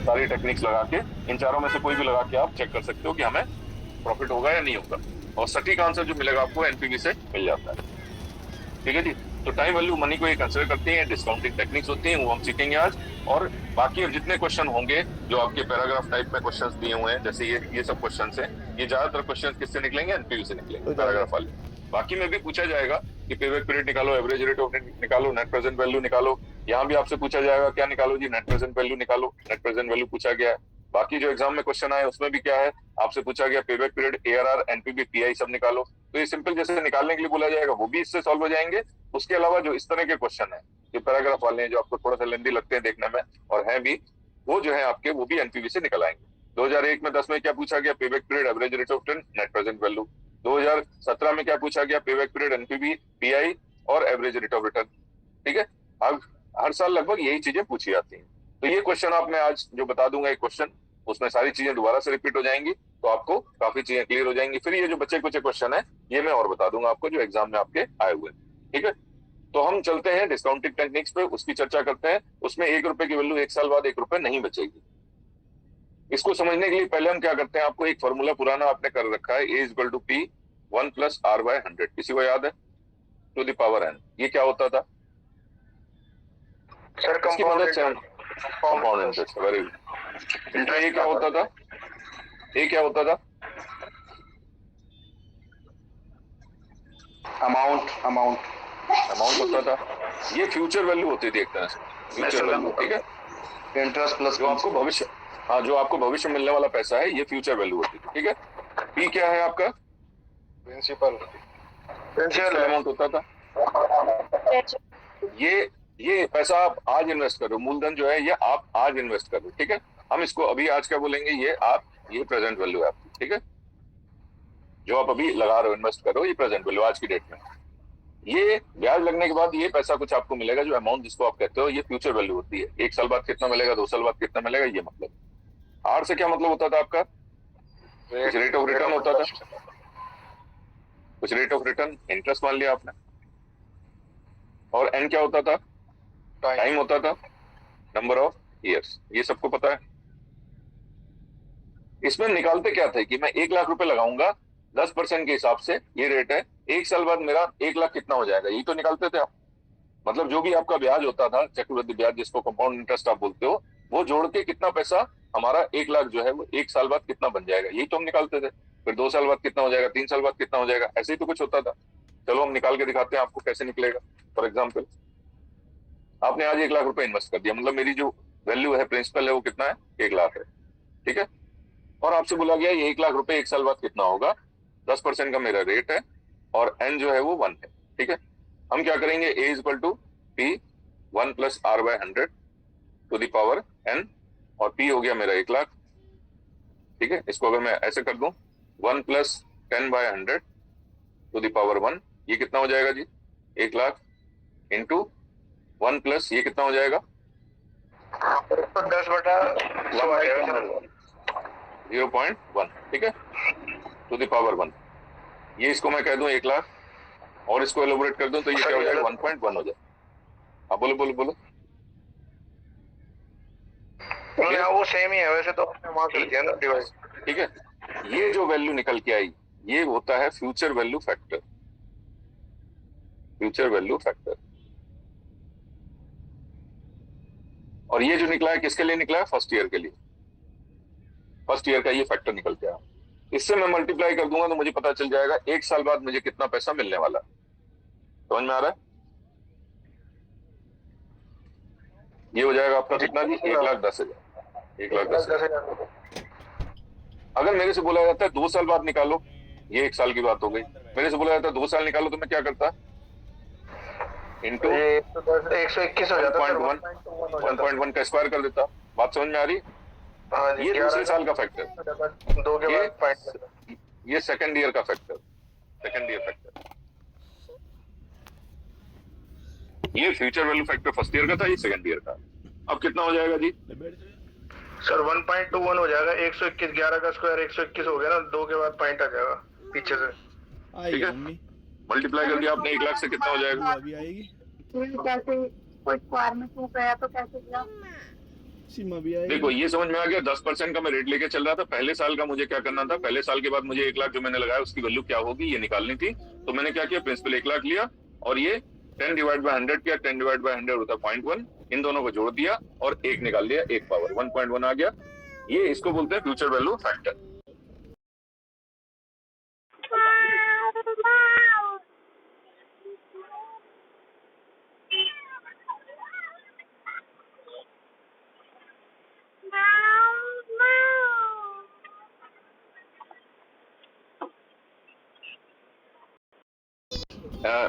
सारी टेक्निक्स लगा के, इन चारों में से कोई भी लगा के आप चेक कर सकते हो कि हमें प्रॉफिट होगा या नहीं होगा, और सटीक आंसर जो मिलेगा आपको एनपीवी से मिल जाता है। ठीक है जी। तो टाइम वैल्यू मनी को ये कंसिडर करती है, डिस्काउंटिंग टेक्निक्स होती हैं, वो हम सीखेंगे आज। और बाकी जितने क्वेश्चन होंगे जो आपके पैराग्राफ टाइप में क्वेश्चंस दिए हुए हैं, जैसे ये सब क्वेश्चंस हैं, ये ज्यादातर क्वेश्चंस किससे निकलेंगे? एनपीवी से निकलेंगे, पैराग्राफ वाले। बाकी में भी पूछा जाएगा कि पेबैक पीरियड निकालो, एवरेज रेट ऑफ निकालो, नेट प्रेजेंट वैल्यू निकालो। यहाँ भी आपसे पूछा जाएगा क्या निकालो जी? नेट प्रेजेंट वैल्यू निकालो। नेट प्रेजेंट वैल्यू पूछा गया है। बाकी जो एग्जाम में क्वेश्चन आए उसमें भी क्या है, आपसे पूछा गया payback period, ARR, NPV, pi सब निकालो। तो ये सिंपल जैसे निकालने के लिए बोला जाएगा वो भी इससे सॉल्व हो जाएंगे। उसके अलावा जो इस तरह के क्वेश्चन है जो पैराग्राफ वाले हैं, जो आपको थोड़ा सा लेंदी लगते हैं देखने में और हैं भी, वो जो है आपके वो भी एनपीवी से निकल आएंगे। 2001 में 10 में क्या पूछा गया? Payback period, average rate of return, net present value. 2017 में क्या पूछा गया? पेबैक पीरियड, एनपीवी, पीआई और एवरेज रेट ऑफ रिटर्न। ठीक है। अब हर साल लगभग यही चीजें पूछी जाती हैं। तो ये क्वेश्चन आप मैं आज जो बता दूंगा एक क्वेश्चन, उसमें सारी चीजें दोबारा से रिपीट हो जाएंगी, तो आपको काफी चीजें क्लियर हो जाएंगी। फिर ये जो बचे कुछ क्वेश्चन है ये मैं और बता दूंगा आपको जो एग्जाम में आपके आए हुए। ठीक है। तो हम चलते हैं डिस्काउंटिंग टेक्निक्स पे, उसकी चर्चा करते हैं। उसमें 1 रुपए की वैल्यू 1 साल बाद 1 रुपए नहीं बचेगी। इसको समझने के लिए पहले हम क्या करते हैं, आपको एक फॉर्मूला पुराना आपने कर रखा है, ए इक्वल टू पी 1+r/100। किसी को याद है? To the power n। ये क्या होता था सर? इसकी मदद से हम कंपाउंड इंटरेस्ट। Very good. ये क्या होता था? ये क्या होता था? अमाउंट होता था। ये फ्यूचर वैल्यू होती थी एक तरह से, फ्यूचर वैल्यू। ठीक है। इंटरेस्ट प्लस जो आपको भविष्य, हाँ, जो आपको भविष्य मिलने वाला पैसा है, ये फ्यूचर वैल्यू होती थी। ठीक है। पी क्या है आपका? प्रिंसिपल अमाउंट होता था। ये पैसा आप आज इन्वेस्ट कर रहे हो, मूलधन जो है ये आप आज इन्वेस्ट कर रहे हो। ठीक है। हम इसको अभी आज क्या बोलेंगे? ये प्रेजेंट वैल्यू है आपकी। ठीक है। जो आप अभी लगा रहे हो, इन्वेस्ट कर रहे हो, ये प्रेजेंट वैल्यू आज की डेट में। ये ब्याज लगने के बाद ये पैसा कुछ आपको मिलेगा, जो अमाउंट जिसको आप कहते हो, ये फ्यूचर वैल्यू होती है। 1 साल बाद कितना मिलेगा, 2 साल बाद कितना मिलेगा, ये मतलब। आर से क्या मतलब होता था आपका? कुछ रेट ऑफ रिटर्न होता था, कुछ रेट ऑफ रिटर्न, इंटरेस्ट मान लिया आपने। और एन क्या होता था? टाइम होता था, नंबर ऑफ ईयर्स। ये सबको पता है। इसमें निकालते क्या थे कि मैं 1 लाख रुपए लगाऊंगा, 10% के हिसाब से ये रेट है, 1 साल बाद मेरा 1 लाख कितना हो जाएगा, यही तो निकालते थे आप। मतलब जो भी आपका ब्याज होता था, चक्रवृद्धि ब्याज जिसको कंपाउंड इंटरेस्ट आप बोलते हो, वो जोड़ के कितना पैसा हमारा 1 लाख जो है वो 1 साल बाद कितना बन जाएगा, यही तो हम निकालते थे। फिर 2 साल बाद कितना हो जाएगा, 3 साल बाद कितना हो जाएगा, ऐसे ही तो कुछ होता था। चलो हम निकाल के दिखाते हैं आपको कैसे निकलेगा। फॉर एग्जाम्पल, आपने आज 1 लाख रुपए इन्वेस्ट कर दिया, मतलब मेरी जो वैल्यू है, प्रिंसिपल है, वो कितना है? 1 लाख है। ठीक है। और आपसे बोला गया ये 1 लाख रुपए 1 साल बाद कितना होगा, 10% का मेरा रेट है और एन जो है वो 1 है। ठीक है। हम क्या करेंगे? A equal to P 1+r/100 to the power n, और पी हो गया मेरा 1 लाख। ठीक है। इसको अगर मैं ऐसे कर दूं, 1+10/100 टू द पावर 1, ये कितना हो जाएगा जी? 1 लाख इंटू 1 प्लस ये कितना हो जाएगा? 0.1। ठीक है। टू द पावर 1, ये इसको मैं कह दूं 1 लाख, और इसको एलोबरेट कर दूं तो ये क्या हो जाएगा? 1.1 हो जाएगा। हाँ बोलो बोलो बोलो। वो सेम ही है वैसे तो, ठीक है। ये जो वैल्यू निकल के आई, ये होता है future value factor. Future value factor. और ये जो निकला है किसके लिए निकला है? फर्स्ट ईयर के लिए। फर्स्ट ईयर का ये फैक्टर निकल के आया। इससे मैं मल्टीप्लाई कर दूंगा तो मुझे पता चल जाएगा 1 साल बाद मुझे कितना पैसा मिलने वाला। समझ में आ रहा है? ये हो जाएगा आपका कितना जी? 1,10,000। 1,10,000। अगर मेरे से बोला जाता है 2 साल बाद निकालो, ये 1 साल की बात हो गई, मेरे से बोला जाता है 2 साल निकालो, तो मैं क्या करता? इंटू 121 हो जाता, 1.1 का स्क्वायर कर देता। बात समझ में आ रही है? ये दूसरे साल का फैक्टर, 2 के बाद ये सेकंड ईयर का फैक्टर, सेकंड ईयर फैक्टर। ये future value factor first year का था, ये सेकंड ईयर का। अब कितना हो जाएगा जी? सर 1.21 हो जाएगा। 121, 11 का स्क्वायर 121 हो गया ना, 2 के बाद पॉइंट आ जाएगा पीछे से। ठीक है। मल्टीप्लाई कर दिया आपने 1 लाख से, कितना हो जाएगा? अभी आएगी कैसे? कोई स्क्वायर में क्यों गया तो कैसे किया? सीमा भी आएगी। देखो ये समझ में आ गया, 10% का मैं रेट लेके चल रहा था। पहले साल का मुझे क्या करना था, पहले साल के बाद मुझे 1 लाख जो मैंने लगाया उसकी वैल्यू क्या होगी ये निकालनी थी। तो मैंने क्या किया, प्रिंसिपल 1 लाख लिया और ये 10 डिवाइड बाय 100 किया, 10 डिवाइड बाय 100 होता है 0.1, इन दोनों को जोड़ दिया और 1 निकाल लिया, 1 पावर 1.1 आ गया। ये इसको बोलते हैं फ्यूचर वैल्यू फैक्टर।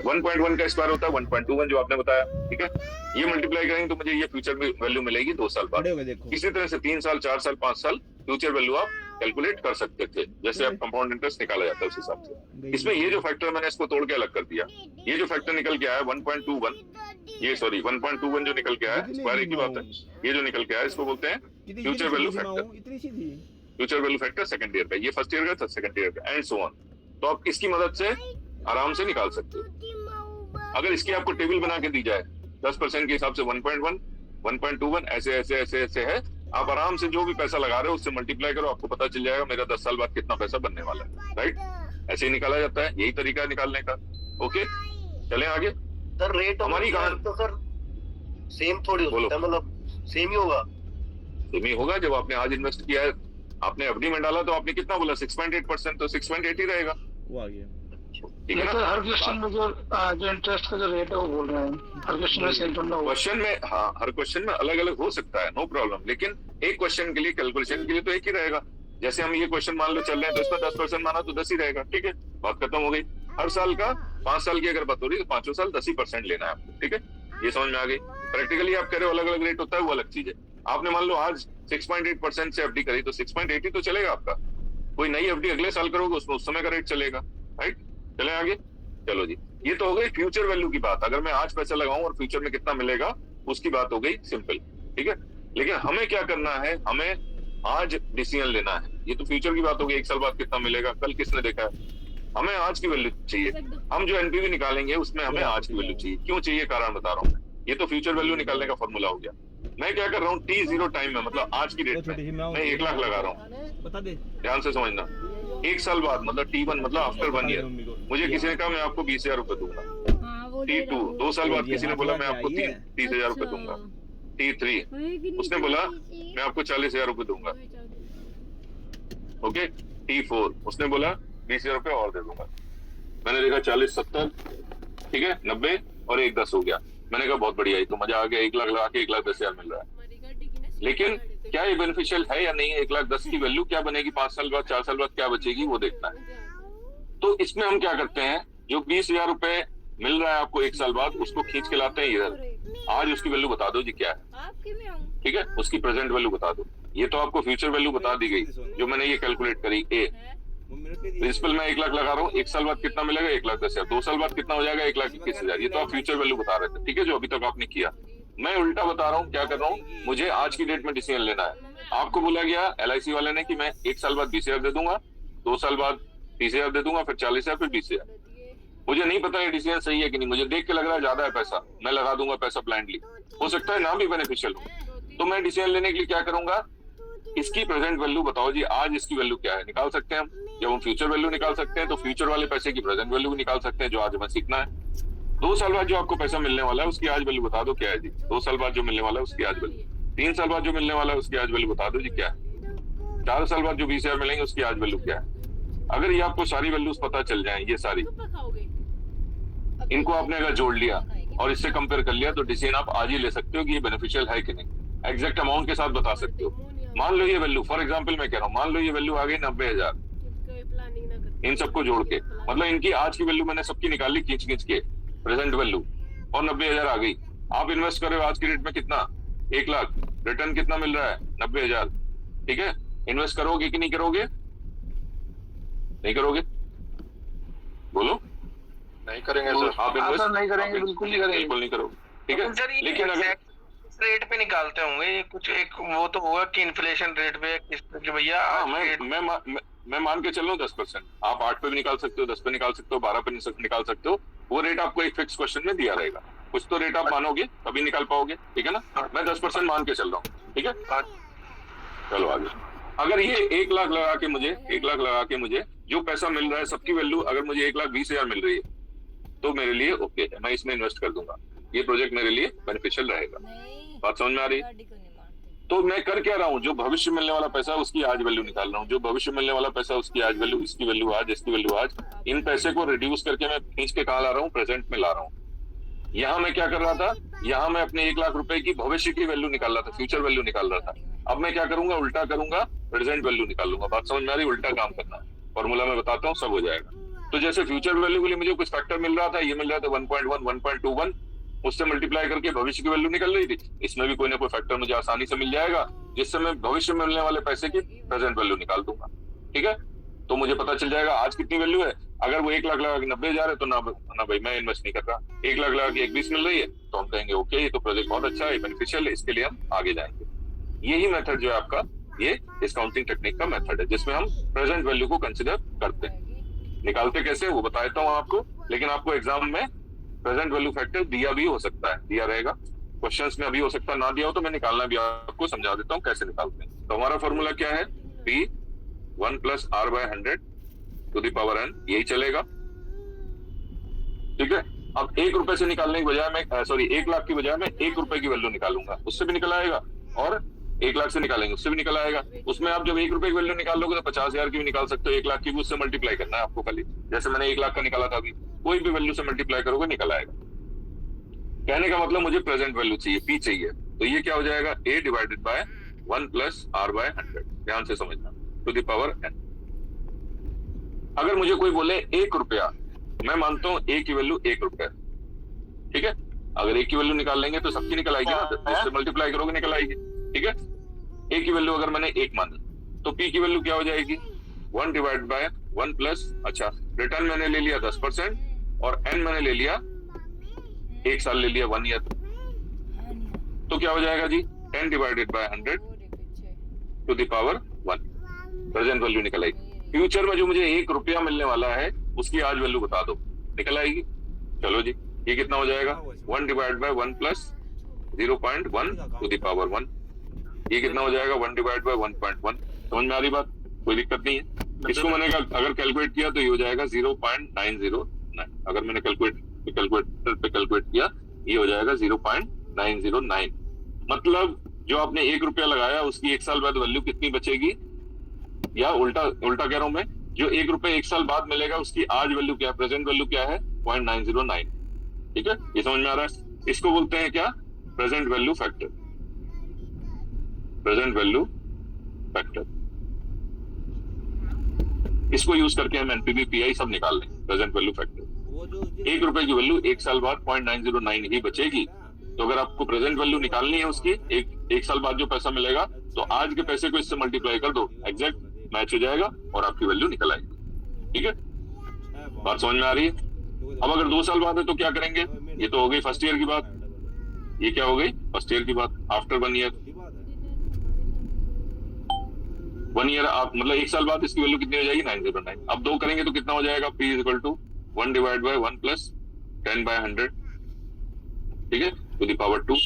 वन 1.1 का स्क्वायर होता है 1.21 जो आपने बताया, ठीक है। ये मल्टीप्लाई करेंगे तो मुझे ये फ्यूचर वैल्यू मिलेगी 2 साल बाद। इसी तरह से 3 साल, 4 साल, 5 साल फ्यूचर वैल्यू आप कैलकुलेट कर सकते थे, जैसे आप कंपाउंड इंटरेस्ट निकाला जाता है उस हिसाब से। इसमें ये जो फैक्टर मैंने इसको तोड़ के अलग कर दिया, ये जो फैक्टर निकल के आया 1.21, ये सॉरी 1.21 जो निकल के आया, स्क्वायर की बात है, ये जो निकल के आया इसको बोलते हैं future value factor. Future value factor second year का, ये फर्स्ट ईयर का, सेकंड ईयर का एंड सो ऑन। तो आप इसकी मदद से आराम से निकाल सकते हो। अगर इसकी आपको टेबल बना के दी जाए 10% के हिसाब से 1.1, 1.21 ऐसे ऐसे ऐसे ऐसे है, आप आराम से जो भी पैसा लगा रहे हो उससे मल्टीप्लाई करो, आपको पता चल जाएगा मेरा 10 साल बाद कितना पैसा बनने वाला है, राइट। ऐसे ही निकाला जाता है, यही तरीका है निकालने का। ओके चले आगे। सर रेट हमारी कहानी तो सर सेम थोड़ी होता है, मतलब सेम ही होगा। सेम ही होगा। जब आपने आज इन्वेस्ट किया है, आपने एफडी में डाला तो आपने कितना बोला 6.8%, तो 6.8 ही रहेगा, वो आ गया। ठीक है ना। सर हर क्वेश्चन में जो इंटरेस्ट का जो रेट है वो बोल रहे हैं, हर क्वेश्चन में सेम थोड़ा होगा। क्वेश्चन में, हाँ हर क्वेश्चन में अलग अलग हो सकता है, नो प्रॉब्लम, लेकिन एक क्वेश्चन के लिए, कैलकुलेशन के लिए तो एक ही रहेगा। जैसे हम ये क्वेश्चन मान लो चल रहे हैं तो इसमें 10% माना तो 10 ही रहेगा, ठीक है, बात खत्म हो गई। हर साल का 5 साल की अगर बात हो रही है तो 5 साल 10% लेना है आपको, ठीक है, ये समझ में आ गई। प्रैक्टिकली आप कह रहे हो अलग अलग रेट होता है, वो अलग चीज है। आपने मान लो आज 6.8% से एफडी करी तो 6.8 ही तो चलेगा आपका। कोई नई एफडी अगले साल करोगे उसमें उस समय का रेट चलेगा, राइट। चले आगे। चलो जी, ये तो हो गई फ्यूचर वैल्यू की बात। अगर मैं आज पैसा लगाऊं और फ्यूचर में कितना मिलेगा उसकी बात हो गई, सिंपल, ठीक है। लेकिन हमें क्या करना है, हमें आज डिसीजन लेना है। ये तो फ्यूचर की बात हो गई, 1 साल बाद कितना मिलेगा, कल किसने देखा है। हमें आज की वैल्यू चाहिए। हम जो एनपीवी निकालेंगे उसमें हमें आज की वैल्यू चाहिए। क्यों चाहिए, कारण बता रहा हूँ। ये तो फ्यूचर वैल्यू निकालने का फॉर्मूला हो गया। मैं क्या कर रहा हूँ, T0 टाइम में, मतलब आज की डेट में मैं 1 लाख लगा रहा हूँ, बता दे, ध्यान से समझना। 1 साल बाद मतलब T1 मतलब आफ्टर 1 ईयर, मुझे किसी ने कहा मैं आपको 20,000 रुपए दूंगा। T2 2 साल बाद किसी ने बोला मैं आपको 30,000 रुपए दूंगा। T3 उसने बोला मैं आपको 40,000 रुपए दूंगा। ओके, T4 उसने बोला 20,000 रुपए और दे दूंगा। मैंने देखा 40, 70, ठीक है, 90 और 1 10 हो गया। मैंने कहा बहुत बढ़िया, तो मजा आ गया, 1 लाख लगा के 1,10,000 मिल रहा है। लेकिन क्या ये बेनिफिशियल है या नहीं, 1,10,000 की वैल्यू क्या बनेगी 5 साल बाद, 4 साल बाद क्या बचेगी, वो देखना है। तो इसमें हम क्या करते हैं, जो 20,000 रुपए मिल रहा है आपको 1 साल बाद, उसको खींच के लाते हैं इधर। आज उसकी वैल्यू बता दो जी क्या है, ठीक है, उसकी प्रेजेंट वैल्यू बता दो। ये तो आपको फ्यूचर वैल्यू बता दी गई जो मैंने ये कैलकुलेट करी। ए प्रिंसिपल मैं 1 लाख लगा रहा हूँ, 1 साल बाद कितना मिलेगा 1,10,000, 2 साल बाद कितना हो जाएगा 1,21,000। ये तो आप फ्यूचर वैल्यू बता रहे थे, ठीक है, जो अभी तक आपने किया। मैं उल्टा बता रहा हूँ, क्या कर रहा हूँ, मुझे आज की डेट में डिसीजन लेना है। आपको बोला गया LIC वाले ने कि मैं 1 साल बाद 20,000 दे दूंगा, 2 साल बाद 30,000 दे दूंगा, फिर 40,000, फिर 20,000। मुझे नहीं पता ये डिसीजन सही है कि नहीं, मुझे देख के लग रहा है ज्यादा है पैसा, मैं लगा दूंगा पैसा ब्लाइंडली, हो सकता है ना भी बेनिफिशियल हो। तो मैं डिसीजन लेने के लिए क्या करूंगा, इसकी प्रेजेंट वैल्यू बताओ जी, आज इसकी वैल्यू क्या है, निकाल सकते हैं हम। जब हम फ्यूचर वैल्यू निकाल सकते हैं तो फ्यूचर वाले पैसे की प्रेजेंट वैल्यू निकाल सकते हैं, जो आज हमें सीखना है। 2 साल बाद जो आपको पैसा मिलने वाला है उसकी आज वैल्यू बता दो क्या है जी। 2 साल बाद जो मिलने वाला है उसकी आज वैल्यू। 3 साल बाद जो मिलने वाला है उसकी आज वैल्यू बता दो जी क्या है। 4 साल बाद जो 20,000 मिलेंगे उसकी आज वैल्यू क्या है। अगर ये आपको सारी वैल्यूज पता चल जाए, ये सारी, इनको आपने अगर जोड़ लिया और इससे कंपेयर कर लिया तो डिसीजन आप आज ही ले सकते हो कि ये बेनिफिशियल है कि नहीं। एग्जैक्ट अमाउंट के साथ बता सकते हो। मान लो ये वैल्यू, फॉर एग्जांपल मैं कह रहा हूँ, मान लो ये वैल्यू आ गई 90,000 इन सबको जोड़ के, मतलब इनकी आज की वैल्यू मैंने सबकी निकाली खींच खींच के, प्रेजेंट वैल्यू, और 90,000 आ गई। आप इन्वेस्ट कर रहे हो आज की रेट में कितना, 1 लाख, रिटर्न कितना मिल रहा है 90,000, ठीक है। इन्वेस्ट करोगे कि नहीं करोगे, नहीं करोगे, बोलो। नहीं करेंगे तो सर, आप इन्वेस्ट नहीं करेंगे, बिल्कुल नहीं करेंगे, बिल्कुल नहीं करोगे, ठीक है। लेकिन अगर रेट पे निकालते होंगे ये कुछ एक वो तो होगा कि इन्फ्लेशन रेट पे कि भैया मैं मान के चल रहा हूँ 10%, आप 8 पे भी निकाल सकते हो, 10 पे निकाल सकते हो, 12 पे निकाल सकते हो। वो रेट आपको एक फिक्स क्वेश्चन में दिया रहेगा, कुछ तो रेट आप मानोगे तभी निकाल पाओगे, ठीक है ना। मैं 10% मान के चल रहा हूँ, ठीक है। चलो आगे। अगर ये 1 लाख लगा के मुझे 1 लाख लगा के मुझे जो पैसा मिल रहा है सबकी वैल्यू अगर मुझे 1,20,000 मिल रही है तो मेरे लिए ओके है, मैं इसमें इन्वेस्ट कर दूंगा, ये प्रोजेक्ट मेरे लिए बेनिफिशियल रहेगा। बात समझ में आ रही है। तो मैं कर क्या रहा हूँ, जो भविष्य मिलने वाला पैसा है उसकी आज वैल्यू निकाल रहा हूँ, जो भविष्य मिलने वाला पैसा उसकी आज वैल्यू, इसकी वैल्यू आज, इसकी वैल्यू आज। इन पैसे को रिड्यूस करके मैं खींच के कहाँ ला रहा हूँ, प्रेजेंट में ला रहा हूँ। यहाँ मैं क्या कर रहा था, यहाँ मैं अपने 1 लाख रुपए की भविष्य की वैल्यू निकाल रहा था, फ्यूचर वैल्यू निकाल रहा था। अब मैं क्या करूंगा, उल्टा करूंगा, प्रेजेंट वैल्यू निकाल लूंगा। बात समझ में आ रही, उल्टा काम करना है। फॉर्मूला में बताता हूँ, सब हो जाएगा। तो जैसे फ्यूचर वैल्यू के लिए मुझे कुछ फैक्टर मिल रहा था, ये मिल रहा था 1.1, 1.21, उससे मल्टीप्लाई करके भविष्य की वैल्यू निकल रही थी। इसमें भी कोई ना कोई फैक्टर मुझे आसानी से मिल जाएगा, जिससे मैं भविष्य में मिलने वाले पैसे की प्रेजेंट वैल्यू निकाल दूंगा, ठीक है। तो मुझे पता चल जाएगा आज कितनी वैल्यू है। अगर वो 1 लाख लगा के 90,000 है तो ना भाई मैं इन्वेस्ट नहीं कर रहा। 1 लाख लगा के 1,20 मिल रही है तो हम कहेंगे ओके, ये तो प्रोजेक्ट बहुत अच्छा है, बेनिफिशियल है, इसके लिए हम आगे जाएंगे। यही मेथड जो है आपका, ये डिस्काउंटिंग टेक्निक का मेथड है, जिसमें हम प्रेजेंट वैल्यू को कंसिडर करते हैं। निकालते कैसे वो बता देता हूँ आपको, लेकिन आपको एग्जाम में प्रेजेंट वैल्यू फैक्टर दिया भी हो सकता है, दिया रहेगा क्वेश्चंस में, अभी हो सकता है ना दिया हो, तो मैं निकालना भी आपको समझा देता हूँ कैसे निकालते हैं। तो हमारा फॉर्मूला क्या है, P 1 + R/100 to the power n, यही चलेगा, ठीक है। अब 1 रुपए से निकालने की बजाय मैं 1 लाख की बजाय मैं 1 रुपए की वैल्यू निकालूंगा, उससे भी निकल आएगा, और 1 लाख से निकालेंगे उससे भी निकल आएगा। उसमें आप जब 1 रुपए की वैल्यू निकाल लोगे तो 50,000 की भी निकाल सकते हो, 1 लाख की भी उससे मल्टीप्लाई करना है आपको खाली। जैसे मैंने 1 लाख का निकाला था अभी, कोई भी वैल्यू से मल्टीप्लाई करोगे निकल आएगा। कहने का मतलब मुझे प्रेजेंट वैल्यू चाहिए, P चाहिए, तो ये क्या हो जाएगा, A डिवाइडेड बाय 1 + R/100, ध्यान से समझना, टू द पावर n। अगर मुझे कोई बोले 1 रुपया, मैं मानता हूँ A की वैल्यू 1 रुपया, ठीक है। अगर A की वैल्यू निकाल लेंगे तो सबकी निकल आएगी ना, जिससे मल्टीप्लाई करोगे निकल आएगी, ठीक है। A की वैल्यू अगर मैंने 1 मानी तो P की वैल्यू क्या हो जाएगी, 1 डिवाइड बाय 1 प्लस, अच्छा रिटर्न मैंने ले लिया 10% और n मैंने ले लिया 1 साल ले लिया, 1 ईयर, तो क्या हो जाएगा जी, 10 divided by 100 to the power 1, present value निकल आएगी। फ्यूचर में जो मुझे 1 रुपया मिलने वाला है उसकी आज वैल्यू बता दो, निकल आएगी। चलो जी, ये कितना हो जाएगा, 1 divide by 1 plus 0.1 to the power 1, ये कितना हो जाएगा, 1 डिवाइड बाय 1.1। समझ में आ रही बात, कोई दिक्कत नहीं है। इसको मैंने अगर कैलकुलेट किया तो ये हो जाएगा 0.909, अगर मैंने कैलकुलेटर पे कैलकुलेट किया ये हो जाएगा 0.909। मतलब जो आपने 1 रुपया लगाया उसकी 1 साल बाद वैल्यू कितनी बचेगी, या उल्टा कह रहा हूं मैं, जो 1 रुपया 1 साल बाद मिलेगा उसकी आज वैल्यू क्या है, प्रेजेंट वैल्यू क्या है, 0.909, ठीक है। ये समझ में आ रहा है। इसको बोलते हैं क्या, present value factor, present value factor. इसको यूज करके हम एनपीवी पीआई सब निकाल लेंगे, प्रेजेंट वैल्यू फैक्टर। 1 रुपए की वैल्यू 1 साल बाद 0.909 ही बचेगी, तो अगर आपको प्रेजेंट वैल्यू निकालनी है उसकी, एक साल बाद जो पैसा मिलेगा, तो आज के पैसे को इससे मल्टीप्लाई कर दो, एग्जैक्ट मैच हो जाएगा और आपकी वैल्यू निकल आएगी, ठीक है। बात समझ में आ रही है। अब अगर 2 साल बाद है तो क्या करेंगे, ये तो हो गई फर्स्ट ईयर की बात, ये क्या हो गई, फर्स्ट ईयर की बात। आफ्टर 1 ईयर, 1 ईयर आप मतलब 1 साल बाद इसकी वैल्यू कितनी हो जाएगी, 909। अब 2 करेंगे तो कितना हो जाएगा, P = 1 डिवाइड बाय 1 प्लस 10/100, ठीक है, टू द पावर 2।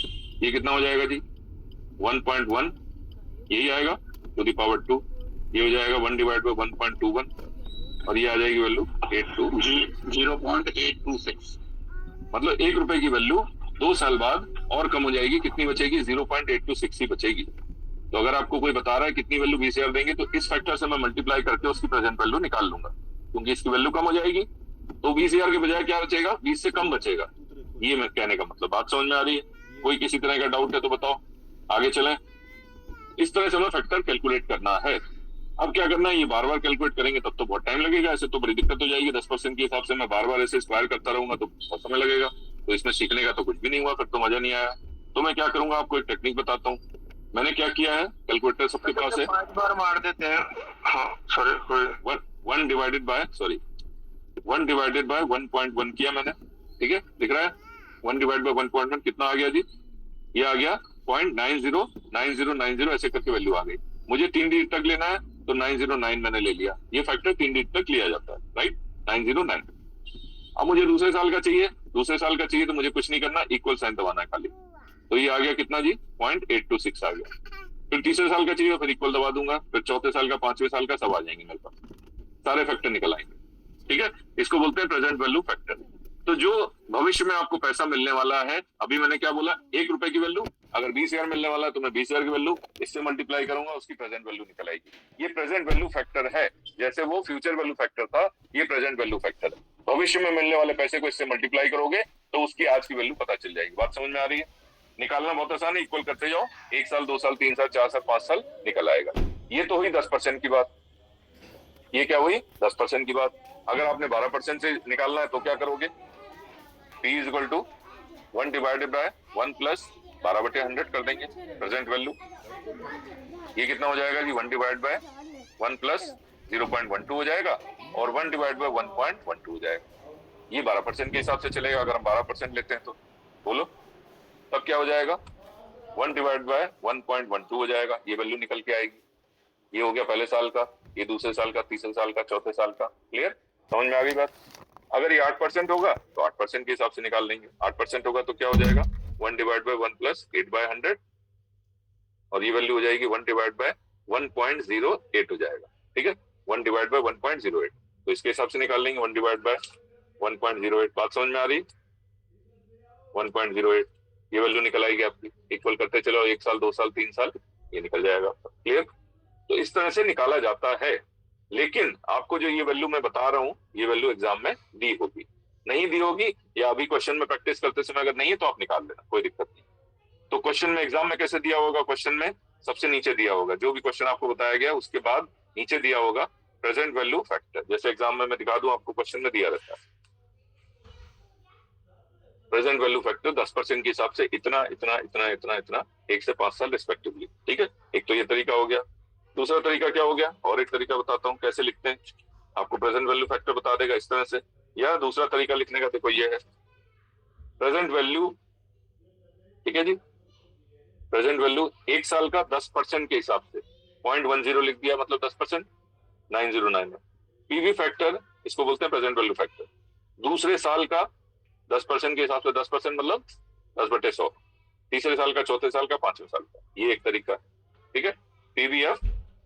ये कितना हो जाएगा जी, 1.1, यही आएगा, टू द पावर 2। ये हो जाएगा 1 डिवाइड बाय 1.21 और ये आ जाएगी वैल्यू 0.826। मतलब 1 रुपए की वैल्यू 2 साल बाद और कम हो जाएगी, कितनी बचेगी, 0.826 ही बचेगी। तो अगर आपको कोई बता रहा है कितनी वैल्यू 20,000 देंगे, तो इस फैक्टर से मैं मल्टीप्लाई करके उसकी प्रेजेंट वैल्यू निकाल लूंगा, क्योंकि इसकी वैल्यू कम हो जाएगी, तो 20,000 के बजाय क्या बचेगा, 20 से कम बचेगा। ये मैं कहने का मतलब, बात समझ में आ रही है। कोई किसी तरह का डाउट है तो बताओ, आगे चलें। इस तरह से हमें फैक्टर कैलकुलेट करना है। अब क्या करना है, ये बार बार कैलकुलेट करेंगे तब तो बहुत टाइम लगेगा, ऐसे तो बड़ी दिक्कत हो जाएगी। 10% के हिसाब से मैं बार बार ऐसे स्क्वायर करता रहूंगा तो बहुत समय लगेगा, तो इसमें सीखने का तो कुछ भी नहीं हुआ, फिर तो मजा नहीं आया। तो मैं क्या करूंगा, आपको एक टेक्निक बताता हूँ। मैंने क्या किया है, कैलकुलेटर सबके पास है, 5 बार मार देते हैं। हाँ सॉरी, 1 डिवाइडेड बाय 1.1 किया मैंने, ठीक है, दिख रहा है 1 डिवाइड बाय 1.1 कितना आ गया जी, ये आ गया 0.909090, ऐसे करके वैल्यू आ गई। मुझे 3 डिजिट तक लेना है तो 909 मैंने ले लिया। ये फैक्टर 3 डिजिट तक लिया जाता है, राइट, 909। अब मुझे दूसरे साल का चाहिए, दूसरे साल का चाहिए तो मुझे कुछ नहीं करना, इक्वल साइन दबाना है खाली। तो ये आ गया कितना जी, 0.826 आ गया। फिर तीसरे साल का चाहिए फिर इक्वल दबा दूंगा, फिर चौथे साल का, पांचवें साल का, सब आ जाएंगे मेरे पास, सारे फैक्टर निकल आएंगे। ठीक है, इसको बोलते हैं प्रेजेंट वैल्यू फैक्टर। तो जो भविष्य में आपको पैसा मिलने वाला है, अभी मैंने क्या बोला, 1 रुपए की वैल्यू, अगर 20,000 मिलने वाला है तो मैं 20,000 की वैल्यू इससे मल्टीप्लाई करूंगा, उसकी प्रेजेंट वैल्यू निकल आएगी। ये प्रेजेंट वैल्यू फैक्टर है, जैसे वो फ्यूचर वैल्यू फैक्टर था, ये प्रेजेंट वैल्यू फैक्टर है। भविष्य में मिलने वाले पैसे को इससे मल्टीप्लाई करोगे तो उसकी आज की वैल्यू पता चल जाएगी। बात समझ में आ रही है? निकालना बहुत आसान है, इक्वल करते जाओ, 1 साल, 2 साल, 3 साल, 4 साल, 5 साल निकल आएगा। ये तो हुई 10% की बात। ये क्या हुई, 10% की बात। अगर आपने 12% से निकालना है तो क्या करोगे, P equal to 1 divided by 1 plus 12/100 कर देंगे प्रेजेंट वैल्यू। ये कितना हो जाएगा जी, 1 डिवाइड बाय 1 प्लस 0.12 हो जाएगा और 1 डिवाइड बाय 1.12 हो जाएगा। ये 12% के हिसाब से चलेगा। अगर हम 12% लेते हैं तो बोलो तब क्या हो जाएगा, 1 डिवाइड बाय 1.12 हो जाएगा, ये वैल्यू निकल के आएगी। ये हो गया पहले साल का, ये दूसरे साल का, तीसरे साल का, चौथे साल का। क्लियर, समझ में आ गई बात? अगर ये 8% होगा तो 8% के हिसाब से निकाल लेंगे। 8% होगा तो क्या हो जाएगा, 1 डिवाइड बाय 1 प्लस 8/100 और ये वैल्यू हो जाएगी 1 डिवाइड बाय 1.08 हो जाएगा। ठीक है, 1 डिवाइड बाय 1.08, तो इसके हिसाब से निकाल लेंगे 1 डिवाइड बाय 1.08। बात समझ में आ रही? 1.08 ये वैल्यू निकल आएगी आपकी। इक्वल करते चलो, 1 साल, 2 साल, 3 साल, ये निकल जाएगा। क्लियर? तो इस तरह से निकाला जाता है। लेकिन आपको जो ये वैल्यू मैं बता रहा हूं, ये वैल्यू एग्जाम में दी होगी, नहीं दी होगी, या अभी क्वेश्चन में प्रैक्टिस करते समय अगर नहीं है तो आप निकाल लेना, कोई दिक्कत नहीं। तो क्वेश्चन में, एग्जाम में कैसे दिया होगा, क्वेश्चन में सबसे नीचे दिया होगा, जो भी क्वेश्चन आपको बताया गया उसके बाद नीचे दिया होगा प्रेजेंट वैल्यू फैक्टर। जैसे एग्जाम में मैं दिखा दूं आपको, क्वेश्चन में दिया रहता है प्रेजेंट वैल्यू फैक्टर 10% के हिसाब से इतना इतना इतना इतना इतना 1 से 5 साल रिस्पेक्टिवली। ठीक है, एक तो ये तरीका हो गया। दूसरा तरीका क्या हो गया, और एक तरीका बताता हूँ कैसे लिखते हैं, आपको प्रेजेंट वैल्यू फैक्टर बता देगा इस तरह से। या दूसरा तरीका लिखने का देखो, ये है प्रेजेंट वैल्यू। ठीक है जी, प्रेजेंट वैल्यू 1 साल का 10% के हिसाब से 0.10 लिख दिया, मतलब 10%, 909 है। पीवी फैक्टर इसको बोलते हैं प्रेजेंट वैल्यू फैक्टर। दूसरे साल का 10% के हिसाब से 10% मतलब 10/100, तीसरे साल का, चौथे साल का, पांचवें साल का, ये एक तरीका। ठीक है, पीवीएफ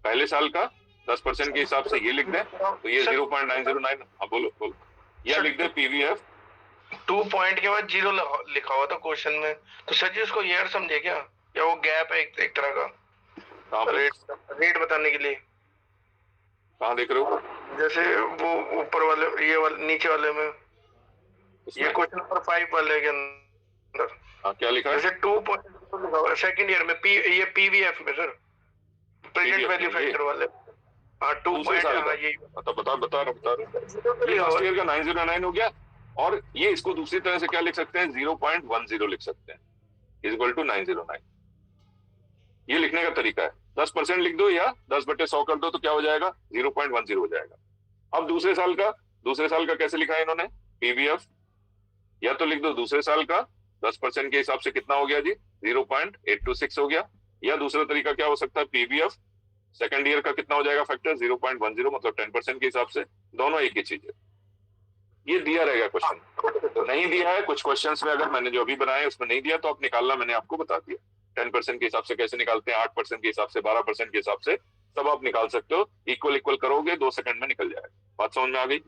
पहले साल का 10% के हिसाब से ये लिख दें तो ये 0.909। हाँ बोलो बोलो, या लिख दें पीवीएफ 2 पॉइंट के बाद 0 लिखा हुआ था क्वेश्चन में, तो सर जी उसको ईयर समझे क्या, या वो गैप है एक तरह का रेट बताने के लिए? कहाँ देख रहे हो? जैसे वो ऊपर वाले, ये वाले, नीचे वाले में, ये क्वेश्चन नंबर 5 वाले के अंदर। हाँ, क्या लिखा है? जैसे 2 पॉइंट लिखा हुआ है सेकंड ईयर में, ये पीवीएफ में सर, प्रेजेंट वैल्यू फैक्टर वाले। हाँ 2 पॉइंट, हाँ ये बता रहा फर्स्ट ईयर का 909 हो गया। और ये इसको दूसरी तरह से क्या लिख सकते हैं, 0.10 लिख सकते हैं, इक्वल टू 909। ये लिखने का तरीका है। 10% लिख दो या 10/100 कर दो तो क्या हो जाएगा, 0.10 हो जाएगा। अब दूसरे साल का कैसे लिखा है इन्होंने, पीवीएफ, या तो लिख दो दूसरे साल का 10% के हिसाब से कितना हो गया जी, 0.826 हो गया। या दूसरा तरीका क्या हो सकता है, पीवीएफ सेकंड ईयर का कितना हो जाएगा फैक्टर, 0.10 मतलब 10% के हिसाब से। दोनों एक ही चीज है। ये दिया रहेगा क्वेश्चन, नहीं दिया है कुछ क्वेश्चंस में, अगर मैंने जो अभी बनाया उसमें नहीं दिया तो आप निकालना, मैंने आपको बता दिया। 10% के हिसाब से कैसे निकालते हैं, 8% के हिसाब से, 12% के हिसाब से, सब आप निकाल सकते हो। इक्वल करोगे 2 सेकंड में निकल जाएगा। बात समझ में आ गई?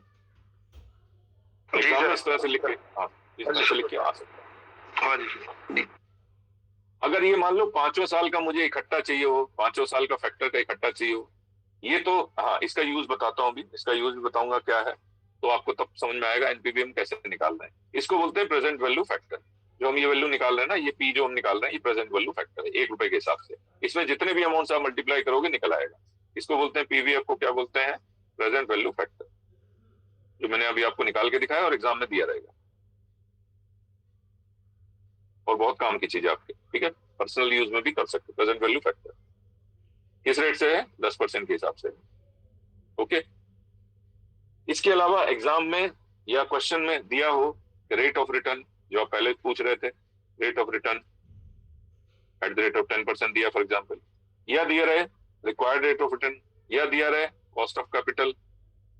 एग्जाम में इस तरह से लिख के, हाँ इस तरह से लिख के आ सकते। हाँ जी। अगर ये मान लो 5 साल का मुझे इकट्ठा चाहिए हो, 5 साल का फैक्टर का इकट्ठा चाहिए हो, ये तो हाँ इसका यूज बताता हूँ, अभी इसका यूज भी बताऊंगा क्या है, तो आपको तब समझ में आएगा एनपीवी कैसे निकालना है। इसको बोलते हैं प्रेजेंट वैल्यू फैक्टर। जो हम ये वैल्यू निकाल रहे हैं ना, ये पी जो हम निकाल रहे हैं, ये प्रेजेंट वैल्यू फैक्टर है 1 रुपए के हिसाब से। इसमें जितने भी अमाउंट आप मल्टीप्लाई करोगे निकल आएगा। इसको बोलते हैं पीवीएफ को क्या बोलते हैं, प्रेजेंट वैल्यू फैक्टर, जो मैंने अभी आपको निकाल के दिखाया और एग्जाम में दिया रहेगा। और बहुत काम की चीज है आपकी, ठीक है, पर्सनल यूज में भी कर सकते। प्रेजेंट वैल्यू फैक्टर किस रेट से है, 10% के हिसाब से। ओके, इसके अलावा एग्जाम में या क्वेश्चन में दिया हो रेट ऑफ रिटर्न, जो आप पहले पूछ रहे थे, rate of return at the rate of 10% दिया फॉर एग्जाम्पल, या दिया रहे रिक्वायर्ड रेट ऑफ रिटर्न, या दिया रहे कॉस्ट ऑफ कैपिटल।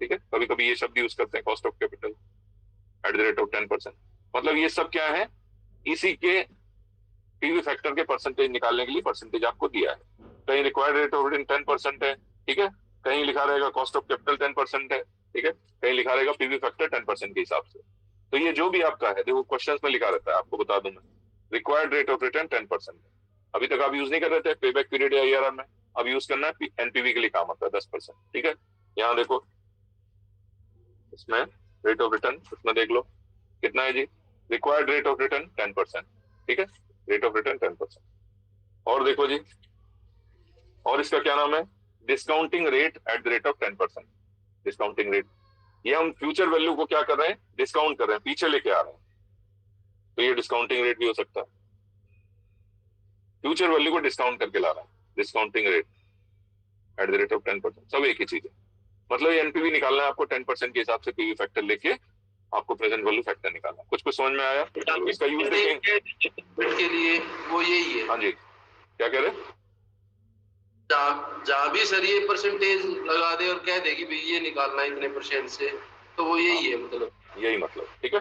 ठीक है, कभी कभी ये शब्द यूज करते हैं, cost of capital. At the rate of 10%। मतलब ये सब क्या है, इसी के पीवी फैक्टर के परसेंटेज निकालने के लिए परसेंटेज आपको दिया है। कहीं रिक्वायर्ड रेट ऑफ रिटर्न 10% है, ठीक है, कहीं लिखा रहेगा कॉस्ट ऑफ कैपिटल 10% है, ठीक है, कहीं लिखा रहेगा पीवी फैक्टर 10% के हिसाब से। तो ये जो भी आपका है देखो क्वेश्चन में लिखा रहता है, आपको बता दूं मैं, रिक्वायर्ड रेट ऑफ रिटर्न 10% है। अभी तक आप यूज नहीं कर रहे थे पे बैक पीरियड या ईआरआर में, अब यूज करना है एनपीवी के लिए काम आता है 10%, ठीक है। यहाँ देखो इसमें रेट ऑफ रिटर्न, इसमें देख लो कितना है जी, रिक्वायर्ड रेट ऑफ रिटर्न 10%, ठीक है, रेट ऑफ रिटर्न 10%। और देखो जी, और इसका क्या नाम है, discounting rate at the rate of 10%। Discounting rate, ये हम फ्यूचर वैल्यू को क्या कर रहे हैं, डिस्काउंट कर रहे हैं, पीछे लेके आ रहे हैं, तो ये डिस्काउंटिंग रेट भी हो सकता है, फ्यूचर वैल्यू को डिस्काउंट करके ला रहा है, discounting rate at the rate of 10%, सब एक ही चीज है। मतलब ये एनपीवी निकालना है आपको 10% के हिसाब से, पीवी फैक्टर लेके आपको प्रेजेंट वैल्यू फैक्टर निकालना है। कुछ कुछ समझ में आया? इसका यूज देखेंगे के लिए वो यही है। हाँ जी, क्या कह रहे, जहाँ भी सर ये परसेंटेज लगा दे और कह दे कि भाई ये निकालना है इतने परसेंट से, तो वो यही है, मतलब यही मतलब, ठीक है।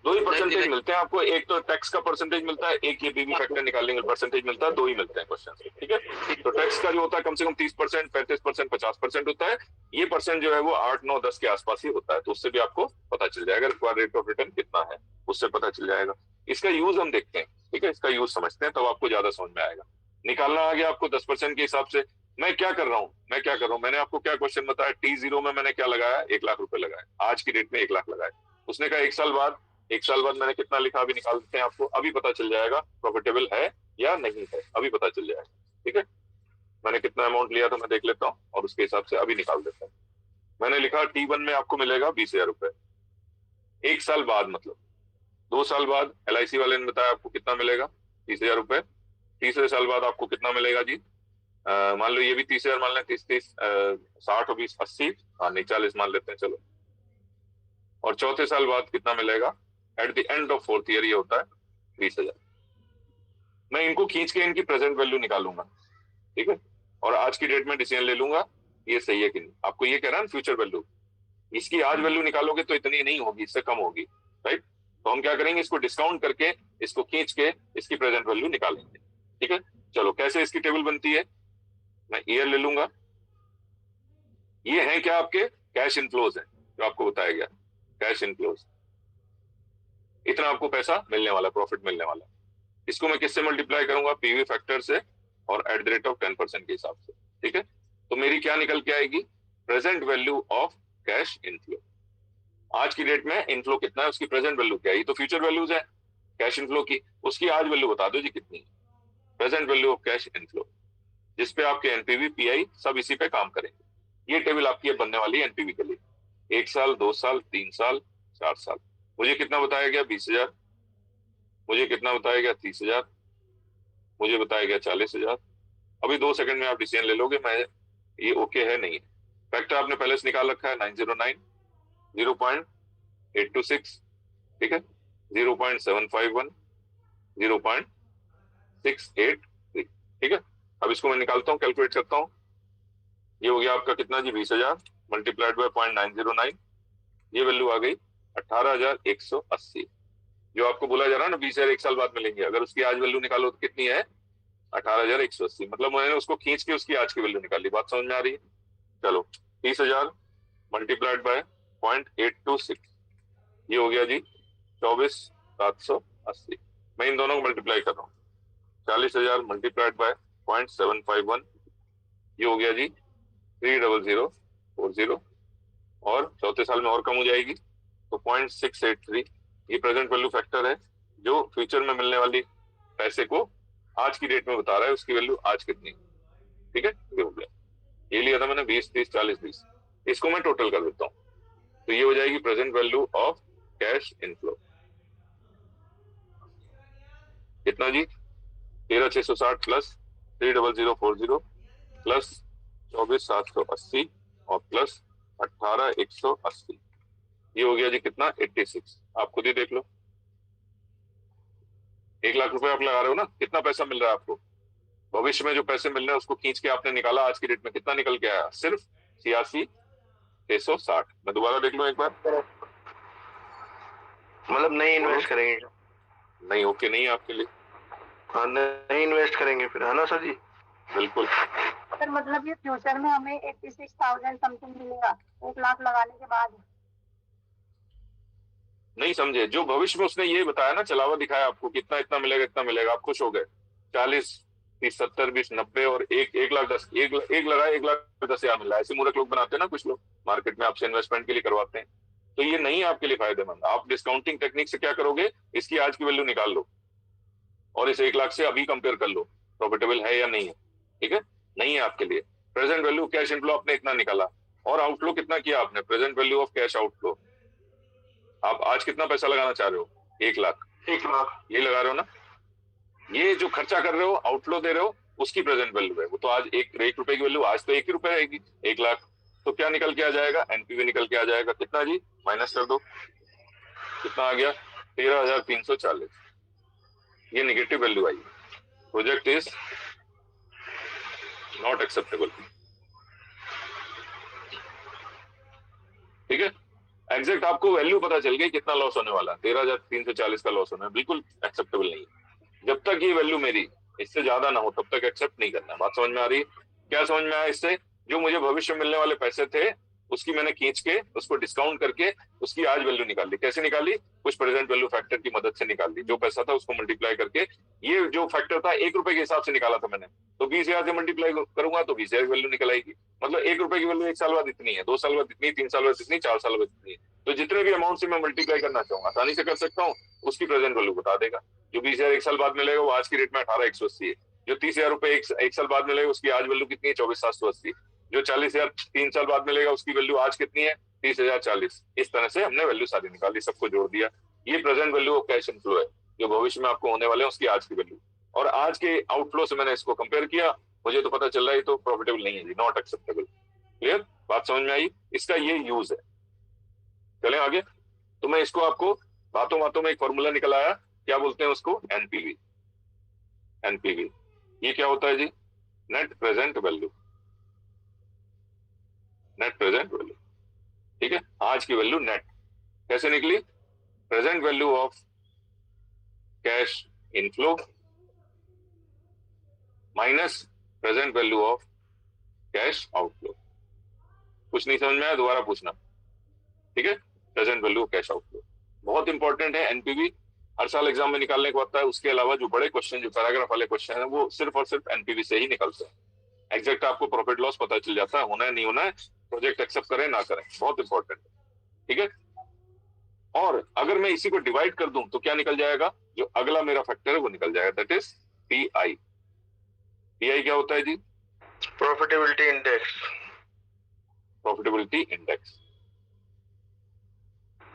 दो ही परसेंटेज मिलते हैं आपको, एक तो टैक्स का परसेंटेज मिलता है, एक ये पीवी फैक्टर निकालने का परसेंटेज मिलता है, दो ही मिलते हैं क्वेश्चन, ठीक है। तो टैक्स का जो होता है कम से कम 30%, 35%, 50% होता है, ये परसेंट जो है वो 8, 9, 10 के आसपास ही होता है, तो उससे भी आपको पता चल जाएगा रिक्वायर्ड रेट ऑफ रिटर्न कितना है, उससे पता चल जाएगा। इसका यूज हम देखते हैं, ठीक है, इसका यूज समझते हैं, तब आपको ज्यादा समझ में आएगा। निकालना आ गया आपको 10% के हिसाब से। मैं क्या कर रहा हूँ, मैंने आपको क्या क्वेश्चन बताया, T0 में मैंने क्या लगाया, 1 लाख रुपए लगाए, आज की डेट में 1 लाख लगाए। उसने कहा 1 साल बाद मैंने कितना लिखा, अभी निकाल देते हैं, आपको अभी पता चल जाएगा प्रॉफिटेबल है या नहीं है, अभी पता चल जाएगा, ठीक है। मैंने कितना अमाउंट लिया था मैं देख लेता हूँ और उसके हिसाब से अभी निकाल देता हूँ। मैंने लिखा T1 में आपको मिलेगा 20,000 रुपए, 1 साल बाद मतलब 2 साल बाद LIC वाले ने बताया आपको कितना मिलेगा, 30,000 रुपए। तीसरे साल बाद आपको कितना मिलेगा जी, मान लो ये भी 30,000 मान लें, 30, 60 और 20, 80, हाँ नहीं 40 मान लेते हैं चलो। और चौथे साल बाद कितना मिलेगा, at the end of 4th year ये होता है 20,000। मैं इनको खींच के इनकी प्रेजेंट वैल्यू निकालूंगा, ठीक है, और आज की डेट में डिसीजन ले लूंगा ये सही है कि नहीं। आपको ये कह रहा है फ्यूचर वैल्यू, इसकी आज वैल्यू निकालोगे तो इतनी नहीं होगी, इससे कम होगी, राइट। तो हम क्या करेंगे, इसको डिस्काउंट करके, इसको खींच के इसकी प्रेजेंट वैल्यू निकालेंगे, ठीक है। चलो कैसे इसकी टेबल बनती है, मैं ईयर ले लूंगा, ये है क्या आपके कैश इनफ्लोज है जो आपको बताया गया, कैश इनफ्लोज, इतना आपको पैसा मिलने वाला, प्रॉफिट मिलने वाला। इसको मैं किससे मल्टीप्लाई करूंगा, पीवी फैक्टर से और एट द रेट ऑफ 10% के हिसाब से, ठीक है। तो मेरी क्या निकल के आएगी, present value of cash inflow. आज की डेट में इनफ्लो कितना है, उसकी प्रेजेंट वैल्यू क्या है, ये तो फ्यूचर वैल्यूज है कैश इनफ्लो की, उसकी आज वैल्यू बता दो जी कितनी है, present value of cash inflow, जिसपे आपके एनपीवी पीआई सब इसी पे काम करेंगे। ये टेबल आपकी बनने वाली है एनपीवी के लिए, 1 साल, 2 साल, 3 साल, 4 साल। मुझे कितना बताया गया, 20,000, मुझे कितना बताया गया, 30,000, मुझे बताया गया 40,000। अभी 2 सेकंड में आप डिसीजन ले लोगे मैं ये ओके है नहीं है। फैक्टर आपने पहले से निकाल रखा है 909, 0.826, ठीक है, 0.751, 0.683, ठीक है। अब इसको मैं निकालता हूँ, कैलकुलेट करता हूँ, ये हो गया आपका कितना जी, 20,000 मल्टीप्लाइड बाय 0.909, ये वैल्यू आ गई 18,180। जो आपको बोला जा रहा है ना 20,000 1 साल बाद मिलेंगे, अगर उसकी आज वैल्यू निकालो तो कितनी है, 18,180। मतलब मैंने उसको खींच के उसकी आज की वैल्यू निकाली, बात समझ में आ रही है। चलो 30,000 मल्टीप्लाइड बाय 0.826, ये हो गया जी 24,780। मैं इन दोनों को मल्टीप्लाई कर रहा हूँ, 40,000 मल्टीप्लाइड बाय 0.751, ये हो गया जी 30040, और चौथे साल में और कम हो जाएगी तो 0.683। ये प्रेजेंट वैल्यू फैक्टर है जो फ्यूचर में मिलने वाली पैसे को आज की डेट में बता रहा है, उसकी वैल्यू आज कितनी, ठीक है। ये हो गया, ये लिया था मैंने 20, 30, 40, 20, इसको मैं टोटल कर देता हूँ, तो ये हो जाएगी present value of cash inflow, कितना जी, 13,660 प्लस 30040 प्लस 24,780 और प्लस 18,180, ये हो गया जी कितना, 86। आप खुद ही देख लो, 1 लाख रुपए आप लगा रहे हो ना, कितना पैसा मिल रहा है आपको, भविष्य में जो पैसे मिल रहे हैं उसको खींच के आपने निकाला, आज की डेट में कितना निकल के आया, सिर्फ 86,660। मैं दोबारा देख लूं एक बार, मतलब नहीं इन्वेस्ट करेंगे? नहीं, ओके नहीं है आपके लिए? हाँ, नहीं इन्वेस्ट करेंगे फिर, है ना सर जी? बिल्कुल। सर मतलब ये फ्यूचर में हमें 86,000 समथिंग मिलेगा 1 लाख लगाने के बाद? नहीं समझे, जो भविष्य में उसने ये बताया ना, चलावा दिखाया आपको, कितना इतना मिलेगा इतना मिलेगा, आप खुश हो गए। 40, 30, 70, 20, 90 और 1,10,000, एक लगाए 1,10,000 मिला है। ऐसे मूर्ख लोग बनाते हैं ना कुछ लोग मार्केट में, आपसे इन्वेस्टमेंट के लिए करवाते हैं। तो ये नहीं है आपके लिए फायदेमंद। आप डिस्काउंटिंग टेक्निक से क्या करोगे, इसकी आज की वैल्यू निकाल लो और इस 1 लाख से अभी कंपेयर कर लो, प्रॉफिटेबल है या नहीं है। ठीक है, नहीं है आपके लिए। प्रेजेंट वैल्यू कैश इनफ्लो आपने इतना निकाला, और आउटफ्लो कितना किया आपने, present value of cash outflow. आप आज कितना पैसा लगाना चाह रहे हो, 1 लाख, 1 लाख ये लगा रहे हो ना। ये जो खर्चा कर रहे हो, आउटफ्लो दे रहे हो, उसकी प्रेजेंट वैल्यू है वो। तो आज एक रुपए की वैल्यू आज तो 1 ही रुपए रहेगी, 1 लाख। तो क्या निकल के आ जाएगा, एनपीवी निकल के आ जाएगा कितना जी, माइनस कर दो, कितना आ गया, 13,340। ये negative value I. Project is not acceptable. ठीक है, एग्जैक्ट आपको वैल्यू पता चल गई कितना लॉस होने वाला, 13,340 का लॉस होना है, बिल्कुल एक्सेप्टेबल नहीं है। जब तक ये वैल्यू मेरी इससे ज्यादा ना हो तब तक एक्सेप्ट नहीं करना। बात समझ में आ रही है? क्या समझ में आया इससे? जो मुझे भविष्य में मिलने वाले पैसे थे उसकी मैंने खींच के उसको डिस्काउंट करके उसकी आज वैल्यू निकाल ली। कैसे निकाली, कुछ प्रेजेंट वैल्यू फैक्टर की मदद से निकाल ली। जो पैसा था उसको मल्टीप्लाई करके, ये जो फैक्टर था 1 रुपए के हिसाब से निकाला था मैंने, तो 20,000 से मल्टीप्लाई करूंगा तो 20,000 की वैल्यू निकल आएगी। मतलब 1 रुपए की वैल्यू 1 साल बाद इतनी है, 2 साल बाद इतनी, 3 साल बाद इतनी, 4 साल बाद इतनी है। तो जितने भी अमाउंट से मैं मल्टीप्लाई करना चाहूँ आसानी से कर सकता हूँ, उसकी प्रेजेंट वैल्यू बता देगा। जो 20,000 1 साल बाद मिलेगा वो आज की रेट में 18,180 है। जो 30,000 रुपए एक साल बाद मिलेगा उसकी आज वैल्यू कितनी है, 24,780। जो 40,000 3 साल बाद मिलेगा उसकी वैल्यू आज कितनी है, 30,040। इस तरह से हमने वैल्यू सारी निकाली, सबको जोड़ दिया। ये present value of cash inflow है, जो भविष्य में आपको होने वाले हैं उसकी आज की वैल्यू। और आज के आउटफ्लो से मैंने इसको कंपेयर किया, मुझे तो पता चल रहा है तो प्रॉफिटेबल नहीं है जी, नॉट एक्सेप्टेबल। क्लियर, बात समझ में आई? इसका ये यूज है। चलें आगे। तो मैं इसको आपको बातों बातों में एक फॉर्मूला निकल आया, क्या बोलते हैं उसको, एनपीवी। एनपीवी ये क्या होता है जी, net present value, net present value. ठीक है, आज की वैल्यू नेट कैसे निकली, present value of cash inflow minus present value of cash outflow. कुछ नहीं समझ में आया दोबारा पूछना। ठीक है, present value of cash outflow बहुत इंपॉर्टेंट है। एनपीवी हर साल एग्जाम में निकालने को आता है। उसके अलावा जो बड़े क्वेश्चन, जो पैराग्राफ वाले क्वेश्चन है, वो सिर्फ और सिर्फ एनपीवी से ही निकलते हैं। एग्जैक्ट आपको प्रॉफिट लॉस पता चल जाता है, होना है नहीं होना है, प्रोजेक्ट एक्सेप्ट करें ना करें, बहुत इंपॉर्टेंट है। ठीक है, और अगर मैं इसी को डिवाइड कर दूं तो क्या निकल जाएगा, जो अगला मेरा फैक्टर है वो निकल जाएगा, दैट इज पीआई। पीआई क्या होता है जी, प्रॉफिटेबिलिटी इंडेक्स। Profitability index.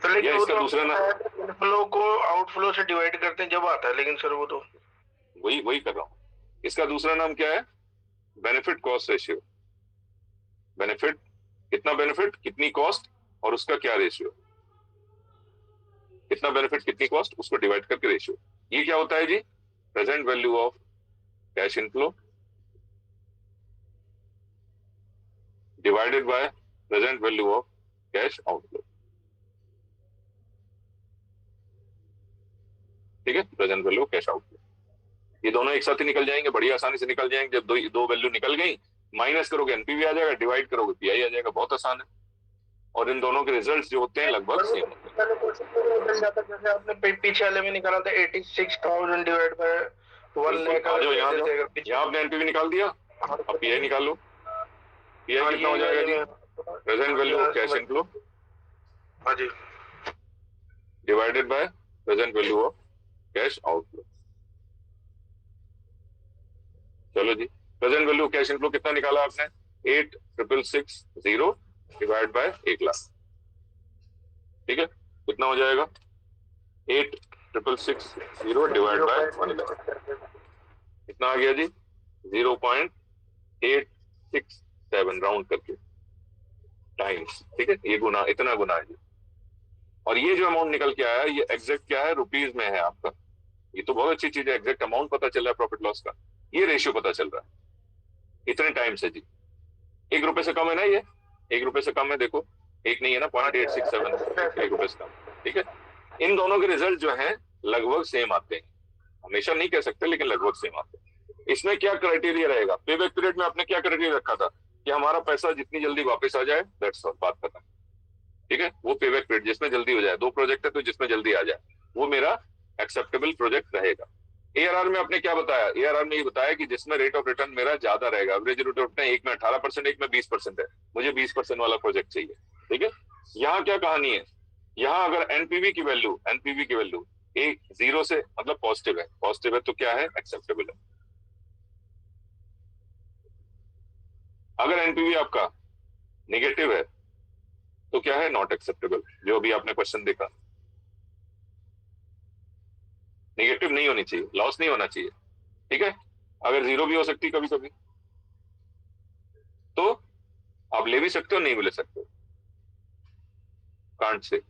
तो लेकिन इसका दूसरा ना, इनफ्लो को आउटफ्लो से डिवाइड करते हैं जब आता है, लेकिन सर वो तो वही कर रहा हूं। इसका दूसरा नाम क्या है, बेनिफिट कॉस्ट रेशियो। बेनिफिट, कितना बेनिफिट कितनी कॉस्ट, और उसका क्या रेशियो, कितना बेनिफिट कितनी कॉस्ट, उसको डिवाइड करके रेशियो। ये क्या होता है जी, present value of cash inflow divided by present value of cash outflow. ठीक है, प्रेजेंट वैल्यू कैश आउटफ्लो, ये दोनों एक साथ ही निकल जाएंगे, बड़ी आसानी से निकल जाएंगे। जब दो वैल्यू निकल गई, माइनस करोगे एनपीवी आ जाएगा, डिवाइड करोगे पीआई आ जाएगा, बहुत आसान है। और इन दोनों के रिजल्ट्स जो होते हैं लगभग सेम होते हैं। जैसे आपने पीछे वाले में निकाला था 86,000 डिवाइड बाय 1 लाख। यहाँ आपने एनपीवी निकाल दिया, अब पीआई निकाल लो। पीआई कितना हो जाएगा जी, present value of cash inflow हाँ जी, divided by present value of cash outflow. चलो जी, प्रेजेंट वैल्यू कैश इनफ्लो कितना निकाला आपने, 8,660 डिवाइड बाय 1 लाख। ठीक है, कितना हो जाएगा, 8,660 डिवाइड बाय 1 लाख, कितना आ गया जी, 0.867 राउंड करके टाइम्स। ठीक है, ये गुना, इतना गुना है जी। और ये जो अमाउंट निकल के आया, ये एग्जैक्ट क्या है, रुपीज में है आपका। ये तो बहुत अच्छी चीज है, एग्जैक्ट अमाउंट पता चल रहा है प्रॉफिट लॉस का, ये रेशियो पता चल रहा है, इतने टाइम से जी। 1 रुपए से कम है ना ये, 1 रुपए से कम है, देखो 1 नहीं है ना, 0.867, 1 रुपए से कम। ठीक है, इन दोनों के रिजल्ट जो हैं लगभग सेम आते हैं, हमेशा नहीं कह सकते लेकिन लगभग सेम आते हैं। इसमें क्या क्राइटेरिया रहेगा, पे बैक पीरियड में आपने क्या क्राइटेरिया रखा था कि हमारा पैसा जितनी जल्दी वापस आ जाए, दैट्स ऑल, बात खत्म। ठीक है, वो पे बैक पीरियड जिसमें जल्दी हो जाए, 2 प्रोजेक्ट है तो जिसमें जल्दी आ जाए वो मेरा एक्सेप्टेबल प्रोजेक्ट रहेगा। एआरआर में आपने क्या बताया, एआरआर में ये बताया कि जिसमें रेट ऑफ रिटर्न मेरा ज्यादा रहेगा, एवरेज रेट ऑफ रिटर्न एक में 18%, एक में 20% है, मुझे 20% वाला प्रोजेक्ट चाहिए। ठीक है, यहाँ क्या कहानी है, यहाँ अगर एनपीवी की वैल्यू एक 0 से मतलब पॉजिटिव है तो क्या है, एक्सेप्टेबल है। अगर एनपीवी आपका नेगेटिव है तो क्या है, नॉट एक्सेप्टेबल। जो अभी आपने क्वेश्चन देखा, नेगेटिव नहीं होनी चाहिए, लॉस नहीं होना चाहिए। ठीक है, अगर 0 भी हो सकती कभी कभी तो आप ले भी सकते हो, नहीं भी ले सकते हो, कांट से।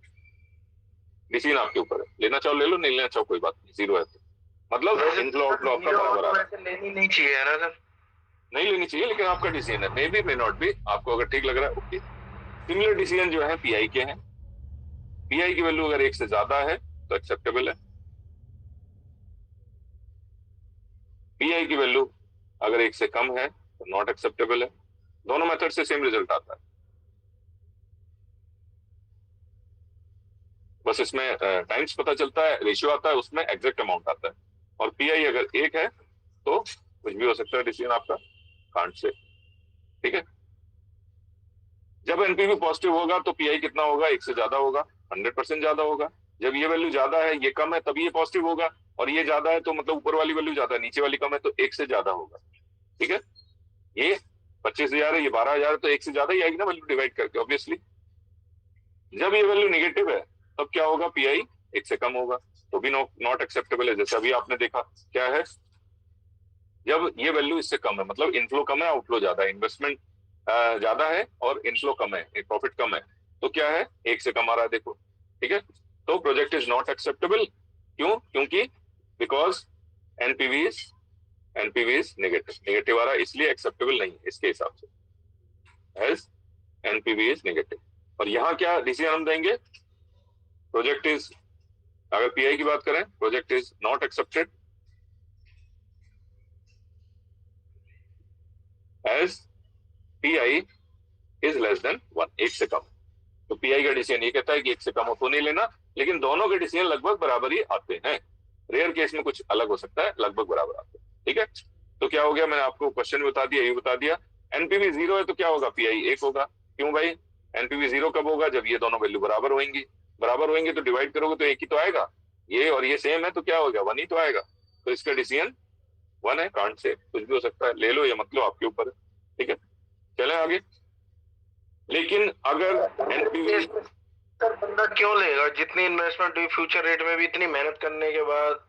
डिसीजन आपके ऊपर है, लेना चाहो ले लो, नहीं लेना चाहो कोई बात नहीं, 0 है तो मतलब इनफ्लो आउटफ्लो आपका बराबर आ रहा है। लेनी नहीं चाहिए है ना सर? नहीं लेनी चाहिए लेकिन आपका डिसीजन है, may be may not be, आपको अगर ठीक लग रहा है ओके। सिमिलर डिसीजन जो है पीआई के हैं, पीआई की वैल्यू अगर 1 से ज्यादा है तो एक्सेप्टेबल है, पीआई की वैल्यू अगर 1 से कम है तो नॉट एक्सेप्टेबल है। दोनों मेथड से सेम रिजल्ट आता है, बस इसमें टाइम्स पता चलता है, रेशियो आता है, उसमें एग्जैक्ट अमाउंट आता है। और पीआई अगर 1 है तो कुछ भी हो सकता है डिसीजन आपका, कांट से। ठीक है, जब एनपीवी पॉजिटिव होगा तो पीआई कितना होगा, 1 से ज्यादा होगा, 100% ज्यादा होगा। जब ये वैल्यू ज्यादा है, ये कम है, तभी ये पॉजिटिव होगा, और ये ज्यादा है तो मतलब ऊपर वाली वैल्यू ज्यादा है, नीचे वाली कम है तो 1 से ज्यादा होगा। ठीक है, ये 25,000 है, ये 12,000 है तो 1 से ज्यादा ही आएगी ना वैल्यू डिवाइड करके, ऑब्वियसली। जब ये वैल्यू नेगेटिव है तब क्या होगा, पीआई 1 से कम होगा तो भी नॉट एक्सेप्टेबल है। जैसे अभी आपने देखा क्या है, जब ये वैल्यू इससे कम है मतलब इनफ्लो कम है, आउटफ्लो ज्यादा है, इन्वेस्टमेंट ज्यादा है और इनफ्लो कम है, प्रॉफिट कम है, तो क्या है, 1 से कम आ रहा है, देखो। ठीक है, तो प्रोजेक्ट इज नॉट एक्सेप्टेबल। क्यों, क्योंकि बिकॉज एनपीवी इज नेगेटिव आ रहा है, इसलिए एक्सेप्टेबल नहीं है इसके हिसाब से, एज एनपीवी इज नेगेटिव। और यहाँ क्या डिसीजन हम देंगे, प्रोजेक्ट इज, अगर पीआई की बात करें, project is not accepted as PI is less than 1, 1 से कम। तो पीआई का डिसीजन ये कहता है कि 1 से कम हो तो नहीं लेना, लेकिन दोनों के डिसीजन लगभग बराबर ही आते हैं, रेयर केस में कुछ अलग हो सकता है, लगभग बराबर आते हैं। ठीक है, तो क्या हो गया, मैंने आपको क्वेश्चन भी बता दिया, ये बता दिया। एनपीवी 0 है तो क्या होगा, पीआई 1 होगा। क्यों भाई, एनपीवी 0 कब होगा, जब ये दोनों वैल्यू बराबर होंगी तो डिवाइड करोगे तो 1 ही तो आएगा, ये और ये सेम है तो क्या होगा, 1 ही तो आएगा। तो इसका डिसीजन 1 है, कांट से, कुछ भी हो सकता है, ले लो या मत लो, आपके ऊपर है। ठीक है, चलें आगे। लेकिन अगर एनपीवी, सर बंदा क्यों लेगा, जितनी इन्वेस्टमेंट हुई फ्यूचर रेट में भी, इतनी मेहनत करने के बाद,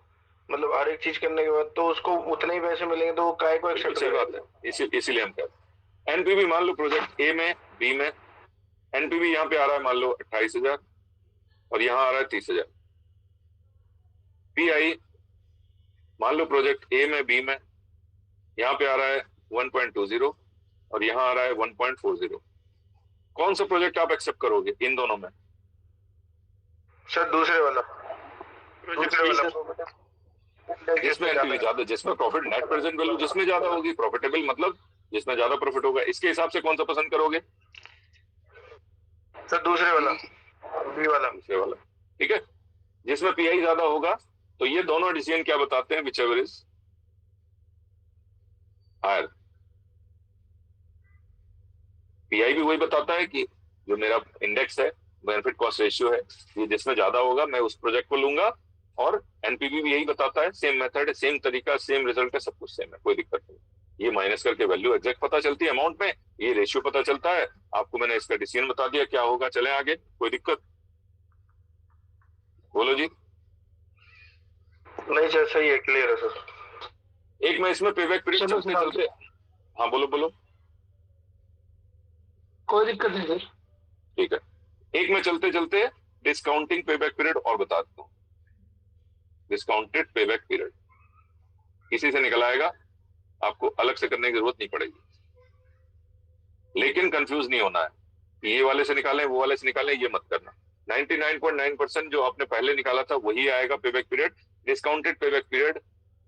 मतलब हर एक चीज करने के बाद, तो उसको उतने ही पैसे मिलेंगे तो वो काय को एक्सेप्ट सही बात है, इसीलिए हम कहते हैं एनपीवी। मान लो प्रोजेक्ट ए में, बी में एनपीवी यहाँ पे आ रहा है मान लो 28,000 और यहाँ आ रहा है 30,000। पीआई मान लो प्रोजेक्ट ए में, बी में यहाँ पे आ रहा है 1.20 और यहाँ आ रहा है 1.40। कौन सा प्रोजेक्ट आप एक्सेप्ट करोगे इन दोनों में? सर दूसरे वाला, जिसमें एनपीवी ज्यादा, जिसमें प्रॉफिट नेट प्रेजेंट वैल्यू जिसमें ज्यादा होगी, प्रॉफिटेबल मतलब जिसमें ज्यादा प्रॉफिट होगा, इसके हिसाब से कौन सा पसंद करोगे? सर दूसरे वाला, बी वाला। दूसरे वाला, ठीक है। जिसमें पीआई ज्यादा होगा तो ये दोनों डिसीजन क्या बताते हैं, व्हिचएवर इज हायर। पीआई भी वही बताता है कि जो मेरा इंडेक्स है, बेनिफिट कॉस्ट रेशियो है, ये जिसमें ज्यादा होगा मैं उस प्रोजेक्ट को लूंगा, और एनपीवी भी यही बताता है, सेम मेथड है, सेम तरीका, सेम रिजल्ट है, सब कुछ सेम है, कोई दिक्कत नहीं। ये माइनस करके वैल्यू एग्जैक्ट पता चलती है अमाउंट में, ये रेशियो पता चलता है आपको, मैंने इसका डिसीजन बता दिया क्या होगा। चलें आगे, कोई दिक्कत? बोलो जी। नहीं सर सही है, क्लियर है सर। एक में इसमें पेबैक पीरियड चलते चलते, हाँ बोलो बोलो। कोई दिक्कत नहीं सर, ठीक है। एक में चलते चलते डिस्काउंटिंग पेबैक पीरियड और बता देता हूँ। डिस्काउंटेड पेबैक पीरियड इसी से निकल आएगा, आपको अलग से करने की जरूरत नहीं पड़ेगी। लेकिन कंफ्यूज नहीं होना है, ये वाले से निकालें वो वाले से निकालें, ये मत करना। 99.9% जो आपने पहले निकाला था वही आएगा payback period. Discounted payback period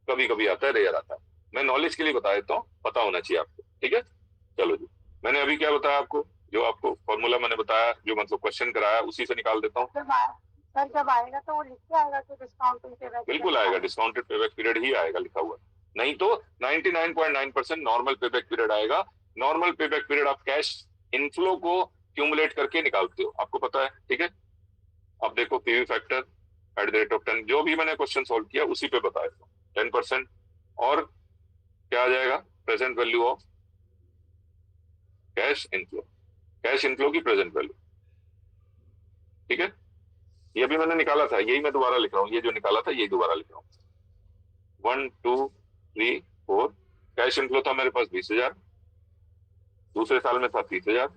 कभी कभी आता है, रेयर आता है। मैं नॉलेज के लिए बता देता हूँ, पता होना चाहिए आपको, ठीक है। चलो जी, मैंने अभी क्या बताया आपको, जो आपको फॉर्मूला मैंने बताया, जो मतलब क्वेश्चन कराया, उसी से निकाल देता हूँ। सर जब आएगा तो वो लिख के आएगा कि डिस्काउंटेड पेबैक, बिल्कुल आएगा, डिस्काउंटेड पेबैक पीरियड ही आएगा लिखा हुआ, नहीं तो 99.9% नॉर्मल पेबैक पीरियड आएगा। नॉर्मल पेबैक पीरियड आप कैश इनफ्लो को क्यूमुलेट करके निकालते हो, आपको पता है, ठीक है। अब देखो पीवी फैक्टर @10, जो भी मैंने क्वेश्चन सॉल्व किया उसी पे बताया, 10%। और क्या आ जाएगा, present value of cash inflow, cash inflow की प्रेजेंट वैल्यू, ठीक है। ये भी मैंने निकाला था, यही मैं दोबारा लिख रहा हूँ, ये जो निकाला था यही दोबारा लिख रहा हूँ। 1 2 3 4 कैश इनफ्लो था मेरे पास 20,000, दूसरे साल में था 30,000,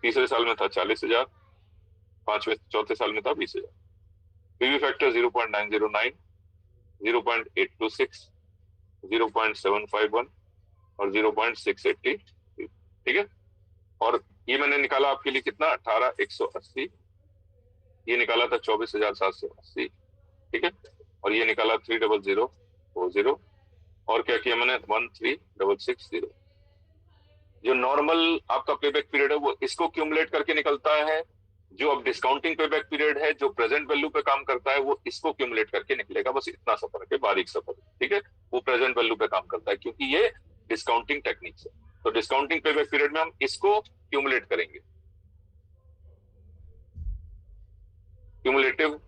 तीसरे साल में था 40,000, चौथे साल में था 20,000। पीवी फैक्टर 0.909, 0.826, 0.751 और 0.680, ठीक है। और ये मैंने निकाला आपके लिए कितना, 18,180, ये निकाला था 24,780, ठीक है। और ये निकाला 30040, और क्या किया मैंने 13,660। जो नॉर्मल आपका पेबैक पीरियड है वो इसको क्यूमुलेट करके निकलता है, जो अब डिस्काउंटिंग पेबैक पीरियड है जो प्रेजेंट वैल्यू पे काम करता है वो इसको क्यूमुलेट करके निकलेगा, बस इतना सा फर्क है, बारीक सा फर्क, ठीक है। वो प्रेजेंट वैल्यू पे काम करता है क्योंकि ये डिस्काउंटिंग टेक्निक्स है। तो डिस्काउंटिंग पेबैक पीरियड में हम इसको क्यूमुलेट करेंगे, क्यूमुलेटिव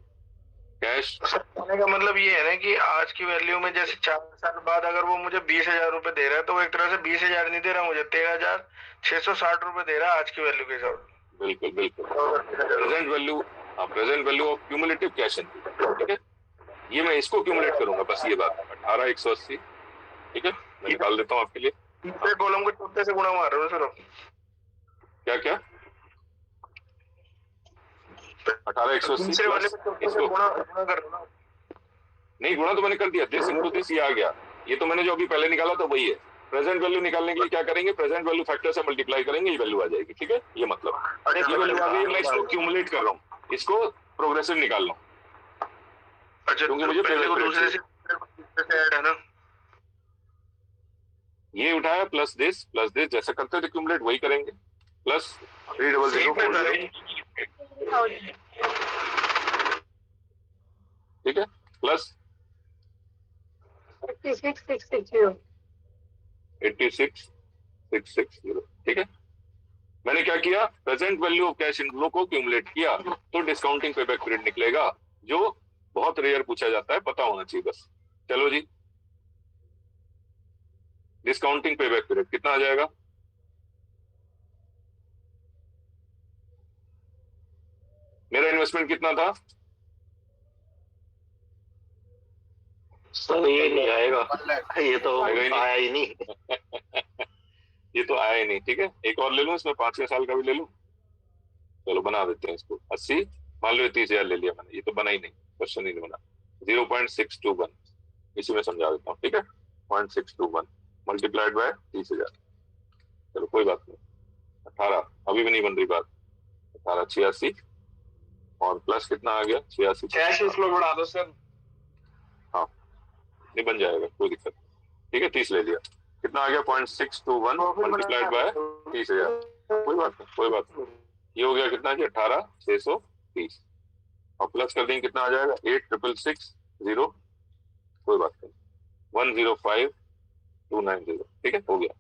कैश। कहने का मतलब ये है ना कि आज की वैल्यू में जैसे 4 साल बाद अगर वो मुझे 20,000 रुपए दे रहा है तो वो एक तरह से 20,000 नहीं दे रहा मुझे, 13,660 रुपए दे रहा है आज की वैल्यू के हिसाब। बिल्कुल बिल्कुल, present value, present value of cumulative cash inflow, ठीक है। ये मैं इसको क्यूमुलेट करूंगा, बस ये बात 18,180, ठीक है। मैं निकाल देता हूँ आपके लिए, तीसरे कॉलम को चौथे से गुणा मार रहे हो सर, क्या क्या 18,180 तीसरे वाले पे चौथे से गुणा कर दो ना। नहीं, गुणा तो मैंने कर दिया, दिस इनटू दिस ये आ गया। ये तो मैंने जो अभी पहले निकाला था वही है। प्रेजेंट वैल्यू निकालने के लिए क्या करेंगे, प्रेजेंट वैल्यू फैक्टर से मल्टीप्लाई करेंगे, ये वैल्यू आ जाएगी, ठीक है। ये मतलब ये वैल्यू आ गई, मैं इसको क्यूमुलेट कर रहा हूँ, इसको प्रोग्रेसिव निकाल रहा हूँ। अच्छा, क्योंकि मुझे पहले को दूसरे से ऐड है ना, ये उठाया प्लस दिस जैसे करते थे क्यूमुलेट वही करेंगे, प्लस 30040, ठीक है, प्लस 86,660, ठीक है। मैंने क्या किया, present value of cash inflow को क्यूमुलेट किया तो डिस्काउंटिंग पेबैक पीरियड निकलेगा, जो बहुत रेयर पूछा जाता है, पता होना चाहिए बस। चलो जी, डिस्काउंटिंग पेबैक पीरियड कितना आ जाएगा, मेरा इन्वेस्टमेंट कितना था, सर ये नहीं आएगा, ये तो आया ही नहीं। ये तो आया ही नहीं, ठीक है। एक और ले लूं इसमें, 5-6 साल का भी ले लूं, चलो बना देते हैं इसको। 80 मान लो 30,000 ले लिया मैंने, ये तो बना ही नहीं, क्वेश्चन ही नहीं बना। 0.621 इसी में समझा देता हूँ, ठीक है। 0.621 मल्टीप्लाइड बाय 30,000, चलो कोई बात नहीं। 18 अभी भी नहीं बन रही बात, 18 86 और प्लस कितना आ गया 86, कैश इनफ्लो बढ़ा दो सर। हाँ नहीं बन जाएगा, कोई दिक्कत, ठीक है। 30 ले लिया, कितना आ गया 0.621 मल्टीप्लाइड बाय 30,000, कोई बात नहीं, कोई बात नहीं। ये हो गया कितना जी 18,630 और प्लस कर देंगे कितना आ जाएगा 8,660, कोई बात नहीं, 105,290, ठीक है, हो गया।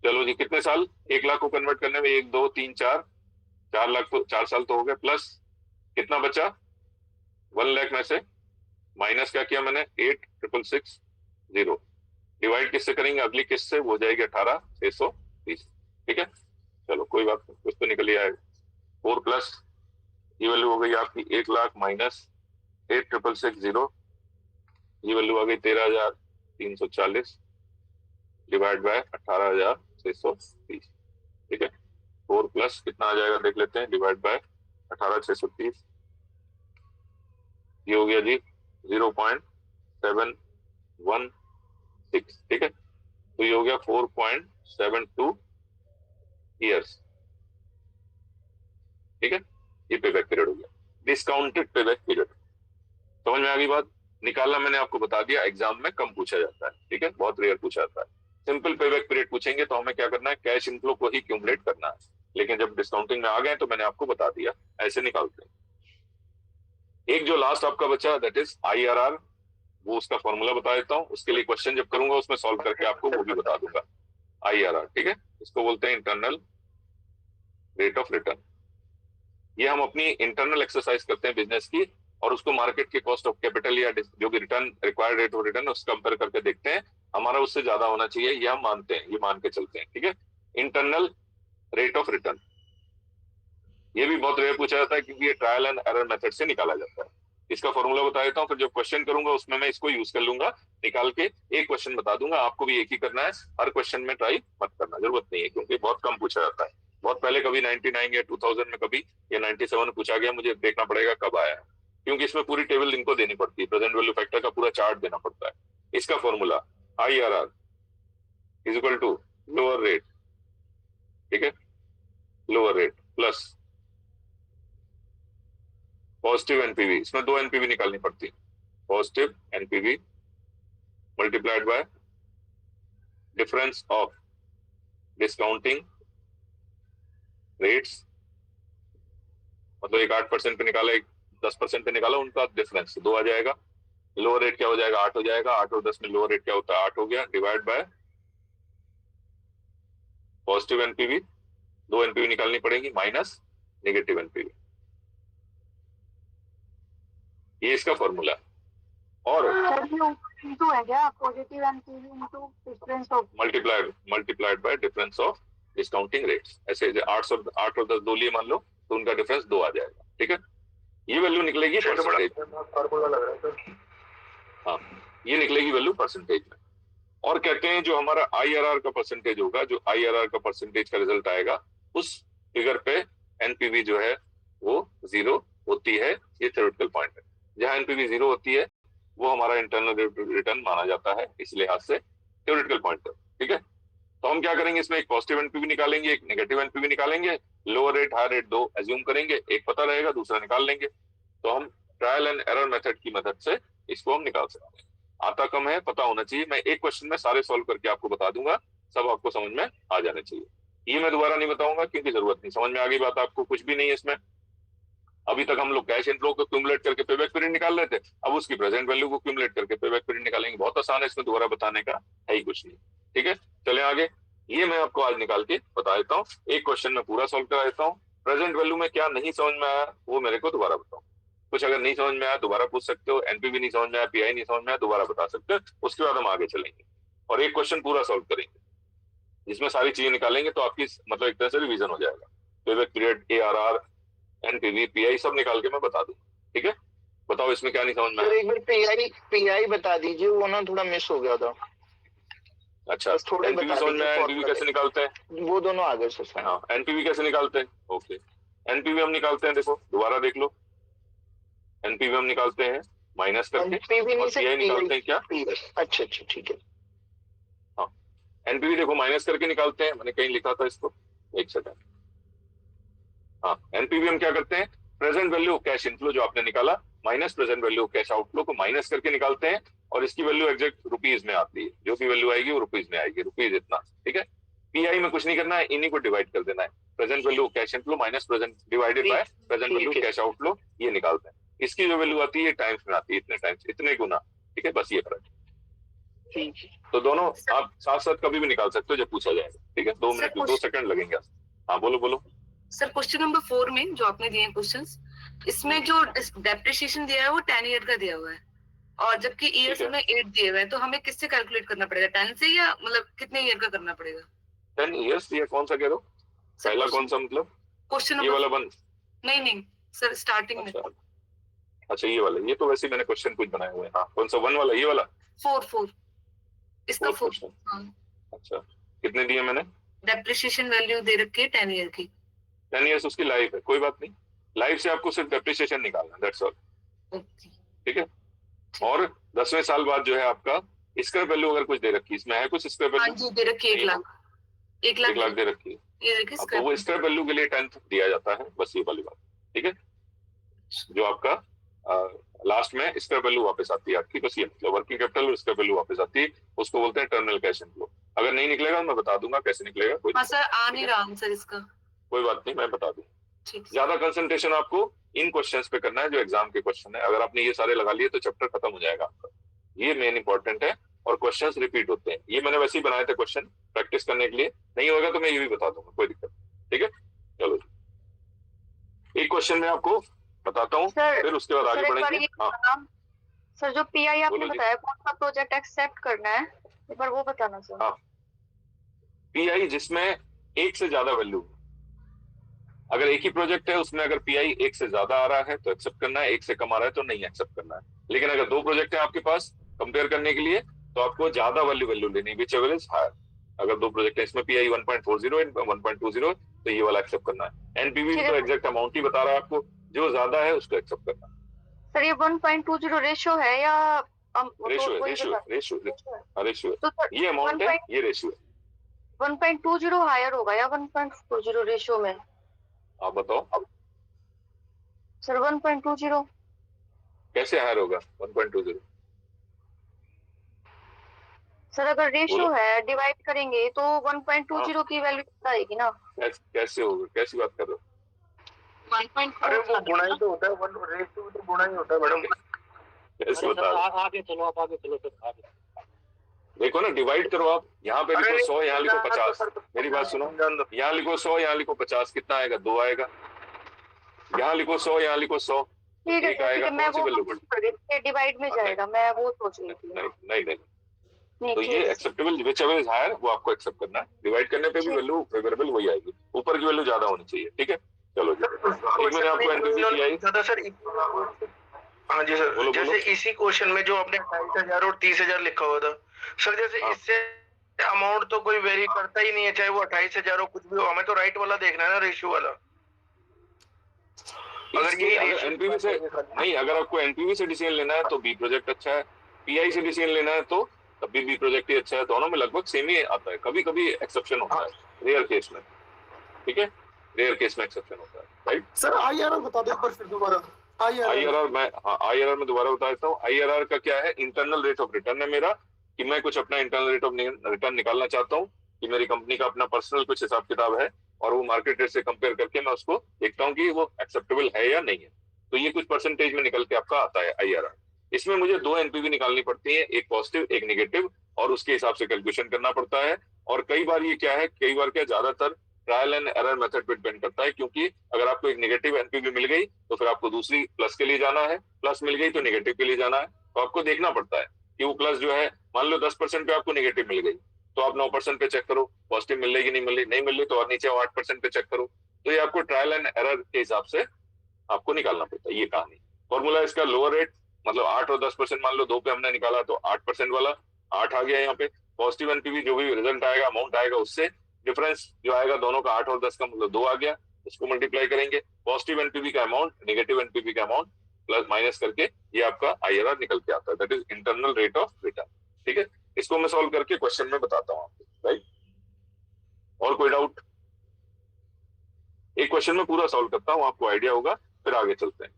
चलो जी, कितने साल, 1 लाख को कन्वर्ट करने में 1 2 3 4 लाख, तो 4 साल तो हो गए। प्लस कितना बचा 1 लाख में से माइनस क्या किया मैंने 8,660, डिवाइड किससे करेंगे, अगली किस्त से, वो हो जाएगी 18,630, ठीक है। चलो कोई बात नहीं, कुछ तो निकल ही आएगा। 4 प्लस ये वैल्यू हो गई आपकी 1 लाख माइनस 8,660, ये वैल्यू आ गई 13,340 डिवाइड बाय 18,630, ठीक है। 4 प्लस कितना आ जाएगा देख लेते हैं, डिवाइड बाय 18,630, ये हो गया जी 0.716, ठीक है। तो ये हो गया 4.72 ईयर्स, ठीक है। ये पे बैक पीरियड हो गया, डिस्काउंटेड पे बैक पीरियड। समझ में आ गई बात? निकालना मैंने आपको बता दिया, एग्जाम में कम पूछा जाता है, ठीक है, बहुत रेयर पूछा जाता है। सिंपल पे बैक पीरियड पूछेंगे तो हमें क्या करना है, कैश इनफ्लो को ही क्यूमुलेट करना है, लेकिन जब डिस्काउंटिंग में आ गए तो मैंने आपको बता दिया ऐसे निकालते हैं। एक जो लास्ट आपका बचा दैट इज IRR, वो उसका फॉर्मूला बता देता हूँ, उसके लिए क्वेश्चन जब करूंगा उसमें सॉल्व करके आपको वो भी बता दूंगा। IRR, ठीक है, इसको बोलते हैं इंटरनल रेट ऑफ रिटर्न। ये हम अपनी इंटरनल एक्सरसाइज करते हैं बिजनेस की, और उसको मार्केट के कॉस्ट ऑफ कैपिटल या जो भी return required rate of return उससे कंपेयर करके देखते हैं, हमारा उससे ज्यादा होना चाहिए, ये हम मानते हैं, ये मान के चलते हैं, ठीक है। इंटरनल रेट ऑफ रिटर्न ये भी बहुत रेयर पूछा जाता है क्योंकि ये ट्रायल एंड एरर मेथड से निकाला जाता है। इसका फॉर्मूला बता देता हूँ, फिर जब क्वेश्चन करूंगा उसमें मैं इसको यूज कर लूंगा, निकाल के एक क्वेश्चन बता दूंगा, आपको भी एक ही करना है, हर क्वेश्चन में ट्राई मत करना, जरूरत नहीं है, क्योंकि बहुत कम पूछा जाता है। बहुत पहले कभी 99 या 2000 में कभी या 97 में पूछा गया, मुझे देखना पड़ेगा कब आया है, क्योंकि इसमें पूरी टेबल इनको देनी पड़ती है, प्रेजेंट वैल्यू फैक्टर का पूरा चार्ट देना पड़ता है। इसका formula IRR is equal to lower rate, ठीक है, lower rate plus positive NPV, इसमें 2 एनपीवी निकालनी पड़ती है, positive NPV multiplied by difference of discounting rates, मतलब एक 8% पे निकाला, एक 10% पे निकाला, उनका डिफरेंस 2 आ जाएगा। लोअर रेट क्या हो जाएगा, 8 हो जाएगा, 8 और 10 में लोअर रेट क्या होता है, 8 हो गया, divide by positive NPV, 2 NPV निकालनी पड़ेगी, माइनस नेगेटिव एनपीवी, ये इसका फॉर्मूला है। और इंटू है क्या, positive NPV into difference of multiplied by difference of discounting rates, ऐसे 8 और 10 दो लिए मान लो तो उनका डिफरेंस 2 आ जाएगा, ठीक है। ये वैल्यू निकलेगी परसेंटेज, फॉर्मूला लग रहा है। हाँ, ये निकलेगी वैल्यू परसेंटेज में। और कहते हैं जो हमारा IRR का परसेंटेज होगा, जो IRR का परसेंटेज का रिजल्ट आएगा, उस फिगर पे एनपीवी जो है वो 0 होती है, ये थ्योरेटिकल पॉइंट है। जहां एनपीवी 0 होती है वो हमारा इंटरनल रिटर्न माना जाता है, इस लिहाज से थ्योरेटिकल पॉइंट है, ठीक है। तो हम क्या करेंगे, इसमें एक पॉजिटिव एनपीवी निकालेंगे, एक नेगेटिव एनपीवी निकालेंगे, lower rate high rate 2 assume करेंगे, एक पता रहेगा दूसरा निकाल लेंगे। तो हम ट्रायल एंड एरर मेथड की मदद से इसको हम निकाल सकते हैं। आता कम है, पता होना चाहिए, मैं एक क्वेश्चन में सारे सॉल्व करके आपको बता दूंगा, सब आपको समझ में आ जाने चाहिए। ये मैं दोबारा नहीं बताऊंगा क्योंकि जरूरत नहीं, समझ में आ गई बात आपको, कुछ भी नहीं है इसमें। अभी तक हम लोग कैश इनफ्लो को क्यूमुलेट करके पेबैक पीरियड निकाल रहे थे, अब उसकी प्रेजेंट वैल्यू को क्यूमुलेट करके पेबैक पीरियड निकालेंगे, बहुत आसान है, इसमें दोबारा बताने का है ही कुछ नहीं, ठीक है। चले आगे, ये मैं आपको आज निकाल के बता देता हूँ, एक क्वेश्चन में पूरा सॉल्व करा देता हूँ। प्रेजेंट वैल्यू में क्या नहीं समझ में आया वो मेरे को दोबारा बताओ, कुछ अगर नहीं समझ में आया दोबारा पूछ सकते हो, एनपीवी नहीं समझ में आया, पीआई नहीं समझ में आया, दोबारा बता सकते हो, उसके बाद हम आगे चलेंगे और एक क्वेश्चन पूरा सॉल्व करेंगे जिसमें सारी चीजें निकालेंगे, तो आपकी मतलब एक तरह से रिवीजन हो जाएगा। Payback period, ARR, NPV, pi सब निकाल के मैं बता दूं, ठीक है। बताओ इसमें क्या नहीं समझ में आया। एक बार पीआई बता दीजिए, वो ना थोड़ा मिस हो गया था। अच्छा, एनपीवी समझ में आया, एनपीवी कैसे निकालते हैं, वो दोनों आ गए सर। हाँ, एनपीवी कैसे निकालते हैं, ओके, एनपीवी हम निकालते हैं, देखो दोबारा देख लो, एनपीवी हम निकालते हैं माइनस करके, और पीआई निकालते हैं क्या, अच्छा ठीक है, हाँ, एनपीवी देखो माइनस करके निकालते हैं, मैंने कहीं लिखा था इसको, एक सेकंड, हाँ, एनपीवी हम क्या करते हैं, प्रेजेंट वैल्यू कैश इनफ्लो जो आपने निकाला minus present value cash outflow को माइनस करके निकालते हैं, और इसकी वैल्यू एग्जैक्ट रुपीज में आती है, जो भी वैल्यू आएगी वो रुपीज में आएगी, रुपीज इतना, ठीक है। पीआई में कुछ नहीं करना है, इन्हीं को डिवाइड कर देना है, present value cash inflow minus present divided by present value cash outflow, ये निकालते हैं। इसकी जो वैल्यू आती है टाइम्स में आती है, इतने टाइम्स, इतने गुना, ठीक है, बस ये फर्क। तो दोनों आप साथ साथ कभी भी निकाल सकते हो जब पूछा जाएगा, ठीक है। 2 मिनट 2 सेकंड लगेंगे। हाँ बोलो। सर क्वेश्चन नंबर 4 में जो आपने दिए क्वेश्चंस, इसमें जो डेप्रिसिएशन दिया है वो 10 ईयर का दिया हुआ है, और जबकि ईयर्स में 8 दिए हुए हैं, तो हमें किससे कैलकुलेट करना पड़ेगा, 10 से, या मतलब कितने ईयर का करना पड़ेगा। 10 ईयर्स दिया, कौन सा कह रहे हो, पहला कौन सा, मतलब क्वेश्चन ये वाला बन, नहीं सर, स्टार्टिंग में, अच्छा ये वाला, ये तो वैसे मैंने क्वेश्चन कुछ बनाए हुए हैं, हाँ, कौन सा 1 वाला, ये वाला 4 इसका 4, अच्छा, कितने दिए मैंने, डेप्रिसिएशन वैल्यू दे रखी है 10 ईयर की, 10 ईयर्स उसकी लाइफ है, कोई बात नहीं, लाइफ से आपको सिर्फ डेप्रिसिएशन निकालना, दैट्स ऑल, ठीक है। और 10वें साल बाद जो है आपका स्क्रैप वैल्यू अगर कुछ दे रखी है, इसमें है कुछ स्क्रैप वैल्यू, हाँ जी, दे रखी है 1 लाख दे रखी है, ये देखिए, तो वो स्क्रैप वैल्यू के लिए 10th दिया जाता है, बस ये वाली बात, ठीक है, जो आपका लास्ट में स्क्रैप वैल्यू वापस आती है आपकी, बस ये मतलब वर्किंग कैपिटल और स्क्रैप वैल्यू वापस आती है, उसको बोलते हैं टर्मिनल कैश इनफ्लो। अगर नहीं निकलेगा मैं बता दूंगा कैसे निकलेगा, कोई सर आ नहीं रहा आंसर इसका। कोई बात नहीं, मैं बता दूं। ठीक। ज्यादा कंसंट्रेशन आपको इन क्वेश्चंस पे करना है जो एग्जाम के क्वेश्चन है। अगर आपने ये सारे लगा लिए तो चैप्टर खत्म हो जाएगा आपका, ये मेन इंपॉर्टेंट है। और क्वेश्चंस रिपीट होते हैं, ये मैंने वैसे ही बनाए थे क्वेश्चन प्रैक्टिस करने के लिए, नहीं होगा तो मैं ये भी बता दूंगा, कोई दिक्कत नहीं। ठीक है, चलो एक क्वेश्चन में आपको बताता हूँ, फिर उसके बाद आगे बढ़ेंगे। हाँ सर, जो पीआई आपने बताया कौन सा प्रोजेक्ट एक्सेप्ट करना है, एक बार वो बताना सर। हाँ, पीआई जिसमें एक से ज्यादा वैल्यू, अगर एक ही प्रोजेक्ट है उसमें अगर पीआई एक से ज्यादा आ रहा है तो एक्सेप्ट करना है, एक से कम आ रहा है तो नहीं एक्सेप्ट करना है। लेकिन अगर दो प्रोजेक्ट है आपके पास कंपेयर करने के लिए तो आपको ज्यादा वैल्यू लेनी, विच एवर इज हायर। अगर दो प्रोजेक्ट है इसमें पीआई 1.40 1.20 तो ये वाला एक्सेप्ट करना है। एनपीवी तो एग्जैक्ट अमाउंट ही बता रहा है आपको, जो ज्यादा है उसको एक्सेप्ट करना है। सर ये 1.20 रेशियो है या रेशियो है, ये अमाउंट है, ये रेशियो है। 1.20 हायर होगा या 1.40 रेशियो में? आप बताओ सर 1.20 कैसे हायर होगा 1.20? सर अगर रेशियो है डिवाइड करेंगे तो 1.20 की वैल्यू आएगी ना? कैसे होगा, कैसी बात कर रहे हो? 1.4 अरे वो गुणा ही तो होता है, 1 रेशियो तो गुणा ही होता है मैडम। कैसे बता रहे हो? आगे चलो, आप आगे चलो सर, आगे देखो ना, डिवाइड करो आप, यहाँ पे लिखो 100, यहाँ लिखो 50। मेरी बात सुनो, यहाँ लिखो 100, यहाँ लिखो 50, कितना आएगा? 2 आएगा। यहाँ लिखो 100, यहाँ लिखो 100, ठीक है, मैं वो डिवाइड में जाएगा, मैं वो सोच रही थी। नहीं, तो ये acceptable whichever is higher वो आपको एक्सेप्ट करना है। डिवाइड करने पे भी वैल्यू फेवरेबल वही आएगी, ऊपर की वैल्यू ज्यादा होनी चाहिए। ठीक है, चलो जी, एक मैंने आपको एनपीवी किया है सर। हाँ जी सर, बोलो, जैसे इसी क्वेश्चन में जो आपने 28,000 और 30,000 लिखा हुआ था सर, जैसे इससे अमाउंट तो कोई वेरी करता ही नहीं है, चाहे वो 28,000 हो कुछ भी हो, हमें तो राइट वाला देखना है ना, रेशियो वाला। अगर एनपीवी से नहीं, अगर आपको एनपीवी से डिसीजन लेना है तो बी प्रोजेक्ट अच्छा है, पीआई से डिसीजन लेना है तो तब भी बी प्रोजेक्ट ही अच्छा है। दोनों में लगभग सेम ही आता है, कभी कभी एक्सेप्शन होता है रेयर केस में। ठीक है, रेयर केस में एक्सेप्शन होता है, राइट सर आईआरआर बता दो एक बार फिर दोबारा। आईआरआर मैं आईआरआर में दोबारा बता देता हूँ। आईआरआर का क्या है? इंटरनल रेट ऑफ रिटर्न है मेरा, कि मैं कुछ अपना इंटरनल रेट ऑफ रिटर्न निकालना चाहता हूँ, कि मेरी कंपनी का अपना पर्सनल कुछ हिसाब किताब है और वो मार्केट रेट से कंपेयर करके मैं उसको देखता हूँ कि वो एक्सेप्टेबल है या नहीं है। तो ये कुछ परसेंटेज में निकल के आपका आता है आईआरआर। इसमें मुझे 2 एनपीवी निकालनी पड़ती है, एक पॉजिटिव एक नेगेटिव, और उसके हिसाब से कैलकुलेशन करना पड़ता है। और कई बार ये क्या है, कई बार क्या, ज्यादातर ट्रायल एंड एरर मेथड पे डिपेंड करता है, क्योंकि अगर आपको एक नेगेटिव एनपीवी मिल गई तो फिर आपको दूसरी प्लस के लिए जाना है, प्लस मिल गई तो नेगेटिव के लिए जाना है। तो आपको देखना पड़ता है कि वो प्लस जो है, मान लो 10% पे आपको नेगेटिव मिल गई तो आप 9% पे चेक करो, पॉजिटिव मिल रही नहीं मिल रही तो और नीचे 8% पे चेक करो। तो ये आपको ट्रायल एंड एरर के हिसाब से आपको निकालना पड़ता है। ये कहानी फॉर्मूला इसका, लोअर रेट मतलब 8 और 10%, मान लो 2 पे हमने निकाला तो 8% वाला 8 आ गया यहाँ पे। पॉजिटिव एनपीवी जो भी रिजल्ट आएगा, अमाउंट आएगा, उससे डिफरेंस जो आएगा दोनों का 8 और 10 का मतलब 2 आ गया, उसको मल्टीप्लाई करेंगे। पॉजिटिव एनपीवी का अमाउंट नेगेटिव एनपीवी का अमाउंट प्लस माइनस करके ये आपका आईआरआर निकल के आता है, that is internal rate of return. ठीक है, इसको मैं सॉल्व करके क्वेश्चन में बताता हूँ आपको, राइट? और कोई डाउट? एक क्वेश्चन में पूरा सॉल्व करता हूँ, आपको आइडिया होगा, फिर आगे चलते हैं।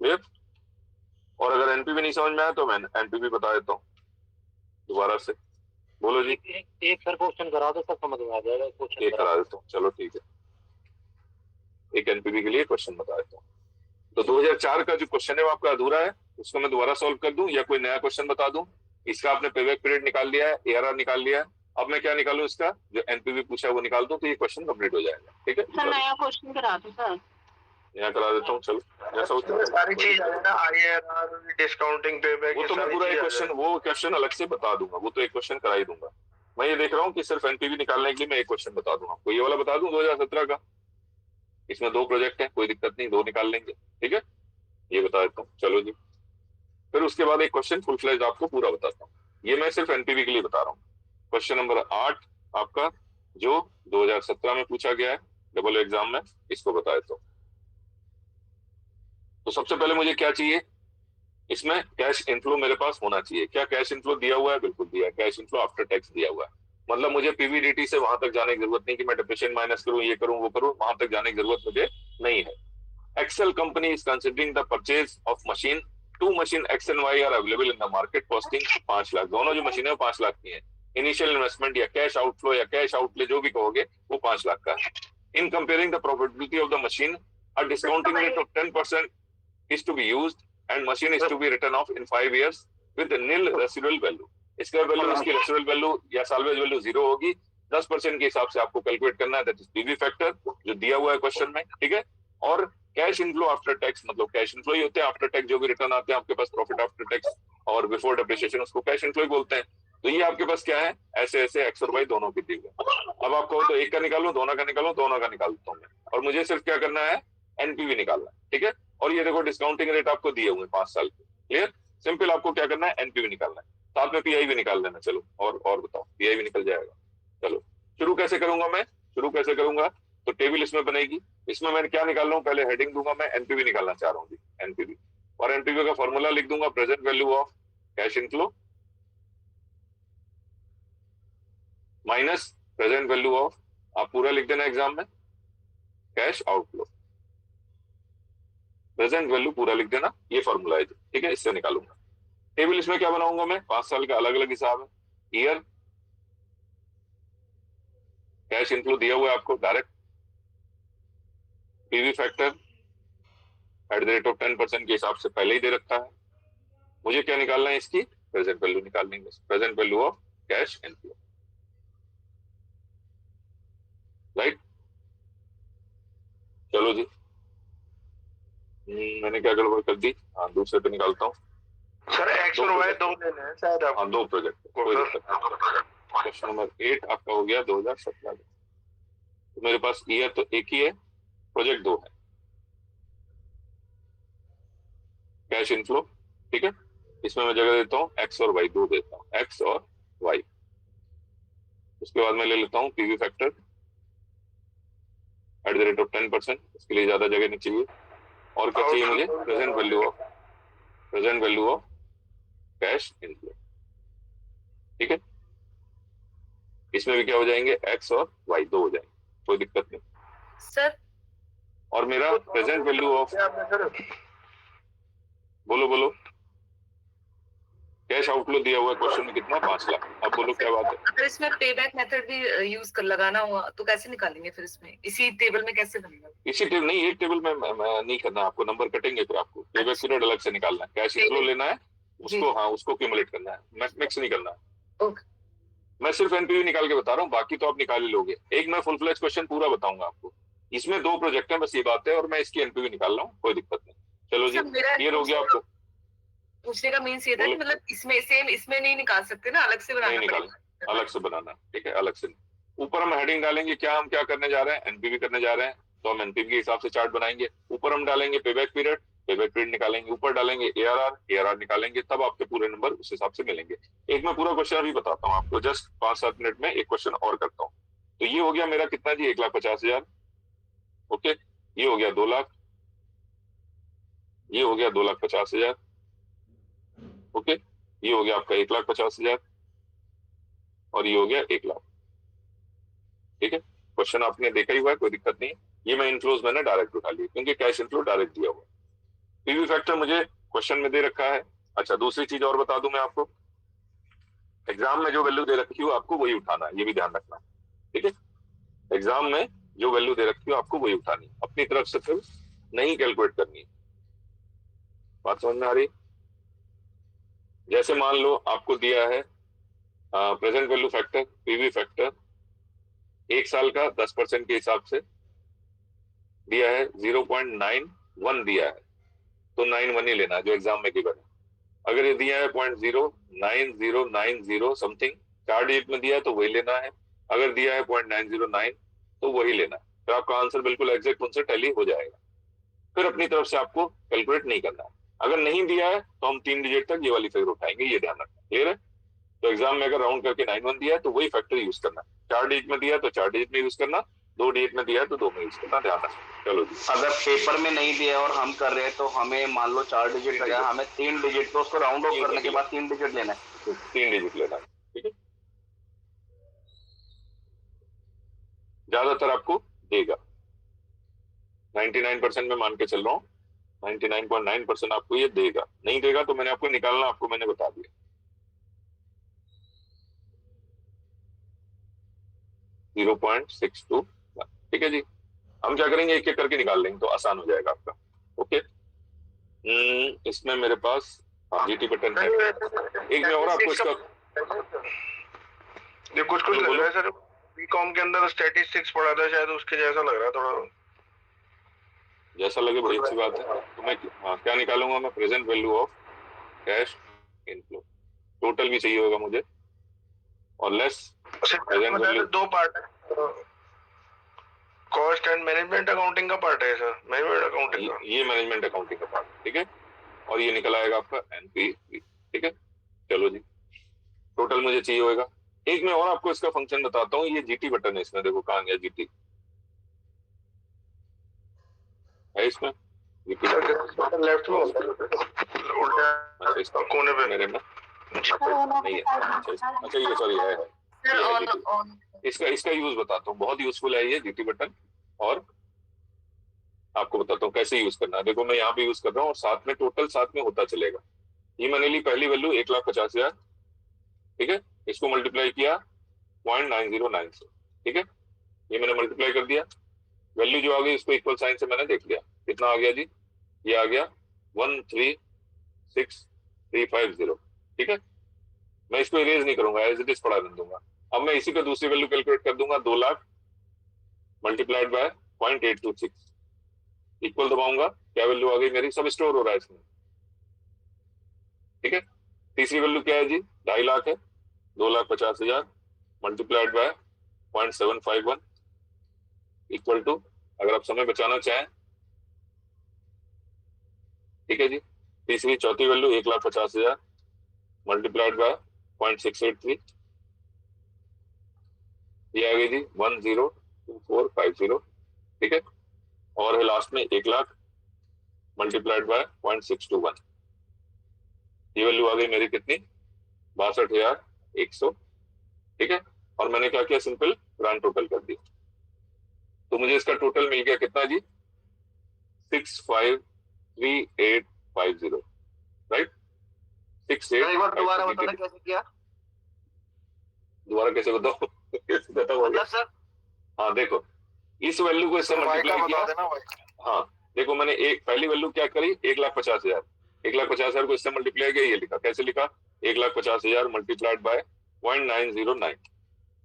क्लियर? और अगर एनपीवी नहीं समझ में आया तो मैं एनपीवी बता देता हूँ दोबारा से। बोलो जी। एक सर क्वेश्चन करा दो, सब समझ में आ जाएगा। क्वेश्चन एक करा देता हूँ, चलो ठीक है। एक एनपीवी के लिए क्वेश्चन बता देता हूँ। तो 2004 का जो क्वेश्चन है वो आपका अधूरा है, उसको मैं दोबारा सॉल्व कर दूं या कोई नया क्वेश्चन बता दूं? इसका आपने पेबैक पीरियड निकाल लिया है, एआरआर निकाल लिया है, अब मैं क्या निकालूं? इसका जो एनपीवी पूछा है वो निकाल दूं, तो ये क्वेश्चन कंप्लीट हो जाएगा। ठीक है, सर नया क्वेश्चन करा दो सर। नया करा देता हूँ, चलो जैसा सारी चीज है ना, आईआरआर, डिस्काउंटिंग, पेबैक, वो तो मैं पूरा एक क्वेश्चन, वो क्वेश्चन अलग से बता दूंगा, वो तो एक क्वेश्चन करा ही दूंगा। मैं ये देख रहा हूँ कि सिर्फ एनपीवी निकालने के लिए मैं एक क्वेश्चन बता दूं आपको, ये वाला बता दूं 2017 का। इसमें 2 प्रोजेक्ट है, कोई दिक्कत नहीं, 2 निकाल लेंगे। ठीक है, ये बता देता हूँ, चलो जी। फिर उसके बाद एक क्वेश्चन फुल फ्लेज आपको पूरा बताता हूँ, ये मैं सिर्फ एनपीवी के लिए बता रहा हूँ। क्वेश्चन नंबर 8 आपका जो 2017 में पूछा गया है डबल एग्जाम में, इसको बता देता हूँ। तो सबसे पहले मुझे क्या चाहिए? इसमें कैश इनफ्लो मेरे पास होना चाहिए। क्या कैश इनफ्लो दिया हुआ है? बिल्कुल दिया है, कैश इनफ्लो आफ्टर टैक्स दिया हुआ है। मतलब मुझे पीवीडीटी से वहां तक जाने की जरूरत नहीं कि मैं डिप्रेशन माइनस करूं, ये करूं, वो करूं, वहां तक जाने की जरूरत मुझे नहीं है। Excel company is considering the purchase of machine. 2 machine X and Y are available in the market costing 5 lakh. दोनों जो मशीनें हैं 5 लाख की हैं. इनिशियल इन्वेस्टमेंट या कैश आउटफ्लो या कैश आउटले जो भी कहोगे वो 5 लाख का है. In comparing the profitability of the machine, a discounting rate of 10% is to be used and machine is to be written off in 5 years with nil residual value. इसका value, इसकी residual value या salvage value 0 होगी. 10% के हिसाब से आपको calculate करना है, दैट इज पीवी फैक्टर जो दिया हुआ है क्वेश्चन में. ठीक है. और कैश इनफ्लो आफ्टर टैक्स, मतलब कैश इनफ्लो ही होते हैं. आफ्टर टैक्स जो भी रिटर्न आते हैं आपके पास प्रॉफिट आफ्टर टैक्स और बिफोर डेप्रिसिएशन, उसको कैश इनफ्लो ही बोलते हैं. तो ये आपके पास क्या है, ऐसे ऐसे एक्स और वाई दोनों की दी हुई. अब आप कहो तो एक का निकालूं, दोनों का निकालूं, दोनों का निकाल देता हूं मैं. और मुझे सिर्फ क्या करना है, एनपीवी निकालना है. ठीक है. और ये देखो डिस्काउंटिंग रेट आपको दिए हुए 5 साल के. क्लियर. सिंपल आपको क्या करना है, एनपीवी निकालना है. साथ में पीआई भी निकाल लेना. चलो और बताओ, पीआई भी निकल जाएगा. चलो शुरू कैसे करूंगा मैं, शुरू कैसे करूंगा, तो टेबल इसमें बनेगी. इसमें मैं क्या निकाल रहा हूँ, पहले हेडिंग दूंगा मैं एनपीवी निकालना चाह रहा हूँ जी, एनपीवी. और एनपीवी का फॉर्मूला लिख दूंगा present value of cash inflow minus present value of, आप पूरा लिख देना एग्जाम में, कैश आउटफ्लो. प्रेजेंट वैल्यू पूरा लिख देना, ये फॉर्मूला है. ठीक है. इससे निकालूंगा टेबल. इसमें क्या बनाऊंगा मैं, 5 साल का अलग अलग हिसाब है. ईयर, कैश इनफ्लो दिया हुआ है आपको direct, PV factor at the rate of 10% के हिसाब से पहले ही दे रखा है. मुझे क्या निकालना है, इसकी प्रेजेंट वैल्यू निकालनी है, present value of cash inflow. Right. चलो जी. मैंने क्या गड़बड़ कर दी, हाँ दूसरे पे निकालता हूँ. सर एक्स और वाई दो लेने हैं शायद आप. हाँ 2 प्रोजेक्ट, कोई दिक्कत नहीं. क्वेश्चन नंबर 8 आपका हो गया 2017. तो मेरे पास ईयर तो एक ही है, प्रोजेक्ट 2 है, कैश इनफ्लो. ठीक है. इसमें मैं जगह देता हूँ एक्स और वाई, 2 देता हूँ, एक्स और वाई. उसके बाद मैं ले लेता हूँ PV factor at the rate of 10%. इसके लिए ज्यादा जगह नहीं चाहिए. और क्या चाहिए मुझे, present value of cash inflow. ठीक है. इसमें भी क्या हो जाएंगे, एक्स और वाई 2 हो जाएंगे, कोई दिक्कत नहीं सर. और मेरा प्रेजेंट वैल्यू ऑफ, बोलो कैश आउटफ्लो दिया हुआ है क्वेश्चन में कितना, 5 लाख. अब बोलो क्या बात है. अगर इसमें पेबैक मेथड भी यूज कर लगाना हुआ तो कैसे निकालेंगे फिर, इसमें इसी टेबल में कैसे बनेगा. इसी टेबल नहीं, एक टेबल में नहीं करना आपको, नंबर कटेंगे फिर आपको. पेबैक पीरियड अलग से निकालना है, कैश इनफ्लो लेना है उसको, हाँ उसको क्यूमुलेट करना है, मिक्स नहीं करना है. ओके. मैं सिर्फ एनपीवी निकाल के बता रहा हूँ, बाकी तो आप निकाल ही लोगे. एक मैं फुल फ्लेज क्वेश्चन पूरा बताऊंगा आपको. इसमें 2 प्रोजेक्ट है, बस ये बात है, और मैं इसकी एनपीवी निकाल रहा हूँ, कोई दिक्कत नहीं. चलो जी, क्लियर हो गया आपको. पूछने का मीन्स ये था कि मतलब इसमें सेम इसमें नहीं निकाल सकते ना, अलग से बनाना पड़ेगा. अलग से बनाना. ठीक है, अलग से. ऊपर हम हेडिंग डालेंगे, क्या हम क्या करने जा रहे हैं, एनपीवी करने जा रहे हैं, तो हम एनपीवी के हिसाब से चार्ट बनाएंगे. ऊपर हम डालेंगे पेबैक पीरियड निकालेंगे. ऊपर डालेंगे एआरआर निकालेंगे. तब आपके पूरे नंबर उस हिसाब से मिलेंगे. एक मैं पूरा क्वेश्चन अभी बताता हूँ आपको, जस्ट 5-7 मिनट में एक क्वेश्चन और करता हूँ. तो ये हो गया मेरा कितना जी, 1,50,000. ओके. ये हो गया 2 लाख, ये हो गया 2,50,000. ओके. ये हो गया आपका 1,50,000 और ये हो गया 1 लाख. ठीक है. क्वेश्चन आपने देखा ही हुआ है, कोई दिक्कत नहीं. ये मैं इनफ्लोज मैंने डायरेक्ट उठा लिया क्योंकि कैश इनफ्लो डायरेक्ट दिया हुआ. पीवी फैक्टर मुझे क्वेश्चन में दे रखा है. अच्छा, दूसरी चीज और बता दूं मैं आपको, एग्जाम में जो वैल्यू दे रखी हो आपको वही उठाना है, ये भी ध्यान रखना. ठीक है. एग्जाम में जो वैल्यू दे रखी हो आपको वही उठानी, अपनी तरफ से फिर नहीं कैलकुलेट करनी. बात समझ में आ रही. जैसे मान लो आपको दिया है present value factor, PV factor 1 साल का 10% के हिसाब से दिया है, 0.91 दिया है, तो 91 ही लेना है जो एग्जाम में गिवन है. अगर ये दिया है 0.9090 समथिंग, 4 डिजिट में दिया है तो वही लेना है. अगर दिया है 0.909 तो वही लेना है. तो आपका आंसर बिल्कुल एग्जैक्ट उनसे टैली हो जाएगा. फिर अपनी तरफ से आपको कैलकुलेट नहीं करना है. अगर नहीं दिया है तो हम 3 डिजिट तक ये वाली फिगर उठाएंगे, ये ध्यान रखना. क्लियर है. तो एग्जाम में अगर राउंड करके 91 दिया है तो वही फैक्टर यूज करना. 4 डिजिट में दिया है तो 4 डिजिट में यूज करना, 2 डिजिट में दिया है तो 2 में यूज करना, ध्यान रखना. चलो जी. अगर पेपर में नहीं दिया और हम कर रहे हैं तो हमें मान लो 4 डिजिट का, हमें 3 डिजिट, तो उसको राउंड ऑफ करने के बाद 3 डिजिट लेना है. 3 डिजिट लेना है. ठीक है. ज्यादातर आपको देगा 99% में मान के चल रहा हूँ, 99.9% आपको ये देगा। नहीं देगा तो मैंने आपको निकालना, आपको मैंने बता दिया। 0.621, ठीक है जी। हम क्या करेंगे, एक एक करके निकाल लेंगे तो आसान हो जाएगा आपका। ओके, इसमें मेरे पास जीटी बटन है। एक में और आपको इसका ये कुछ कुछ लग रहा है सर, बीकॉम के अंदर स्टैटिस्टिक्स पढ़ा था शायद, उसके जैसा लग रहा है थोड़ा। जैसा लगे बड़ी अच्छी बात है। तो मैं क्या निकालूंगा मैं, present value of cash inflow. Total भी चाहिए होगा मुझे, और लेस प्रेजेंट वैल्यू। दो पार्ट है, कॉस्ट एंड मैनेजमेंट अकाउंटिंग का पार्ट है सर, मैनेजमेंट अकाउंटिंग का। ये मैनेजमेंट अकाउंटिंग का पार्ट, ठीक है। और ये निकल आएगा आपका एनपीवी, ठीक है। चलो जी, टोटल मुझे चाहिए होगा। एक मैं और आपको इसका फंक्शन बताता हूँ। ये जीटी बटन है, इसमें देखो कहाँ गया जीटी, है इसमें जीटी बटन लेफ्ट में होता है उल्टा, अच्छा इसका कोने पे मेरे में नहीं है। अच्छा ये सॉरी है, इसका यूज बताता हूँ, बहुत यूजफुल है ये जीटी बटन। और आपको बताता हूँ कैसे यूज करना है। देखो मैं यहाँ पे यूज कर रहा हूँ और साथ में टोटल साथ में होता चलेगा। ये मैंने ली पहली वैल्यू 1,50,000, ठीक है। इसको मल्टीप्लाई किया 0.909 से, ठीक है। ये मैंने मल्टीप्लाई कर दिया, वैल्यू जो आ गई इसको इक्वल साइन से मैंने देख लिया, कितना आ गया जी, ये आ गया 136,350, ठीक है। मैं इसको इरेज नहीं करूंगा, एज इट इज पढ़ा दूंगा। अब मैं इसी का दूसरी वैल्यू कैलकुलेट कर दूंगा, 2 लाख मल्टीप्लाइड बाय 0.826 इक्वल दबाऊंगा, क्या वैल्यू आ गई मेरी, सब स्टोर हो रहा है इसमें, ठीक है। तीसरी वैल्यू क्या है जी, 2.5 लाख है, 2,50,000 मल्टीप्लाइड बाय 0.751 इक्वल टू, अगर आप समय बचाना चाहें, ठीक है जी। तीसरी चौथी वैल्यू 1,50,000 मल्टीप्लाइड बाय 0.683, ये आ गई जी 102450, ठीक है। और है लास्ट में 1 लाख मल्टीप्लाइड बाय 0.621, ये वैल्यू आ गई मेरी कितनी, 62,100, ठीक है। और मैंने क्या किया, सिंपल ग्रांड टोटल कर दिया, तो मुझे इसका टोटल मिल गया कितना जी, 653850, राइट। 68 दोबारा बताना कैसे किया, दोबारा कैसे बताओ मतलब सर। हाँ देखो, इस वैल्यू को इससे मल्टीप्लाई किया। हाँ देखो, मैंने एक पहली वैल्यू क्या करी, 1,50,000, 1,50,000 को इससे मल्टीप्लाई किया, ये लिखा, कैसे लिखा, 1,50,000 मल्टीप्लाइड बाय 0.909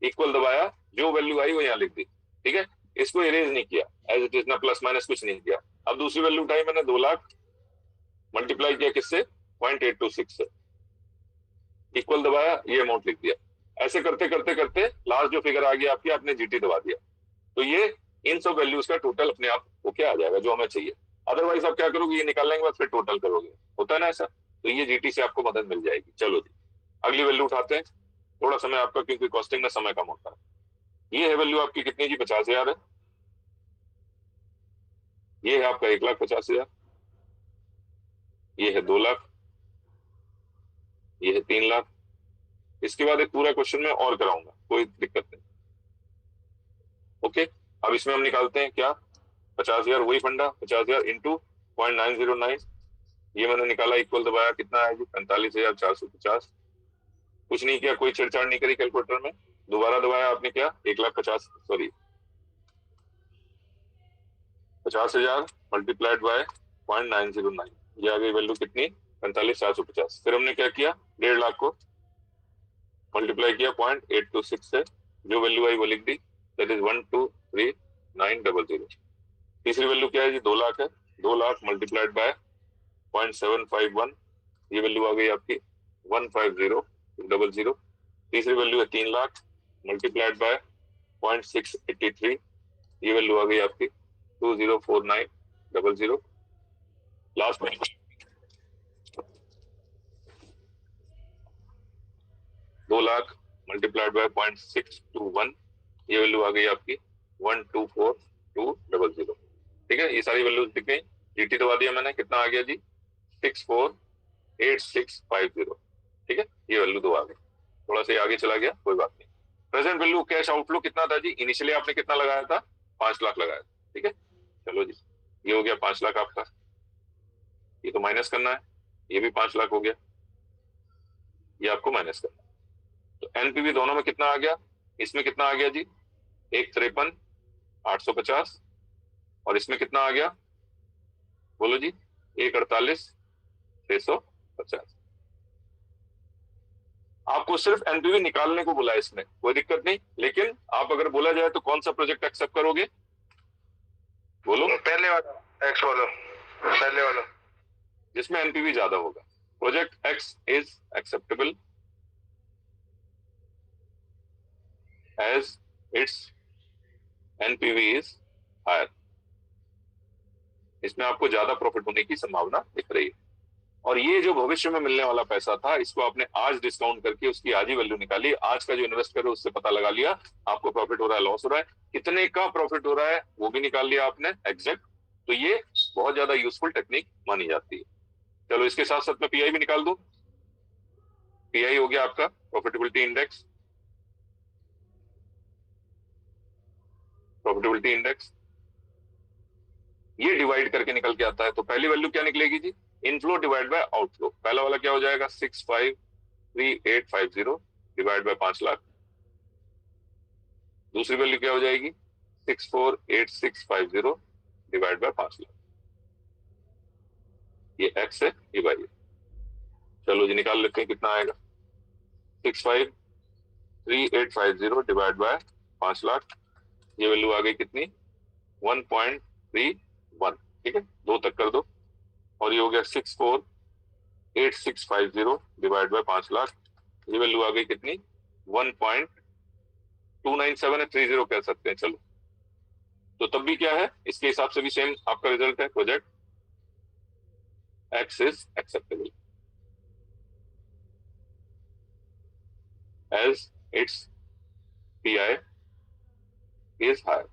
इक्वल दबाया, जो वैल्यू आई वो यहाँ लिख दी, ठीक है। इसको इरेज नहीं किया, एज इट इज, ना प्लस माइनस कुछ नहीं किया। अब दूसरी वैल्यू उठाई मैंने, 2 लाख मल्टीप्लाई किया किससे, 0.826 से, इक्वल दबाया, ये अमाउंट लिख दिया। ऐसे करते करते करते लास्ट जो फिगर आ गया आपकी, आपने जीटी दबा दिया, तो ये इन सब वैल्यूज का टोटल अपने आप ओके आ जाएगा जो हमें चाहिए। अदरवाइज आप क्या करोगे, ये निकालने के बाद फिर टोटल करोगे, होता है ना ऐसा, तो ये जीटी से आपको मदद मिल जाएगी। चलो जी, अगली वैल्यू उठाते हैं, थोड़ा समय आपका, क्योंकि कॉस्टिंग में समय कम होता है। ये है वैल्यू आपकी कितनी जी, 50,000 है। ये है आपका 1,50,000, ये है 2 लाख, ये है 3 लाख। इसके बाद एक पूरा क्वेश्चन में और कराऊंगा, कोई दिक्कत नहीं, ओके। अब इसमें हम निकालते हैं क्या, 50,000 वही फंडा, 50,000 इंटू 0.909, ये मैंने निकाला, इक्वल दबाया, कितना है जी, 45,450। कुछ नहीं किया, कोई छेड़छाड़ नहीं करी कैलकुलेटर में, दोबारा दबाया आपने, क्या 50,000 मल्टीप्लाइड बाय 0.909, ये आ गई वैल्यू कितनी, 45,450। फिर हमने क्या किया, 1.5 लाख को मल्टीप्लाई किया 0.826 से, जो वैल्यू आई वो लिख दी, दैट इज 123,900। तीसरी वैल्यू क्या है जी, 2 लाख है, 2 लाख मल्टीप्लाइड बाय 0.751, ये वैल्यू आ गई आपकी 150,000। तीसरी वैल्यू है 3 लाख मल्टीप्लाइड बाय 0.683, ये वैल्यू आ गई आपकी 204900। लास्ट में 2 लाख मल्टीप्लाइड बाय 0.621, ये वैल्यू आ गई आपकी 124,200, ठीक है। ये सारी वैल्यूज दिख गई, जीटी दबा दिया मैंने, कितना आ गया जी, 648650, ठीक है। ये वैल्यू दबा गई, थोड़ा सा आगे चला गया, कोई बात नहीं। प्रेजेंट वैल्यू कैश आउटफ्लो कितना था जी, इनिशियली आपने कितना लगाया था, 5 लाख लगाया था, ठीक है। चलो जी, हो गया 5 लाख आपका, ये तो माइनस करना है, ये भी 5 लाख हो गया, ये आपको माइनस करना है। तो एनपीवी दोनों में कितना आ गया, इसमें कितना आ गया जी, 153,850, और इसमें कितना आ गया, बोलो जी, 148,650। आपको सिर्फ एनपीवी निकालने को बोला है, इसमें कोई दिक्कत नहीं, लेकिन आप अगर बोला जाए तो कौन सा प्रोजेक्ट एक्सेप्ट करोगे, बोलो। पहले वाला, एक्स वाला, पहले वाला, जिसमें एनपीवी ज्यादा होगा। Project X is acceptable as its NPV is higher. इसमें आपको ज्यादा प्रॉफिट होने की संभावना दिख रही है, और ये जो भविष्य में मिलने वाला पैसा था, इसको आपने आज डिस्काउंट करके उसकी आज ही वैल्यू निकाली, आज का जो इन्वेस्ट करे उससे पता लगा लिया आपको प्रॉफिट हो रहा है, लॉस हो रहा है, कितने का प्रॉफिट हो रहा है वो भी निकाल लिया आपने एग्जैक्ट। तो ये बहुत ज्यादा यूजफुल टेक्निक मानी जाती है। चलो इसके साथ साथ मैं पीआई भी निकाल दूं। पीआई हो गया आपका प्रॉफिटेबिलिटी इंडेक्स, प्रॉफिटेबिलिटी इंडेक्स ये डिवाइड करके निकल के आता है। तो पहली वैल्यू क्या निकलेगी जी, इनफ्लो डिवाइड बाय आउटफ्लो। पहला वाला क्या हो जाएगा, 653,850 डिवाइड बाय 5 लाख। दूसरी वैल्यू क्या हो जाएगी, 64,8650 डिवाइड बाय 5 लाख। ये एक्स है, ये वाई है। चलो जी निकाल लेते हैं कितना आएगा, 653,850 डिवाइड बाय 5 लाख, ये वैल्यू आ गई कितनी, 1.31। ठीक है, 2 तक कर दो, और ये हो गया 64,8650 डिवाइड बाय 5 लाख, ये वैल्यू आ गई कितनी, 1.297 30 कह सकते हैं। चलो तो तब भी क्या है, इसके हिसाब से भी सेम आपका रिजल्ट है, project X is acceptable as its PI is higher.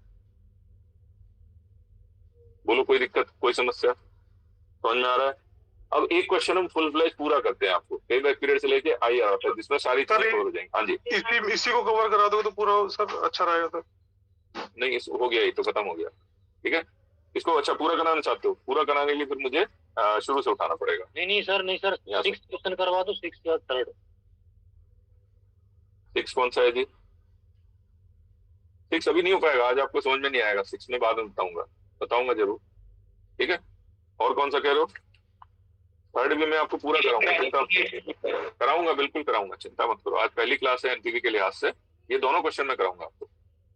बोलो कोई दिक्कत, कोई समस्या, समझ में आ रहा है। अब एक क्वेश्चन हम फुल फ्लैश पूरा करते हैं आपको, पे बैक पीरियड से लेके आई आर तक, जिसमें सारी चीजें कवर हो जाएंगी। हाँ जी, इसी को कवर करा दो तो पूरा सर अच्छा रहेगा सर। नहीं इस हो गया, ये तो खत्म हो गया। ठीक है, इसको अच्छा पूरा कराना चाहते हो, पूरा कराने के लिए फिर मुझे शुरू से उठाना पड़ेगा। नहीं सर, नहीं सर, 6 क्वेश्चन करवा दो, 6 या 3rd। 6 कौन सा है जी, 6 अभी नहीं हो पाएगा, आज आपको समझ में नहीं आएगा, 6 में बाद में बताऊंगा जरूर। ठीक है, और कौन सा कह रहे हो, 3rd भी मैं आपको पूरा कराऊंगा, बिल्कुल कराऊंगा, चिंता मत करो। आज पहली क्लास है एनपीवी के लिहाज से, ये दोनों क्वेश्चन मैं कराऊंगा आपको।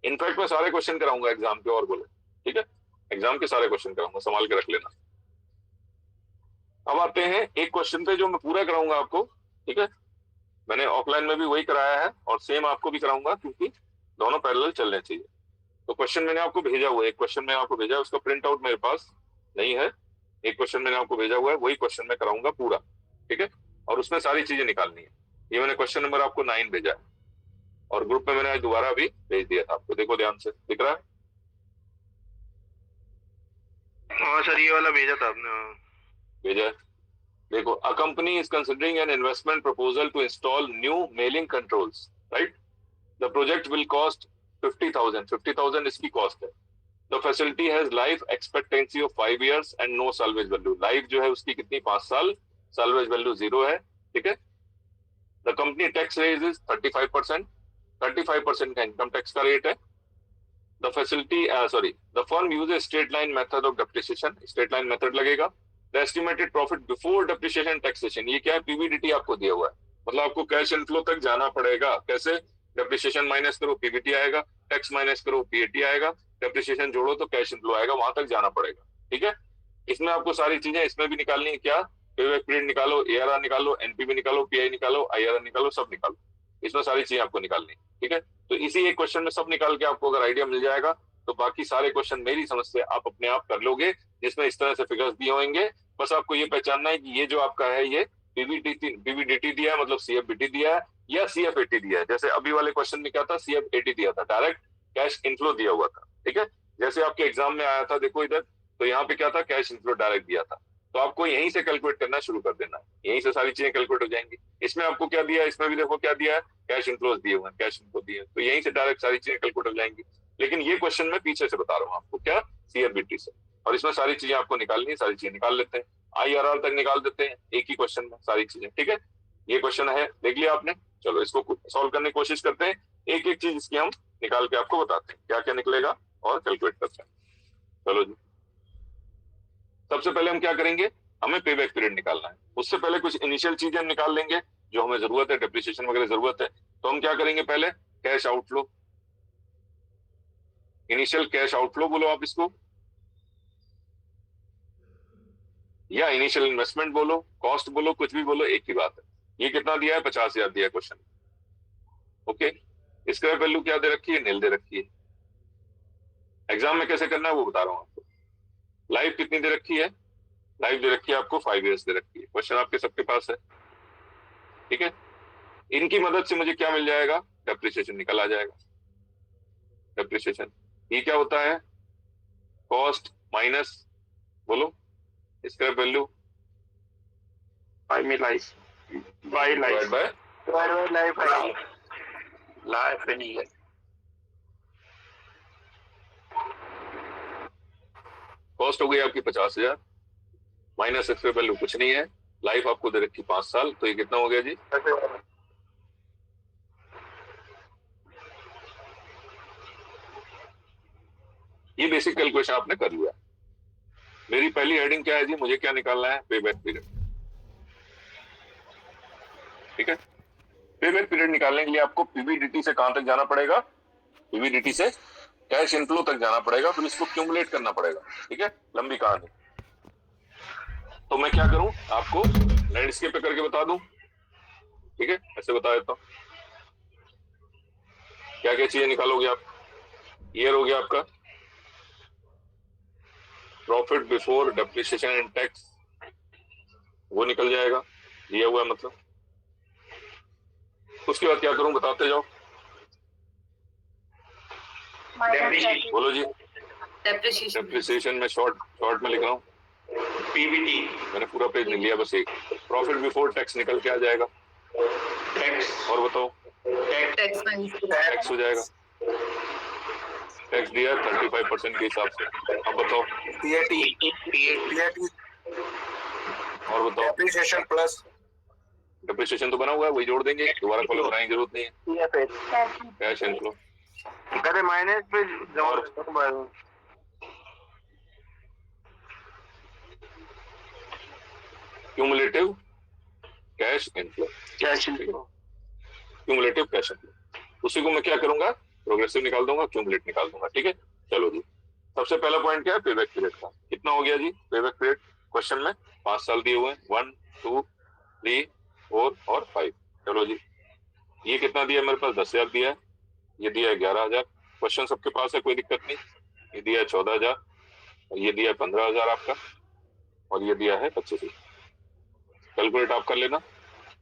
इनफैक्ट मैं सारे क्वेश्चन कराऊंगा एग्जाम के, और बोले ठीक है, एग्जाम के सारे क्वेश्चन कराऊंगा, संभाल के रख लेना। अब आते हैं एक क्वेश्चन पे जो मैं पूरा कराऊंगा आपको। ठीक है, मैंने ऑफलाइन में भी वही कराया है और सेम आपको भी कराऊंगा, क्योंकि दोनों पैरेलल चलने चाहिए। तो क्वेश्चन मैंने आपको भेजा हुआ है, एक क्वेश्चन मैंने आपको भेजा है, उसका प्रिंट आउट मेरे पास नहीं है। एक क्वेश्चन मैंने आपको भेजा हुआ है, वही क्वेश्चन मैं कराऊंगा पूरा। ठीक है, और उसमें सारी चीजें निकालनी है। ये मैंने क्वेश्चन नंबर आपको 9 भेजा है, और ग्रुप में मैंने आज दोबारा भी भेज दिया था आपको, देखो ध्यान से, दिख रहा है। हाँ सर, ये वाला भेजा था आपने, भेजा है, देखो, a company is considering an investment proposal to install new mailing controls, right. The project will cost 50,000 इसकी कॉस्ट है। The facility has life expectancy of 5 years and no salvage value. Life जो है उसकी कितनी, 5 साल, साल्वेज वैल्यू 0 है। ठीक है, the company tax rate is 35%, 35% का इनकम टैक्स का रेट है। The facility the firm uses straight line method of depreciation, straight line method लगेगा। The estimated profit before depreciation taxation, ये क्या है, पीवीडीटी आपको दिया हुआ है, मतलब आपको कैश इनफ्लो तक जाना पड़ेगा। कैसे, डेप्रिसिएशन माइनस करो पीबीटी आएगा, टैक्स माइनस करो पीएटी आएगा, डेप्रिसिएशन जोड़ो तो कैश इनफ्लो आएगा, वहां तक जाना पड़ेगा। ठीक है, इसमें आपको सारी चीजें इसमें भी निकालनी है, क्या, पेबैक पीरियड निकालो, एआरआर निकालो, एनपीवी निकालो, पीआई निकालो, आईआरआर निकालो, सब निकालो, इसमें सारी चीजें आपको निकालनी है। ठीक है, तो इसी एक क्वेश्चन में सब निकाल के आपको अगर आइडिया मिल जाएगा तो बाकी सारे क्वेश्चन मेरी समझ से आप अपने आप कर लोगे, जिसमें इस तरह से फिगर्स दिए होंगे। बस आपको ये पहचानना है कि ये जो आपका है ये पीवीडीटी दिया है, मतलब सीएफबीटी दिया है या सीएफएटी दिया है। जैसे अभी वाले क्वेश्चन में क्या था, सीएफएटी दिया था, डायरेक्ट कैश इनफ्लो दिया हुआ था। ठीक है, जैसे आपके एग्जाम में आया था, देखो इधर, तो यहाँ पे क्या था, कैश इनफ्लो डायरेक्ट दिया था। तो आपको यहीं से कैलकुलेट करना शुरू कर देना है, यहीं से सारी चीजें कैलकुलेट हो जाएंगी। इसमें आपको क्या दिया है, इसमें भी देखो क्या दिया है, कैश इनफ्लोज दिए हुए हैं, कैश इनफ्लो दिए, तो यहीं से डायरेक्ट सारी चीजें कैलकुलेट हो जाएंगी। लेकिन ये क्वेश्चन मैं पीछे से बता रहा हूँ आपको, क्या, सीएफबीटी से। और इसमें सारी चीजें आपको निकालनी है, सारी चीजें निकाल लेते हैं, IRR तक निकाल देते हैं एक ही क्वेश्चन में सारी चीजें। ठीक है, ये क्वेश्चन है, देख लिया आपने। चलो इसको सॉल्व करने की कोशिश करते हैं, एक एक चीज इसकी हम निकाल के आपको बताते हैं क्या क्या निकलेगा और कैलकुलेट करते हैं। चलो जी, सबसे पहले हम क्या करेंगे, हमें पे बैक पीरियड निकालना है। उससे पहले कुछ इनिशियल चीजें हम निकाल लेंगे जो हमें जरूरत है, डेप्रिसिएशन वगैरह जरूरत है। तो हम क्या करेंगे, पहले cash outflow, initial cash outflow बोलो आप इसको, या इनिशियल इन्वेस्टमेंट बोलो, कॉस्ट बोलो, कुछ भी बोलो, एक ही बात है। ये कितना दिया है, 50,000 दिया है क्वेश्चन। ओके, स्क्रैप वैल्यू क्या दे रखी है, नील दे रखी है। एग्जाम में कैसे करना है वो बता रहा हूं आपको। लाइफ कितनी दे रखी है, लाइफ दे रखी है आपको 5 years दे रखी है। क्वेश्चन आपके सबके पास है, ठीक है। इनकी मदद से मुझे क्या मिल जाएगा, डेप्रिसिएशन निकल आ जाएगा। डेप्रिसिएशन ये क्या होता है, कॉस्ट माइनस बोलो scrap value by life divide by life नहीं है। कॉस्ट हो गई आपकी 50,000 माइनस स्क्रैप वैल्यू कुछ नहीं है, लाइफ आपको दे रखी 5 साल, तो ये कितना हो गया जी, ये बेसिक कैलकुलेशन आपने कर लिया। मेरी पहली हेडिंग क्या है जी, मुझे क्या निकालना है, पे बैक पीरियड। ठीक है, पे बैक पीरियड निकालने के लिए आपको पीवीडीटी से कहां तक जाना पड़ेगा, पीवीडीटी से कैश इनफ्लो तक जाना पड़ेगा, फिर इसको क्यूमुलेट करना पड़ेगा। ठीक है, लंबी कहानी। तो मैं क्या करूं, आपको लैंडस्केप पे करके बता दूं। ठीक है, ऐसे बता देता हूं क्या क्या चीजें निकालोगे आप। ईयर हो गया आपका, profit before depreciation and tax, वो निकल जाएगा, दिया हुआ है मतलब। उसके बाद क्या करूं, बताते जाओ, बोलो जी। डेप्रिसिएशन में शॉर्ट में लिख रहा हूँ, पीबीटी मैंने पूरा पेज नहीं लिया, बस एक। प्रॉफिट बिफोर टैक्स निकल के आ जाएगा, टैक्स और बताओ, टैक्स हो जाएगा, टैक्स दिया 35% के हिसाब से। अब बताओ, और बताओ, डेप्रिसिएशन प्लस डेप्रिसिएशन तो बना हुआ है, वही जोड़ देंगे, दोबारा कॉलम बनाने की जरूरत नहीं है। कैश इनफ्लो करे माइनस पे और cumulative cash inflow, cumulative cash inflow, उसी को मैं क्या करूंगा, प्रोग्रेसिव निकाल दूंगा, क्यूमुलेट निकाल दूंगा। ठीक है, चलो जी, सबसे पहला पॉइंट क्या है, पे बैक पीरियड का। कितना हो गया जी पे बैक पीरियड, क्वेश्चन में 5 साल दिए हुए हैं, 1 2 3 4 और 5। चलो जी, ये कितना दिया मेरे पास, 10,000 दिया है, ये दिया है 11,000। क्वेश्चन सबके पास है, कोई दिक्कत नहीं। ये दिया है 14,000, और ये दिया है 15,000 आपका, और ये दिया है 25,000। कैलकुलेट आप कर लेना।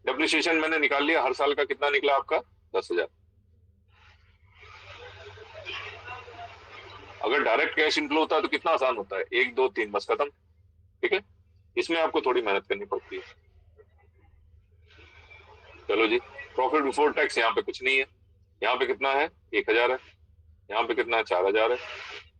डेप्रिसिएशन मैंने निकाल लिया, हर साल का कितना निकला आपका, 10,000। अगर डायरेक्ट कैश इनफ्लो होता है तो कितना आसान होता है, 1 2 3 बस खत्म। ठीक है, इसमें आपको थोड़ी मेहनत करनी पड़ती है। चलो जी, प्रॉफिट बिफोर टैक्स यहाँ पे कुछ नहीं है, यहाँ पे कितना है, 1,000 है, यहाँ पे कितना है, 4,000 है,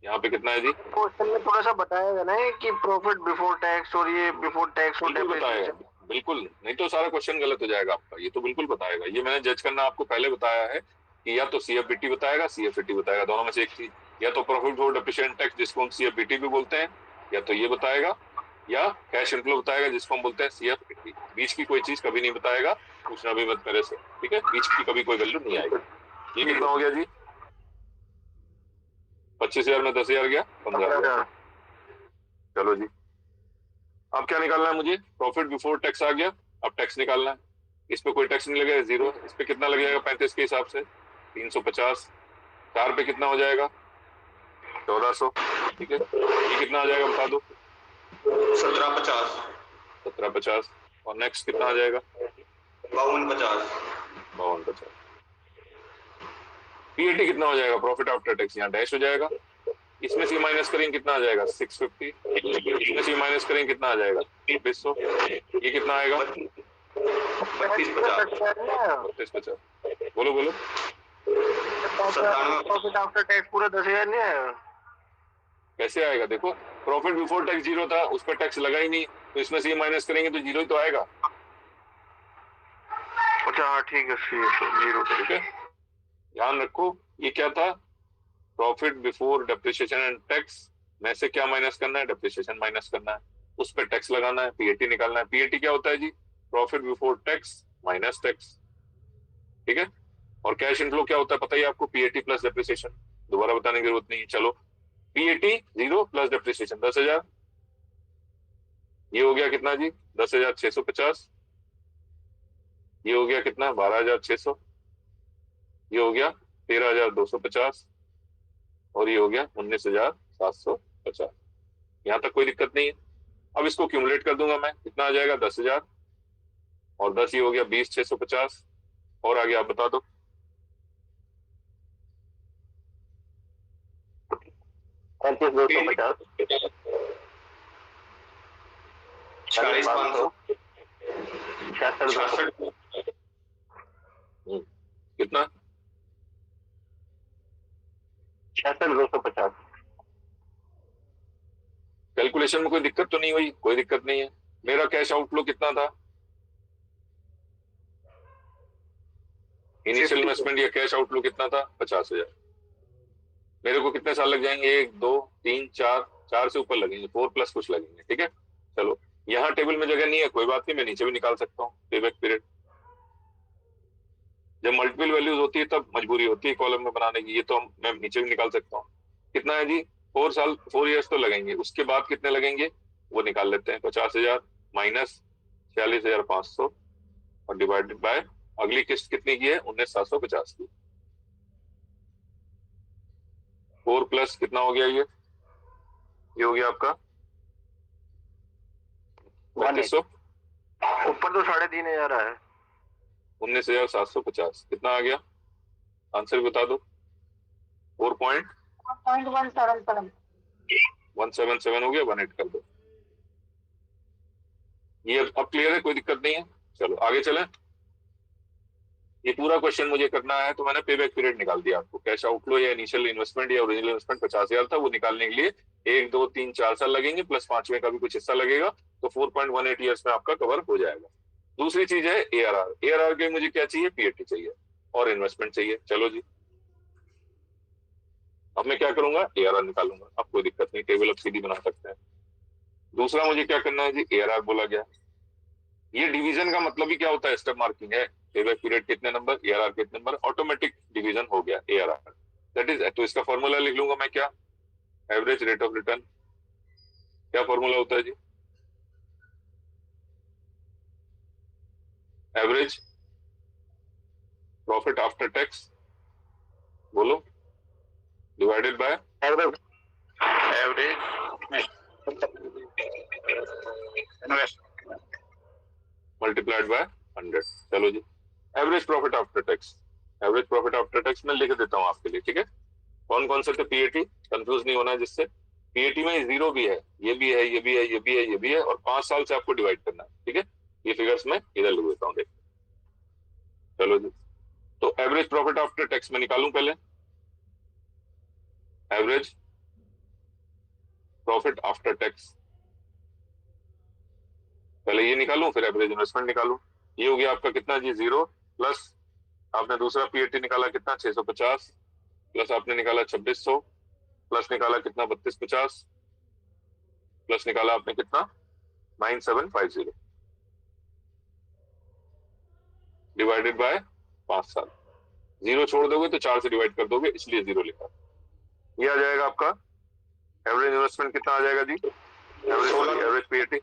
यहाँ पे कितना है जी, क्वेश्चन में थोड़ा सा बताएगा ना कि प्रॉफिट बिफोर टैक्स और ये बिफोर टैक्स और बिल्कुल बताएगा, बिल्कुल, नहीं तो सारा क्वेश्चन गलत हो जाएगा आपका। ये तो बिल्कुल बताएगा, ये मैंने जज करना आपको पहले बताया है कि या तो सीएफबीटी बताएगा, सीएफईटी बताएगा, दोनों में से एक चीज, या तो प्रॉफिट बिफोर डेप्रिसिएशन टैक्स जिसको हम सीएफबीटी भी बोलते हैं, या तो ये बताएगा, या कैश इनफ्लो बताएगा जिसको हम बोलते हैं सीएफईटी। बीच की कोई चीज कभी नहीं बताएगा, पूछना भी मत मेरे से। ठीक है, बीच की कभी कोई वैल्यू नहीं आएगी। ये कितना हो गया जी, 25,000 में 10,000 गया, 15,000। चलो जी, अब क्या निकालना है मुझे, प्रॉफिट बिफोर टैक्स आ गया, अब टैक्स निकालना है। इस पे कोई टैक्स नहीं लगेगा, 0। इस पे कितना लग जाएगा, 35 के हिसाब से 350। 4 पे कितना हो जाएगा, 1400। ठीक है, ये कितना आ जाएगा बता दो, 1750 1750। और नेक्स्ट कितना आ जाएगा, 5250। पीएटी कितना हो जाएगा, प्रॉफिट आफ्टर टैक्स, यहाँ डैश हो जाएगा, इसमें से माइनस करेंगे कितना आ जाएगा, 650। इसमें से माइनस करेंगे कितना आ जाएगा, 2,500। ये कितना आएगा, 3250। बोलो बोलो, प्रॉफिट आफ्टर टैक्स पूरा 10,000 नहीं आएगा, कैसे आएगा, देखो प्रॉफिट बिफोर टैक्स 0 था, उस पर टैक्स लगा ही नहीं, तो इसमें से ये माइनस करेंगे तो 0 ही तो आएगा। अच्छा हाँ ठीक है, 0 ठीक है, ध्यान रखो ये क्या था, profit before depreciation and tax में से क्या माइनस करना है, डेप्रिसिएशन माइनस करना है, उस पर टैक्स लगाना है, पीएटी निकालना है। पीएटी क्या होता है जी, profit before tax minus tax. ठीक है, और कैश इनफ्लो क्या होता है पता ही आपको, पीएटी प्लस डेप्रिसिएशन, दोबारा बताने की जरूरत नहीं है। चलो पीएटी 0 प्लस डेप्रिसिएशन 10,000, ये हो गया कितना जी 10,650, ये हो गया कितना 12,600, ये हो गया 13,250 और ये हो गया 19,750। यहां तक कोई दिक्कत नहीं है। अब इसको क्यूमुलेट कर दूंगा मैं, कितना आ जाएगा 10,000 और 10 ये हो गया 20,650 और आगे आप बता दो। 35,250 40,500 66,250 कितना 66,250 कैलकुलेशन में कोई दिक्कत तो नहीं हुई? कोई दिक्कत नहीं है। मेरा कैश आउटफ्लो कितना था, इनिशियल इन्वेस्टमेंट या कैश आउटफ्लो कितना था 50,000। मेरे को कितने साल लग जाएंगे, 1 2 3 4, 4 से ऊपर लगेंगे, 4 प्लस कुछ लगेंगे। ठीक है, चलो यहाँ टेबल में जगह नहीं है, कोई बात नहीं, मैं नीचे भी निकाल सकता हूँ पेबैक पीरियड। जब मल्टीपल वैल्यूज होती है तब मजबूरी होती है कॉलम में बनाने की, ये तो मैं नीचे भी निकाल सकता हूँ। कितना है जी 4 साल, 4 इयर्स तो लगेंगे, उसके बाद कितने लगेंगे वो निकाल लेते हैं। 50,000 माइनस 46,500 और डिवाइडेड बाय अगली किस्त कितनी की है 19,750 की। 4 प्लस कितना हो गया, ये हो गया आपका 3200, ऊपर तो 3,500 है। 19,750 कितना आ गया, आंसर बता दो। 4.177 177 हो गया, 18 कर दो। ये अब क्लियर है, कोई दिक्कत नहीं है। चलो आगे चलें। ये पूरा क्वेश्चन मुझे करना है तो मैंने पेबैक पीरियड निकाल दिया आपको। कैश आउटफ्लो या इनिशियल इन्वेस्टमेंट या ओरिजिनल इन्वेस्टमेंट 50,000 था, वो निकालने के लिए 1 2 3 4 साल लगेंगे प्लस 5वें का भी कुछ हिस्सा लगेगा, तो 4.18 ईयर्स में आपका कवर हो जाएगा। दूसरी चीज है एआरआर। एआरआर के मुझे क्या चाहिए, पीएटी चाहिए और इन्वेस्टमेंट चाहिए। चलो जी अब मैं क्या करूंगा, एआरआर निकालूंगा। अब कोई दिक्कत नहीं, टेबल अब सीधी बना सकते हैं। दूसरा मुझे क्या करना है जी, एआरआर बोला गया। ये डिवीजन का मतलब ही क्या होता है, स्टेप मार्किंग है। पेबैक पीरियड कितने नंबर, एआरआर कितने नंबर, ऑटोमेटिक डिवीजन हो गया एआरआर, दैट इज। तो इसका फॉर्मूला लिख लूंगा मैं, क्या, एवरेज रेट ऑफ रिटर्न। क्या फॉर्मूला होता है जी, एवरेज प्रॉफिट आफ्टर टैक्स, बोलो, divided by average multiplied by 100। चलो जी, average profit after tax. Average profit after tax मैं लिख देता हूं आपके लिए, ठीक है। कौन कौन से थे, पीएटी, कंफ्यूज नहीं होना है जिससे। पीएटी में 0 भी है, ये भी है, ये भी है, ये भी है, ये भी है, और 5 साल से आपको डिवाइड करना है, ठीक है। ये फिगर्स में इधर लिख देता हूं, देख। चलो जी, तो एवरेज प्रॉफिट आफ्टर टैक्स में निकालूं पहले, एवरेज प्रॉफिट आफ्टर टैक्स, पहले ये निकालूं फिर एवरेज इन्वेस्टमेंट निकालूं। ये हो गया आपका कितना जी, 0 प्लस आपने दूसरा पीएटी निकाला कितना 650 प्लस आपने निकाला 2600 प्लस निकाला कितना 3250 प्लस निकाला आपने कितना 9750 डिवाइडेड बाय 5 साल। 0 छोड़ दोगे तो 4 से डिवाइड कर दोगे, इसलिए 0 लिखा। ये आ जाएगा आपका एवरेज इन्वेस्टमेंट कितना आ जाएगा जी, एवरेज पीएटी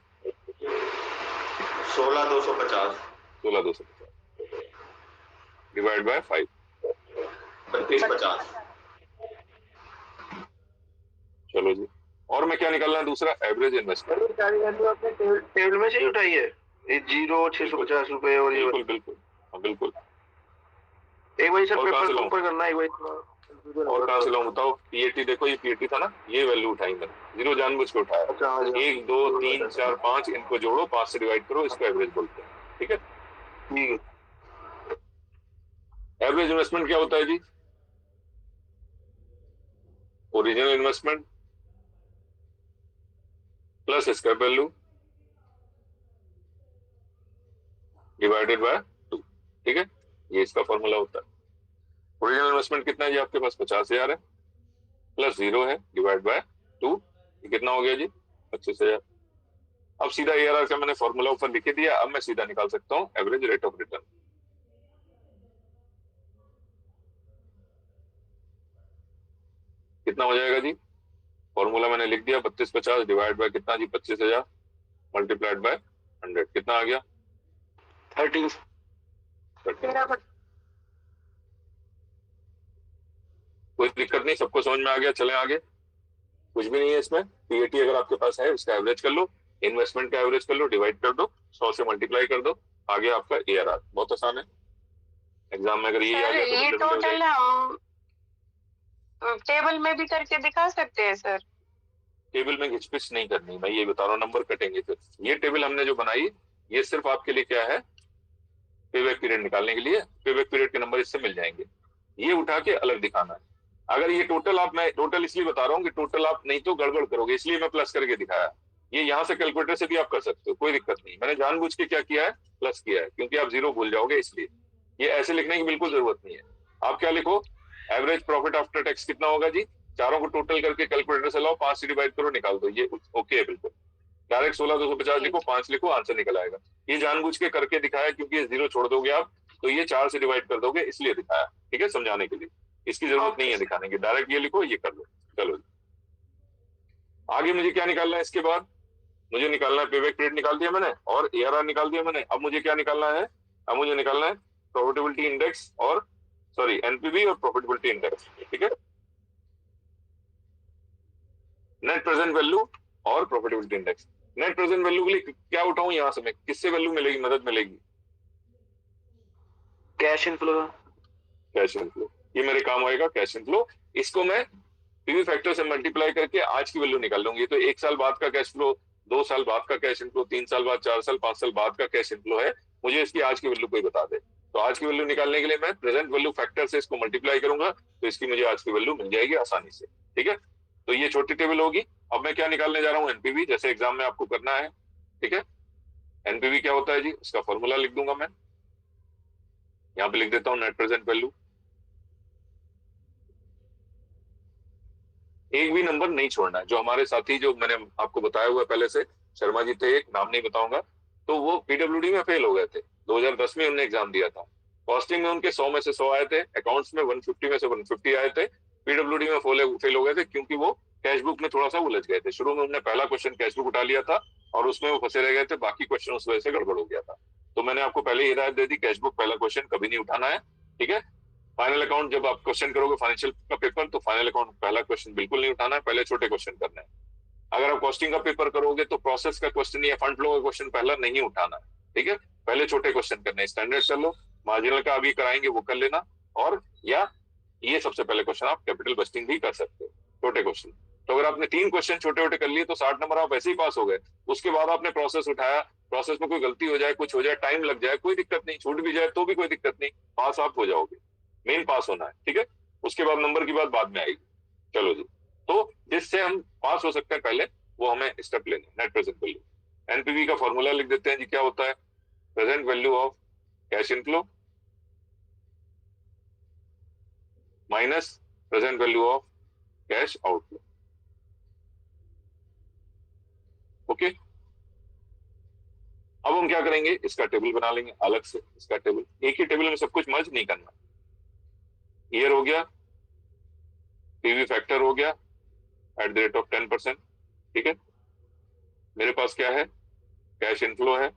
16,250 डिवाइड बाय 5, 3250। चलो जी, और मैं क्या निकालना है दूसरा, एवरेज इन्वेस्टमेंट। सारी वैल्यू आपने टेबल में से ही उठाई है, ये 0 650 रुपए और ये बिल्कुल बिल्कुल, हाँ बिल्कुल। एक बार सर और कहाँ से पेपर लाऊं? ऊपर करना है, एक बार और कहाँ से लाऊं बताओ, पीएटी देखो, ये पीएटी था ना, ये वैल्यू उठाई मैंने, 0 जानबूझ के उठाया। अच्छा हाँ जी। 1 2 3 4 5 इनको जोड़ो, 5 से डिवाइड करो, इसको एवरेज बोलते हैं, ठीक है। ठीक है। एवरेज इन्वेस्टमेंट क्या होता है जी, original investment plus scrap value divided by 2। ठीक है, ये इसका फॉर्मूला होता है। ओरिजिनल इन्वेस्टमेंट कितना है जी आपके पास? 50,000 है, प्लस 0 है डिवाइड बाय 2, ये कितना हो गया जी? 25,000। अब सीधा ARR का मैंने फॉर्मूला ऊपर लिख दिया, अब मैं सीधा निकाल सकता हूं एवरेज रेट ऑफ रिटर्न। कितना हो जाएगा जी? फॉर्मूला मैंने लिख दिया, 3250 डिवाइड बाय कितना जी? 25,000 मल्टीप्लाइड बाय 100, कितना आ गया? 13। कोई दिक्कत नहीं, सबको समझ में आ गया? चले आगे, कुछ भी नहीं है इसमें। PAT अगर आपके पास है उसका एवरेज कर लो, इन्वेस्टमेंट का एवरेज कर लो, डिवाइड कर दो, 100 से मल्टीप्लाई कर दो, आ गया आपका ARR। बहुत आसान है, एग्जाम में अगर ये आ गया तो ये टोटल हम टेबल में भी करके दिखा सकते हैं सर? टेबल में घिचपिच नहीं करनी, मैं ये बता रहा हूँ, नंबर कटेंगे फिर। ये टेबल हमने जो बनाई ये सिर्फ आपके लिए क्या है? पेबैक पीरियड निकालने के लिए। पेबैक पीरियड के नंबर इससे मिल जाएंगे, ये उठा के अलग दिखाना है। अगर ये टोटल मैं टोटल इसलिए बता रहा हूँ कि टोटल आप नहीं तो गड़बड़ करोगे, इसलिए मैं प्लस करके दिखाया। ये यहाँ से कैलकुलेटर से भी आप कर सकते हो, कोई दिक्कत नहीं। मैंने जानबूझ के क्या किया है? प्लस किया है, क्योंकि आप 0 भूल जाओगे, इसलिए। ये ऐसे लिखने की बिल्कुल जरूरत नहीं है। आप क्या लिखो? एवरेज प्रॉफिट आफ्टर टैक्स कितना होगा जी? चारों को टोटल करके कैलकुलेटर से लाओ, 5 से डिवाइड करो, निकाल दो, ये ओके है बिल्कुल। डायरेक्ट 16,250 लिखो, 5 लिखो, आंसर निकल आएगा। ये जानबूझ के करके दिखाया, क्योंकि ये 0 छोड़ दोगे आप तो ये 4 से डिवाइड कर दोगे, इसलिए दिखाया। ठीक है, समझाने के लिए, इसकी जरूरत नहीं है दिखाने की। डायरेक्ट ये लिखो, ये कर लो। चलो आगे मुझे क्या निकालना है? इसके बाद मुझे निकालना है, पेबैक पीरियड निकाल दिया मैंने और ARR निकाल दिया मैंने। अब मुझे क्या निकालना है? अब मुझे निकालना है प्रॉफिटेबिलिटी इंडेक्स और सॉरी NPV और प्रॉफिटेबिलिटी इंडेक्स। ठीक है, नेट प्रेजेंट वैल्यू और profitability index. Net present value के लिए क्या उठाऊं? यहां से मैं किससे वैल्यू मिलेगी, मदद मिलेगी? Cash inflow. कैश इनफ्लो, ये मेरे काम आएगा कैश इनफ्लो। इसको मैं PV फैक्टर से मल्टीप्लाई करके आज की वैल्यू निकाल लूंगी। तो 1 साल बाद का कैश फ्लो, 2 साल बाद का कैश इनफ्लो, 3 साल बाद, 4 साल, 5 साल बाद का कैश इनफ्लो है, मुझे इसकी आज की वैल्यू कोई बता दे। तो आज की वैल्यू निकालने के लिए मैं प्रेजेंट वैल्यू फैक्टर से इसको मल्टीप्लाई करूंगा, तो इसकी मुझे आज की वैल्यू मिल जाएगी आसानी से। ठीक है, तो ये छोटी टेबल होगी। अब मैं क्या निकालने जा रहा हूँ? NPV, जैसे एग्जाम में आपको करना है। ठीक है, NPV क्या होता है जी? उसका फॉर्मूला लिख दूंगा मैं, यहाँ पे लिख देता हूँ नेट प्रेजेंट वैल्यू। एक भी नंबर नहीं छोड़ना है। जो हमारे साथी, जो मैंने आपको बताया हुआ पहले से, शर्मा जी थे, एक नाम नहीं बताऊंगा, तो वो PWD में फेल हो गए थे। 2010 में उन्होंने एग्जाम दिया था। कॉस्टिंग में उनके 100 में से 100 आए थे, अकाउंट्स में 150 में से 150 आए थे। PWD में फेल हो गए थे क्योंकि वो कैश बुक में थोड़ा सा उलझ गए थे। शुरू में उन्होंने पहला क्वेश्चन कैश बुक उठा लिया था और उसमें वो फंसे रह गए थे, बाकी क्वेश्चन उस वजह से गड़बड़ हो गया था। तो मैंने आपको पहले ही हिदायत दे दी, कैश बुक पहला क्वेश्चन कभी नहीं उठाना है। ठीक है, फाइनल अकाउंट जब आप क्वेश्चन करोगे फाइनेंशियल का पेपर, तो फाइनल अकाउंट पहला क्वेश्चन बिल्कुल नहीं उठाना है, पहले छोटे क्वेश्चन करने हैं। अगर आप कॉस्टिंग का पेपर करोगे तो प्रोसेस का क्वेश्चन या फंड फ्लो का क्वेश्चन पहला नहीं उठाना है। ठीक है, पहले छोटे क्वेश्चन करने हैं। स्टैंडर्ड कर लो, मार्जिनल का अभी कराएंगे वो कर लेना, और या ये सबसे पहले क्वेश्चन आप कैपिटल बस्टिंग भी कर सकते हो, छोटे क्वेश्चन। तो अगर आपने 3 क्वेश्चन छोटे छोटे कर लिए तो 60 नंबर आप ऐसे ही पास हो गए। उसके बाद आपने प्रोसेस उठाया, प्रोसेस में कोई गलती हो जाए, कुछ हो जाए, टाइम लग जाए, कोई दिक्कत नहीं, छूट भी जाए तो भी कोई दिक्कत नहीं, पास आप हो जाओगे। मेन पास होना है। ठीक है, उसके बाद नंबर की बात बाद में आएगी। चलो जी, तो जिससे हम पास हो सकते हैं पहले वो हमें स्टेप लेने। नेट प्रेजेंट वैल्यू, NPV का फॉर्मूला लिख देते हैं जी। क्या होता है? Present value of cash inflow minus present value of cash outflow. Okay, अब हम क्या करेंगे? इसका टेबल बना लेंगे अलग से। इसका टेबल, एक ही टेबल में सब कुछ मर्ज नहीं करना। ईयर हो गया, PV फैक्टर हो गया एट द रेट ऑफ 10%। ठीक है, मेरे पास क्या है? कैश इनफ्लो है,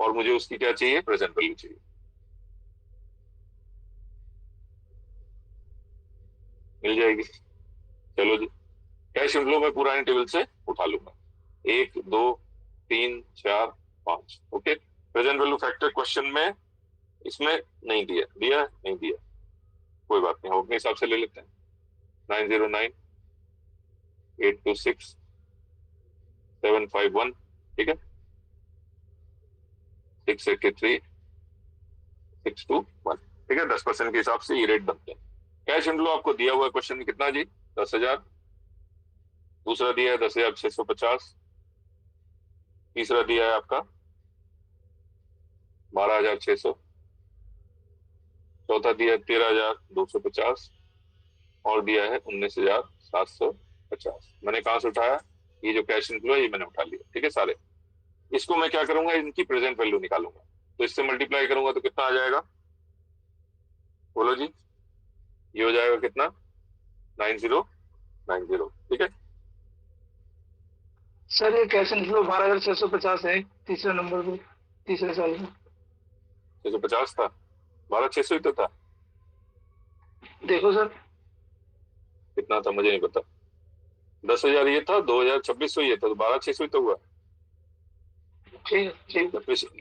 और मुझे उसकी क्या चाहिए? प्रेजेंट वैल्यू चाहिए। मिल जाएगी। चलो जी, कैश इनफ्लो में पूरा इन टेबल से उठा लूंगा, 1 2 3 4 5। Okay, present value factor question में इसमें नहीं दिया, नहीं दिया, कोई बात नहीं, हम अपने हिसाब से ले लेते हैं। 909 826 751। ठीक है, 683 621। ठीक है, 10% के हिसाब से ये रेट बनते हैं। कैश इनफ्लो आपको दिया हुआ क्वेश्चन कितना जी? 10,000। दूसरा दिया है 10,650, तीसरा दिया है आपका 12,600, चौथा दिया है 13,250 और दिया है 19,750। मैंने कहां से उठाया? ये जो कैश इनफ्लो है ये मैंने उठा लिया, ठीक है सारे। इसको मैं क्या करूंगा, इनकी प्रेजेंट वैल्यू निकालूंगा, तो इससे मल्टीप्लाई करूंगा तो कितना आ जाएगा, बोलो जी। ये हो जाएगा कितना, 9090, ठीक है। सर ये कैश इनफ्लो 12,650 है तीसरे नंबर पे, तीसरे साल में 650 था, 12,600 ही तो था। देखो सर। कितना था मुझे नहीं पता, 10,000 ये था, 2,026 ये था, तो 12,600 ही तो हुआ। ठीक है ठीक है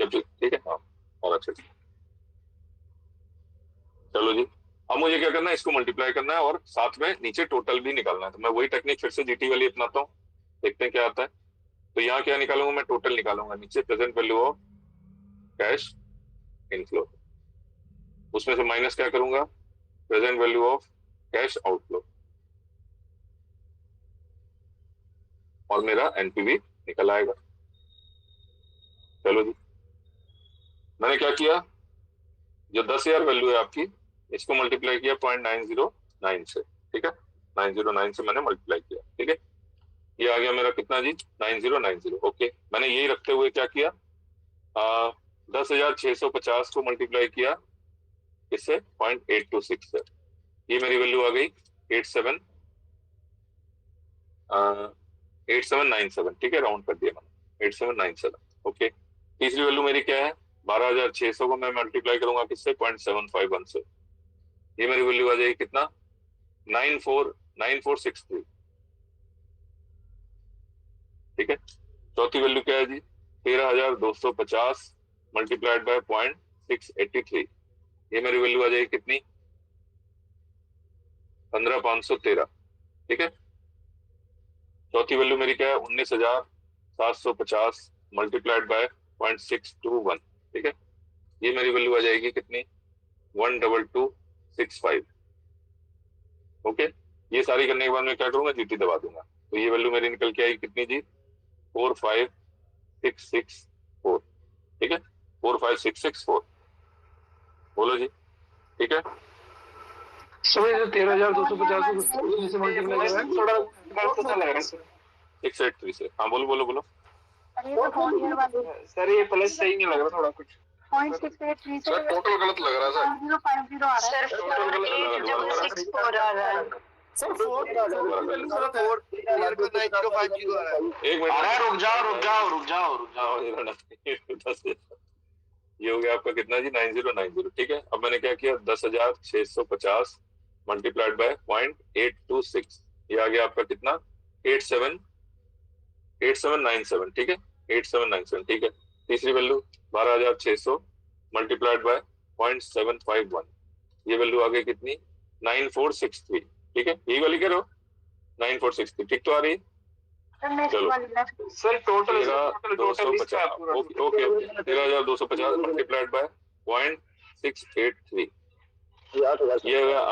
ठीक है हाँ, 12,600। चलो जी, अब मुझे क्या करना है, इसको मल्टीप्लाई करना है और साथ में नीचे टोटल भी निकालना है। तो मैं वही टेक्निक फिर से जीटी वाली अपनाता हूँ, देखते हैं क्या आता है। तो यहाँ क्या निकालूंगा मैं, टोटल निकालूंगा, नीचे present value of cash inflow, उसमें से माइनस क्या करूंगा, present value of cash outflow, और मेरा एनपीवी निकल आएगा। चलो जी, मैंने क्या किया, जो 10,000 वैल्यू है आपकी, इसको मल्टीप्लाई किया 0.909 से, ठीक है, 909 से मैंने मल्टीप्लाई किया, ठीक है। ये आ गया मेरा कितना जी, 9090, ओके। मैंने यही रखते हुए क्या किया, 10,650 को मल्टीप्लाई किया इससे 0.826 से, ये मेरी वैल्यू आ गई 8797, ठीक है, राउंड कर दिया मैंने 8797, ओके। तीसरी वैल्यू मेरी क्या है, 12,600 को मैं मल्टीप्लाई करूंगा किससे, 0.751 से, ये मेरी वैल्यू आ जाएगी कितना, 9463, ठीक है। चौथी वैल्यू क्या है जी, 13,250 मल्टीप्लाइड बाय 0.683, ये मेरी वैल्यू आ जाएगी कितनी, 15,513, ठीक है। चौथी वैल्यू मेरी क्या है, 19,750 मल्टीप्लाइड बाय 0.621, ठीक है, ये मेरी वैल्यू आ जाएगी कितनी, 12265, ओके। ये सारी करने के बाद मैं क्या करूंगा, जीटी दबा दूंगा, तो ये वैल्यू मेरी निकल के आएगी कितनी जी, 45664, ठीक है, 45664, बोलो जी, ठीक है। सर 13,250 से मल्टीप्लाई कर रहे हैं, थोड़ा गलत सा लग रहा है सर। 683 से, हाँ बोलो बोलो बोलो। अरे तो फोन ईयर वाली सर ये प्लस सही नहीं लग रहा, थोड़ा कुछ 0.683 से टोटल गलत लग रहा है सर, 050 आ रहा है। सर 4,950 आ रहा है। एक मिनट, अरे रुक जाओ ये हो गया आपका कितना जी, 9090, ठीक है। अब मैंने क्या किया, 10,650 मल्टीप्लाइड बाय 0.826, ये आ गया आपका कितना, 8797, ठीक है, 8797, ठीक है। तीसरी वैल्यू 12,600 मल्टीप्लाइड बाय 0.751, ये वैल्यू आ गई कितनी, 9463, ठीक है, यही वाली करो 9463, ठीक तो आ रही है। चलो sir total 13,250, okay 13,250 multiplied by 0.683, ये आ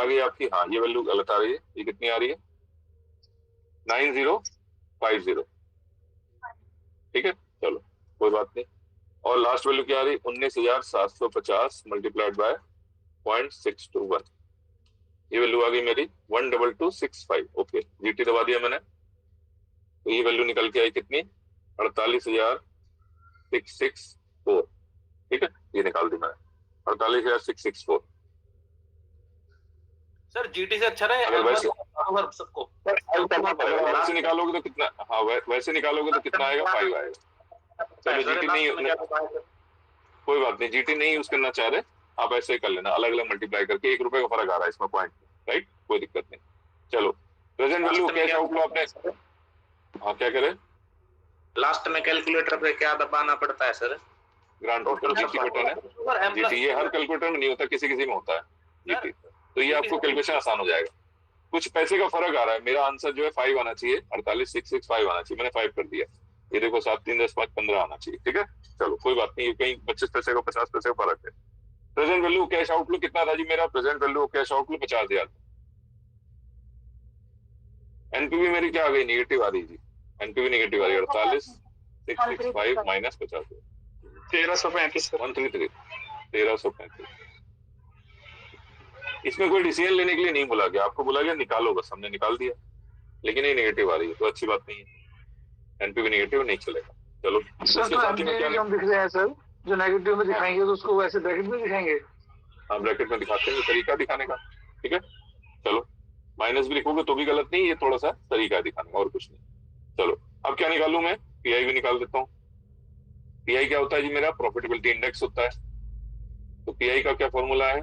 गई आपकी, हाँ ये वैल्यू गलत आ रही है, ये कितनी आ रही है, 9050, ठीक है। चलो कोई बात नहीं। और लास्ट वैल्यू क्या आ रही है, 19,750 मल्टीप्लाइड बाय 0.621, ये वैल्यू आ गई मेरी 12265, ओके। जीटी दबा दिया मैंने, तो ये वैल्यू निकल के आई कितनी, 48,664, ठीक है, ये निकाल दी मैंने 48,664। सर जीटी से अच्छा रहे अगर वैसे सबको वैसे निकालोगे तो कितना, हाँ वैसे निकालोगे तो कितना आएगा, 5 आएगा। चलो जीटी नहीं, कोई बात नहीं, जीटी नहीं यूज करना चाह रहे आप ऐसे ही कर लेना, अलग अलग मल्टीप्लाई करके, 1 रुपए का फर्क आ रहा है इसमें पॉइंट, राइट, कोई दिक्कत नहीं। चलो प्रेजेंट वैल्यू कैश आउटफ्लो आपने, हाँ क्या करे, लास्ट में कैलकुलेटर पे क्या दबाना पड़ता है sir, grand total GT button है, जीटी ये हर कैलकुलेटर में नहीं होता, किसी किसी में होता है जीटी, तो ये आपको कैलकुलेशन आसान हो जाएगा। कुछ पैसे का फर्क आ रहा है, मेरा आंसर जो है 5 आना चाहिए, 48,665 आना चाहिए, मैंने 5 कर दिया, ये देखो 7 3 10 5 15 आना चाहिए, ठीक है। चलो कोई बात नहीं, कहीं 25 पैसे का 50 पैसे का फर्क है। प्रेजेंट वैल्यू कैश आउटफ्लो कितना था जी मेरा, present value cash outflow 50,000, NPV मेरी क्या आ गई, नेगेटिव आ रही जी, एनपीवी नेगेटिव आ रही है 48 665 माइनस 50 1335 133 1335। इसमें कोई डिसीजन लेने के लिए नहीं बोला गया, आपको बोला गया निकालो, बस हमने निकाल दिया, लेकिन ये नेगेटिव आ रही है तो अच्छी बात नहीं है, एनपीवी नेगेटिव नहीं चलेगा। चलो सर, तो हम दिख रहे हैं सर, जो नेगेटिव में दिखाएंगे तो उसको वैसे ब्रैकेट में दिखाएंगे। हाँ ब्रैकेट में दिखाते हैं, तरीका दिखाने का, ठीक है। चलो माइनस भी लिखोगे तो भी गलत नहीं, ये थोड़ा सा तरीका है दिखाने का और कुछ नहीं। चलो अब क्या निकालूं मैं, पीआई भी निकाल देता हूँ। पीआई क्या होता है जी, मेरा प्रॉफिटेबिलिटी इंडेक्स होता है। तो पीआई का क्या फॉर्मूला है,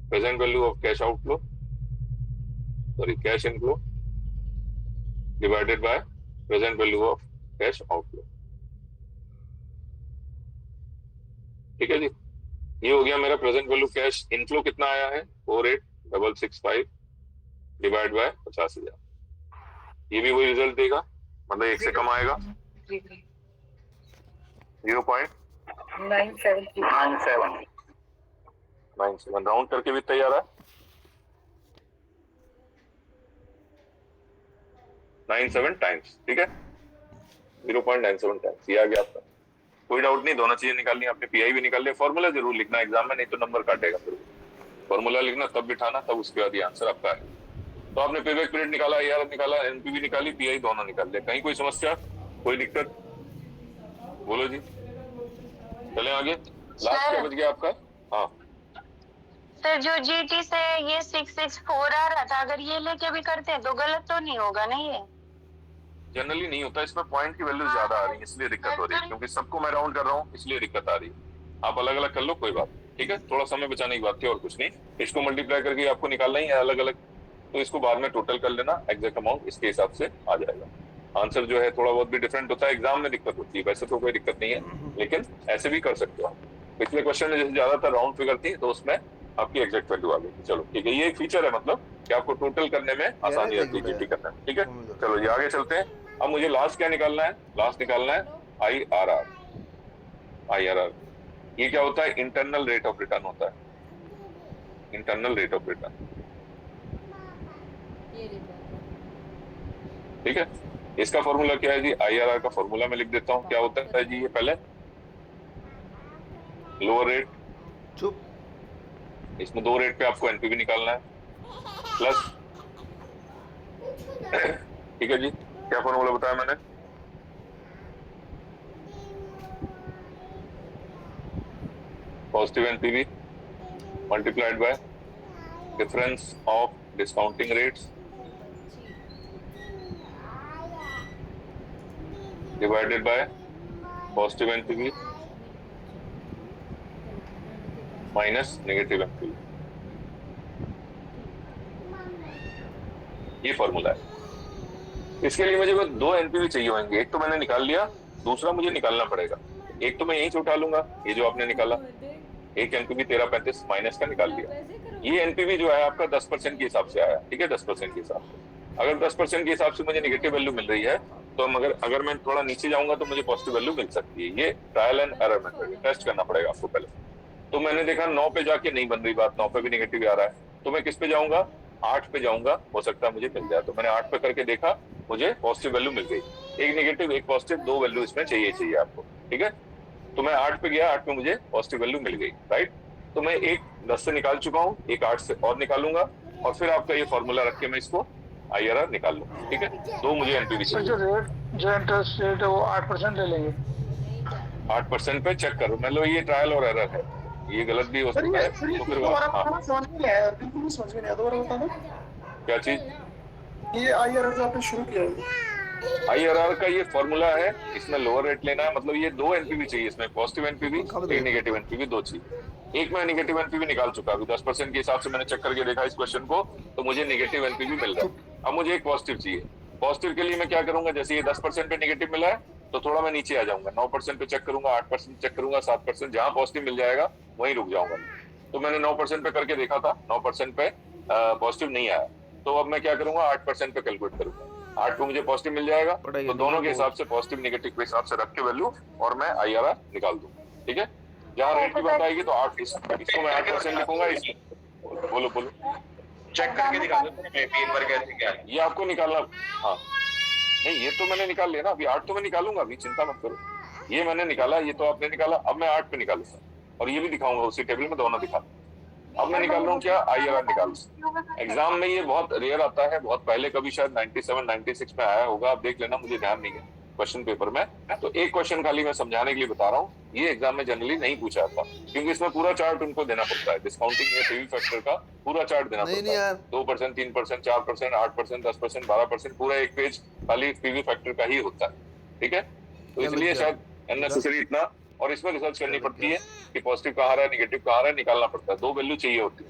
present value of cash outflow, sorry cash inflow divided by present value of cash outflow, ठीक है जी। ये हो गया मेरा प्रेजेंट वैल्यू कैश इनफ्लो कितना आया है 48,665 डिवाइड बाय 50,000। ये भी वही रिजल्ट देगा, मतलब एक से कम आएगा 0.97 राउंड करके भी तैयार है 97 टाइम्स, ठीक है 0.97 टाइम्स ये आ गया आपका। कोई डाउट नहीं, दोनों चीजें निकालनी है आपने, पीआई भी निकाल लिया। फॉर्मूला जरूर लिखना एग्जाम में, नहीं तो नंबर काटेगा फिर। फॉर्मूला लिखना तब बिठाना, तब उसके बाद ये आंसर आपका है। तो आपने पेबैक पीरियड निकाला, AR निकाला, एनपीवी निकाली, पीआई दोनों निकाल लिया। कहीं कोई समस्या, कोई दिक्कत, बोलो जी। चले आगे, लास्ट क्या बच गया आपका। हाँ सर, जो जीटी से ये 664 आ रहा था, अगर ये लेके भी करते हैं तो गलत तो नहीं होगा ना ये? जनरली नहीं होता, इसमें पॉइंट की वैल्यू ज्यादा आ रही है इसलिए दिक्कत हो रही है, क्योंकि सबको मैं राउंड कर रहा हूँ इसलिए दिक्कत आ रही है। आप अलग अलग कर लो, कोई बात, ठीक है, थोड़ा समय बचाने की बात थी और कुछ नहीं। इसको मल्टीप्लाई करके आपको निकालना ही है अलग अलग, तो इसको बाद में टोटल कर लेना, एग्जैक्ट अमाउंट इसके हिसाब से आ जाएगा। आंसर जो है थोड़ा बहुत भी डिफरेंट होता है, एग्जाम में दिक्कत होती है, वैसे तो कोई दिक्कत नहीं है, लेकिन ऐसे भी कर सकते हो। पिछले क्वेश्चन में जैसे ज्यादातर राउंड फिगर थी तो उसमें आपकी एग्जैक्ट वैल्यू आ गई। चलो ठीक है, ये एक फीचर है, मतलब कि आपको टोटल करने में आसानी रहती है जीटी करने में, ठीक है। चलो ये आगे चलते हैं। अब मुझे लास्ट क्या निकालना है, लास्ट निकालना है IRR। IRR ये क्या होता है, इंटरनल रेट ऑफ रिटर्न होता है, इंटरनल रेट ऑफ रिटर्न, ठीक है। इसका फॉर्मूला क्या है जी, IRR का फॉर्मूला मैं लिख देता हूँ। क्या होता है जी, ये पहले लोअर रेट, चुप, इसमें 2 रेट पे आपको एनपीवी निकालना है, प्लस, ठीक है जी। क्या फॉर्मूला बताया मैंने, positive NPV multiplied by difference of discounting rates divided by positive NPV minus negative NPV. ये फॉर्मूला है। इसके लिए मुझे 2 एनपीवी चाहिए होंगे, एक तो मैंने निकाल लिया, दूसरा मुझे निकालना पड़ेगा। एक तो मैं यहीं से उठा लूंगा, ये जो आपने निकाला, एक एनपीवी 1335 माइनस का निकाल लिया। ये एनपीवी जो है आपका 10% के हिसाब से आया, ठीक है, 10% के हिसाब से। अगर 10% के हिसाब से मुझे नेगेटिव वैल्यू मिल रही है तो अगर मैं थोड़ा नीचे जाऊंगा तो मुझे पॉजिटिव वैल्यू मिल सकती है। ये trial and error method, test करना पड़ेगा आपको पहले। तो मैंने देखा 9 पे जाके नहीं बन रही बात, 9 पे भी नेगेटिव आ रहा है, तो मैं किस पे जाऊंगा, 8 पे जाऊंगा, हो सकता है मुझे मिल जाए। तो मैंने 8 पे करके देखा, मुझे पॉजिटिव वैल्यू मिल गई। एक नेगेटिव एक पॉजिटिव, 2 वैल्यू इसमें चाहिए आपको, ठीक है। तो मैं 8 पे गया, 8 पे मुझे पॉजिटिव वैल्यू मिल गई, राइट। तो मैं एक 10 से निकाल चुका हूँ, एक 8 से और निकालूंगा, और फिर आपका ये फॉर्मूला रख के मैं इसको IRR निकाल लूंगा, ठीक है। 2 मुझे एनपीवी चाहिए। जो इंटरेस्ट रेट है वो 8% ले लेंगे, 8% पे चेक करो, मतलब ये ट्रायल और एरर है, ये गलत भी हो सकता है। तो फिर समझ में नहीं आया, बिल्कुल समझ में नहीं आया, दोबारा बताना क्या चीज, ये IRR जो आपने शुरू किया है, IRR का ये फॉर्मूला है, इसमें लोअर रेट लेना है, मतलब ये 2 एनपीवी चाहिए इसमें, पॉजिटिव एनपीवी, एक नेगेटिव एनपीवी, 2 चाहिए। एक मैं नेगेटिव एनपीवी निकाल चुका, अभी 10% के हिसाब से मैंने चेक करके देखा इस क्वेश्चन को, तो मुझे नेगेटिव एनपीवी मिल रहा है। अब मुझे एक पॉजिटिव चाहिए। पॉजिटिव के लिए मैं क्या करूंगा, जैसे ये 10% पे नेगेटिव मिला है तो थोड़ा मैं नीचे आ जाऊंगा, 9% पे चेक करूंगा, 8% चेक करूंगा, 7%, जहां पॉजिटिव मिल जाएगा वहीं रुक जाऊंगा। तो मैंने 9% पे करके देखा था, 9% पे पॉजिटिव नहीं आया, तो अब मैं क्या करूंगा, 8% पे कैलकुलेट करूंगा। 8 पे मुझे पॉजिटिव मिल जाएगा, तो दोनों के हिसाब से पॉजिटिव नेगेटिव के हिसाब से रख के वैल्यू और मैं IRR निकाल दूंगा, ठीक है। जहाँ रेट की बात आएगी तो 8, इसको मैं 8% लिखूंगा। बोलो बोलो। चेक करके दिखा दो तीन बार कैसे क्या है ये आपको निकालना। हाँ नहीं ये तो मैंने निकाल लिया ना, अभी 8 तो मैं निकालूंगा, अभी चिंता मत करो। ये मैंने निकाला, ये तो आपने निकाला, अब मैं 8 पे निकालूंगा और ये भी दिखाऊंगा उसी टेबल में, दोनों दिखा। अब मैं निकाल रहा हूँ क्या, IRR निकाल। एग्जाम में ये बहुत रेयर आता है, बहुत पहले कभी शायद 97 96 में आया होगा, आप देख लेना, मुझे ध्यान नहीं है क्वेश्चन पेपर में। तो एक क्वेश्चन खाली मैं समझाने के लिए बता रहा हूँ, ये एग्जाम में जनरली नहीं पूछा जाता क्योंकि इसमें पूरा चार्ट उनको देना पड़ता है, डिस्काउंटिंग या पीवी फैक्टर का पूरा चार्ट देना पड़ता है। 2%, 3%, 4%, 8%, 10%, 12%, पूरा एक पेज खाली पीवी फैक्टर का ही होता है। ठीक है, तो इसलिए शायद अननेसेसरी इतना, और इसमें रिसर्च करनी पड़ती है कि पॉजिटिव कहाँ रहा है, नेगेटिव कहाँ रहा है, निकालना पड़ता है, 2 वैल्यू चाहिए होती है,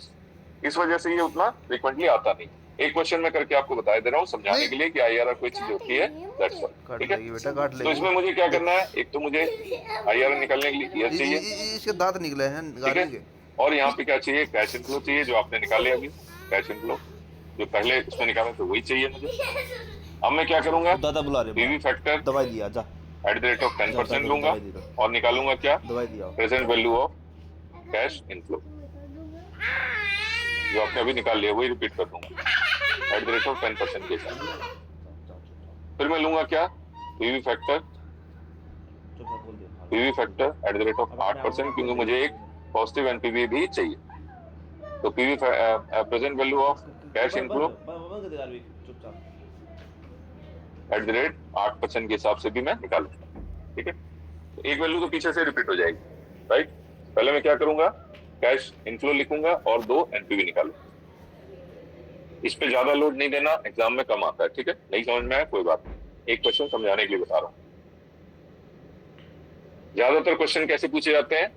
इस वजह से ये उतना फ्रीक्वेंटली आता नहीं। एक क्वेश्चन में करके आपको बता दे रहा हूँ समझाने के लिए कि IRR कोई चीज होती है, दैट्स ऑल। ठीक है, तो इसमें मुझे क्या करना है, एक तो मुझे IRR निकालने के लिए ईयर चाहिए, इसके दांत निकले हैं, ठीक है, और यहाँ पे क्या चाहिए, कैश इनफ्लो चाहिए, जो आपने निकाले अभी, कैश इनफ्लो जो पहले इसमें निकाले थे वही चाहिए मुझे। अब मैं क्या करूंगा, दादा बुला रहे, पीवी फैक्टर दवाई दिया जा @10% लूंगा और निकालूंगा क्या, दवाई दिया, present value of cash inflow, जो आपने अभी निकाल लिया वही रिपीट कर दूंगा @10% के साथ। फिर मैं लूंगा क्या, पीवी फैक्टर @8%, क्योंकि मुझे एक पॉजिटिव एनपीवी भी चाहिए। तो PV present value of cash inflow @8% के हिसाब से भी मैं निकालूंगा। ठीक है, तो एक वैल्यू तो पीछे से रिपीट हो जाएगी, राइट। पहले मैं क्या करूंगा, कैश इनफ्लो लिखूंगा और 2 एनपीवी निकालूंगा। इस पे ज्यादा लोड नहीं देना, एग्जाम में कम आता है। ठीक है, नहीं समझ में आया कोई बात नहीं, एक क्वेश्चन समझाने के लिए बता रहा हूँ। ज्यादातर क्वेश्चन कैसे पूछे जाते हैं,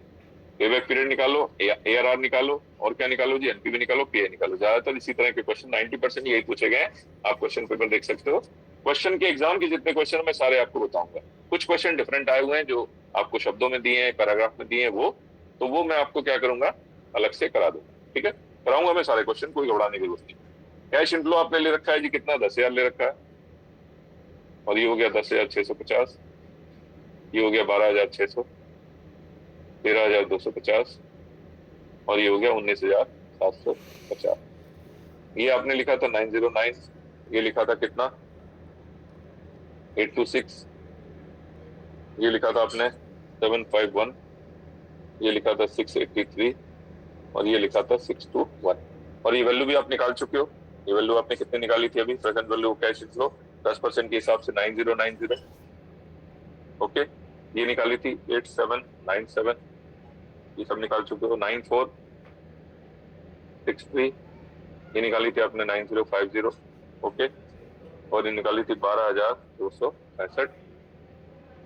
पेबैक पीरियड निकालो, ARR निकालो, और क्या निकालो जी, एनपीवी निकालो, पीए निकालो। ज्यादातर इसी तरह के क्वेश्चन 90% यही पूछे गए हैं, आप क्वेश्चन पेपर देख सकते हो। क्वेश्चन के एग्जाम के जितने क्वेश्चन मैं सारे आपको बताऊंगा। कुछ क्वेश्चन डिफरेंट आए हुए हैं जो आपको शब्दों में दिए हैं, पैराग्राफ में दिए हैं, वो मैं आपको क्या करूंगा, अलग से करा दूंगा। ठीक है, कराऊंगा मैं सारे क्वेश्चन, कोई घबराने की जरूरत नहीं। कैश इनफ्लो आपने ले रखा है जी कितना, 10,000 ले रखा है, और ये हो गया 10,650, ये हो गया 12,600, 13,250, और ये हो गया 19,750। ये आपने लिखा था 909, ये लिखा था कितना 826, ये लिखा था आपने 751, ये लिखा था 683, और ये लिखा था 621, और ये वैल्यू भी आप निकाल चुके हो। ये वैल्यू आपने कितने निकाली थी अभी, प्रेजेंट वैल्यू कैश इनफ्लो 10% के हिसाब से 9090, ओके, ये निकाली थी 8797, ये सब निकाल चुके हो। 9463, ये निकाली थी आपने 9050, ओके, और ये निकाली थी 12,265।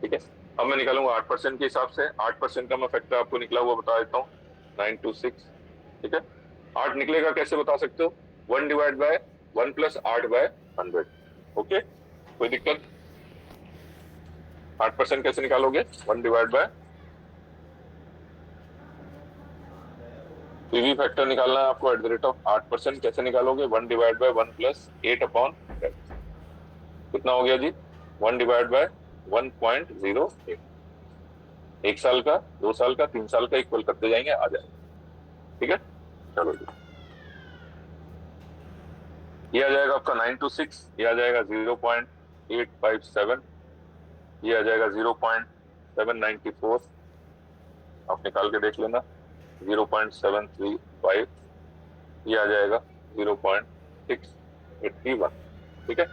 ठीक है, अब मैं निकालूंगा 8% के हिसाब से। 8% का मैं फैक्टर आपको निकला हुआ बता देता हूँ, 926। ठीक है, 8 निकलेगा कैसे बता सकते हो, 1 डिवाइड बाय 1 प्लस 8/100। ओके, कोई दिक्कत, 8% कैसे निकालोगे, 1 डिवाइड बाय, पीवी फैक्टर निकालना है आपको @8%, कैसे निकालोगे, 1 डिवाइड बाय 1 प्लस 8/10। कितना हो गया जी, 1 डिवाइड बाय 1.08। 1 साल का, 2 साल का, 3 साल का इक्वल करते जाएंगे, आ जाएगा। ठीक है, चलो जी, ये आ जाएगा आपका 926, ये आ जाएगा 0.857, ये आ जाएगा 0.794, आप निकाल के देख लेना, 0.735, ये आ जाएगा 0.681। ठीक है,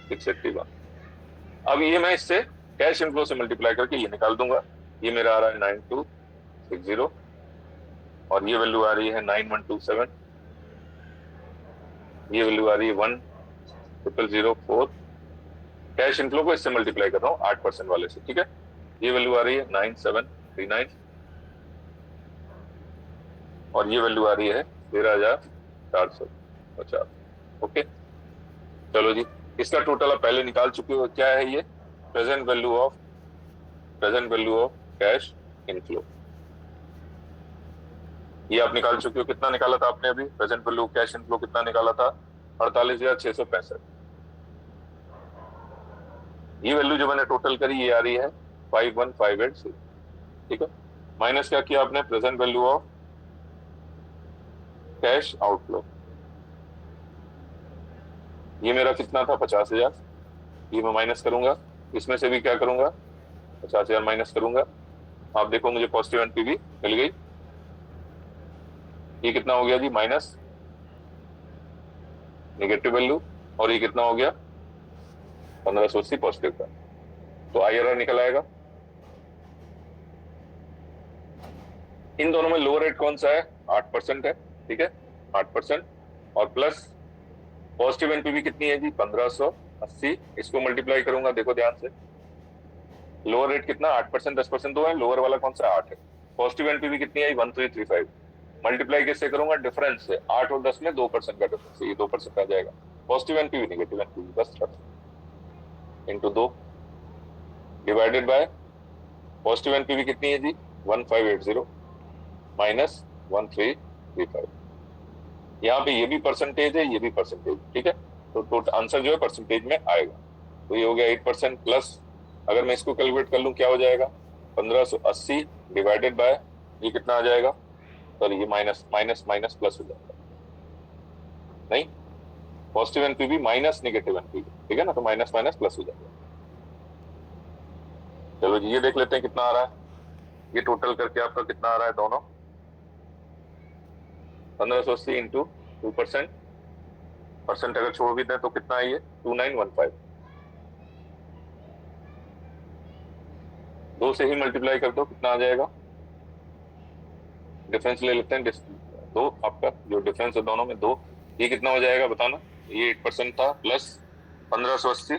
681। अब ये मैं इससे कैश इनफ्लो से मल्टीप्लाई करके ये निकाल दूंगा, ये मेरा आ रहा है 9260, और ये वैल्यू आ रही है 9127, ये वैल्यू आ रही है 10004। कैश इनफ्लो को इससे मल्टीप्लाई कर रहा हूँ 8% वाले से। ठीक है, ये वैल्यू आ रही है 9739, और ये वैल्यू आ रही है 13,450। ओके, चलो जी, इसका टोटल आप पहले निकाल चुके हो। क्या है ये, present value of cash inflow, ये आप निकाल चुके हो। कितना निकाला था आपने अभी, प्रेजेंट वैल्यू कैश इनफ्लो कितना निकाला था, 48,665। ये वैल्यू जो मैंने टोटल करी ये आ रही है 51,586। ठीक है, माइनस क्या किया आपने, present value of cash outflow, ये मेरा कितना था 50,000, ये मैं माइनस करूंगा, इसमें से भी क्या करूंगा 50,000 माइनस करूंगा। आप देखो मुझे पॉजिटिव एनपीवी मिल गई। ये कितना हो गया जी माइनस नेगेटिव वैल्यू, और ये कितना हो गया 1580 पॉजिटिव का। तो आईआरआर निकल आएगा। इन दोनों में लोअर रेट कौन सा है 8% है, ठीक है 8%, और प्लस पॉजिटिव एनपीवी कितनी है जी 1580, इसको मल्टीप्लाई करूंगा, देखो ध्यान से। लोअर रेट कितना 8%, 10% दो है, लोअर वाला कौन सा 8 है। पॉजिटिव एनपीवी कितनी आई 1335, मल्टीप्लाई किससे करूंगा डिफरेंस से, 8 और 10 में 2% का डिफरेंस है, ये 2% आ जाएगा। पॉजिटिव एनपीवी नेगेटिव एनपीवी बस into 2 divided by positive NPV कितनी है जी 1580 माइनस 1335। यहाँ पे ये भी परसेंटेज है, ये भी परसेंटेज, ठीक है। तो टोटल आंसर जो है परसेंटेज में आएगा। तो ये हो गया 8% प्लस, अगर मैं इसको कैलकुलेट कर लूं क्या हो जाएगा 1580 डिवाइडेड बाय ये कितना आ जाएगा, सॉरी ये माइनस माइनस माइनस प्लस हो जाएगा, नहीं positive NPV minus negative NPV, ठीक है ना, तो माइनस माइनस प्लस हो जाएगा। चलो जी ये देख लेते हैं कितना आ रहा है, ये टोटल करके आपका कितना आ रहा है दोनों 1580 इंटू 2%, परसेंट अगर छोड़ भी दें तो कितना है ये 2915, 2 से ही मल्टीप्लाई कर दो कितना आ जाएगा, डिफरेंस ले लेते हैं 2, आपका जो डिफरेंस है दोनों में 2, ये कितना हो जाएगा बताना, ये 8% था प्लस 1580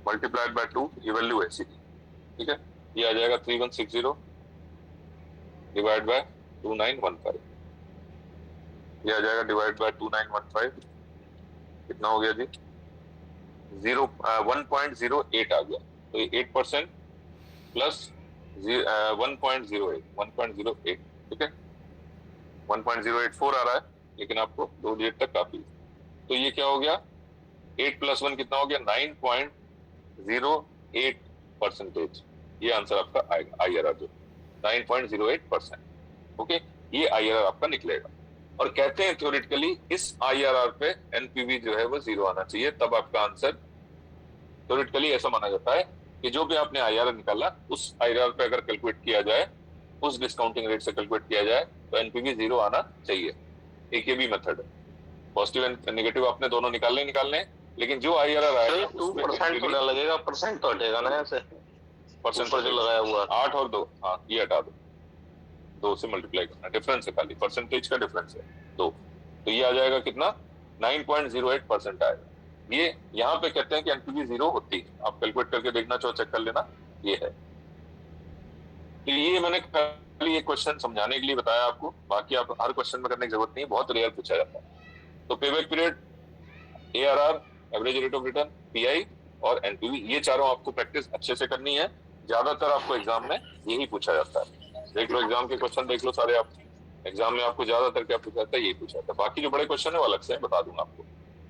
मल्टीप्लाइड बाय 2, ये वैल्यू है सीधी, ठीक है, ये आ जाएगा 3160 डिवाइड बाय 2915, ये आ जाएगा डिवाइड बाय 2915, कितना हो गया जी 1.08 आ गया। तो ये 8% प्लस 1.08, ठीक है 1.084 आ रहा है, लेकिन आपको 2 डिजिट तक काफी। तो ये क्या हो गया 8 + 1 कितना हो गया 9.08%, ये आंसर आपका आएगा आईआरआर जो 9.08%, ओके, ये आईआरआर आपका निकलेगा। और कहते हैं थ्योरेटिकली इस आईआरआर पे एनपीवी जो है वो 0 आना चाहिए, तब आपका आंसर थ्योरेटिकली ऐसा माना जाता है कि जो भी आपने आईआरआर निकाला उस आईआरआर पे अगर कैलकुलेट किया जाए, उस डिस्काउंटिंग रेट से कैलकुलेट किया जाए तो एनपीवी 0 आना चाहिए। एक ये भी मेथड है, पॉजिटिव एंड नेगेटिव आपने दोनों निकालने, लेकिन जो आईआरआर आएगा 2% तो लगेगा, परसेंट तो हटेगा ना ऐसे, परसेंट पर जो लगाया हुआ 8 और 2, हाँ ये हटा दो, 2 से मल्टीप्लाई करना, डिफरेंस है खाली, परसेंटेज का डिफरेंस है 2, तो ये आ जाएगा कितना 9.08% आएगा। ये यहाँ पे कहते हैं कि एनपीवी 0 होती है, आप कैलकुलेट करके देखना चाहो चेक कर लेना, ये है। तो ये मैंने खाली एक क्वेश्चन समझाने के लिए बताया आपको, बाकी आप हर क्वेश्चन में करने की जरूरत नहीं है, बहुत रेयर पूछा जाता है। तो payback period, ARR, average rate of return, pi और एनपीवी, ये चारों आपको प्रैक्टिस अच्छे से करनी है, ज्यादातर आपको एग्जाम में यही पूछा जाता है। देख लो एग्जाम के क्वेश्चन देख लो सारे, आप एग्जाम में आपको ज्यादातर क्या पूछा जाता है, यही पूछा जाता है। बाकी जो बड़े क्वेश्चन है वो अलग से बता दूंगा आपको।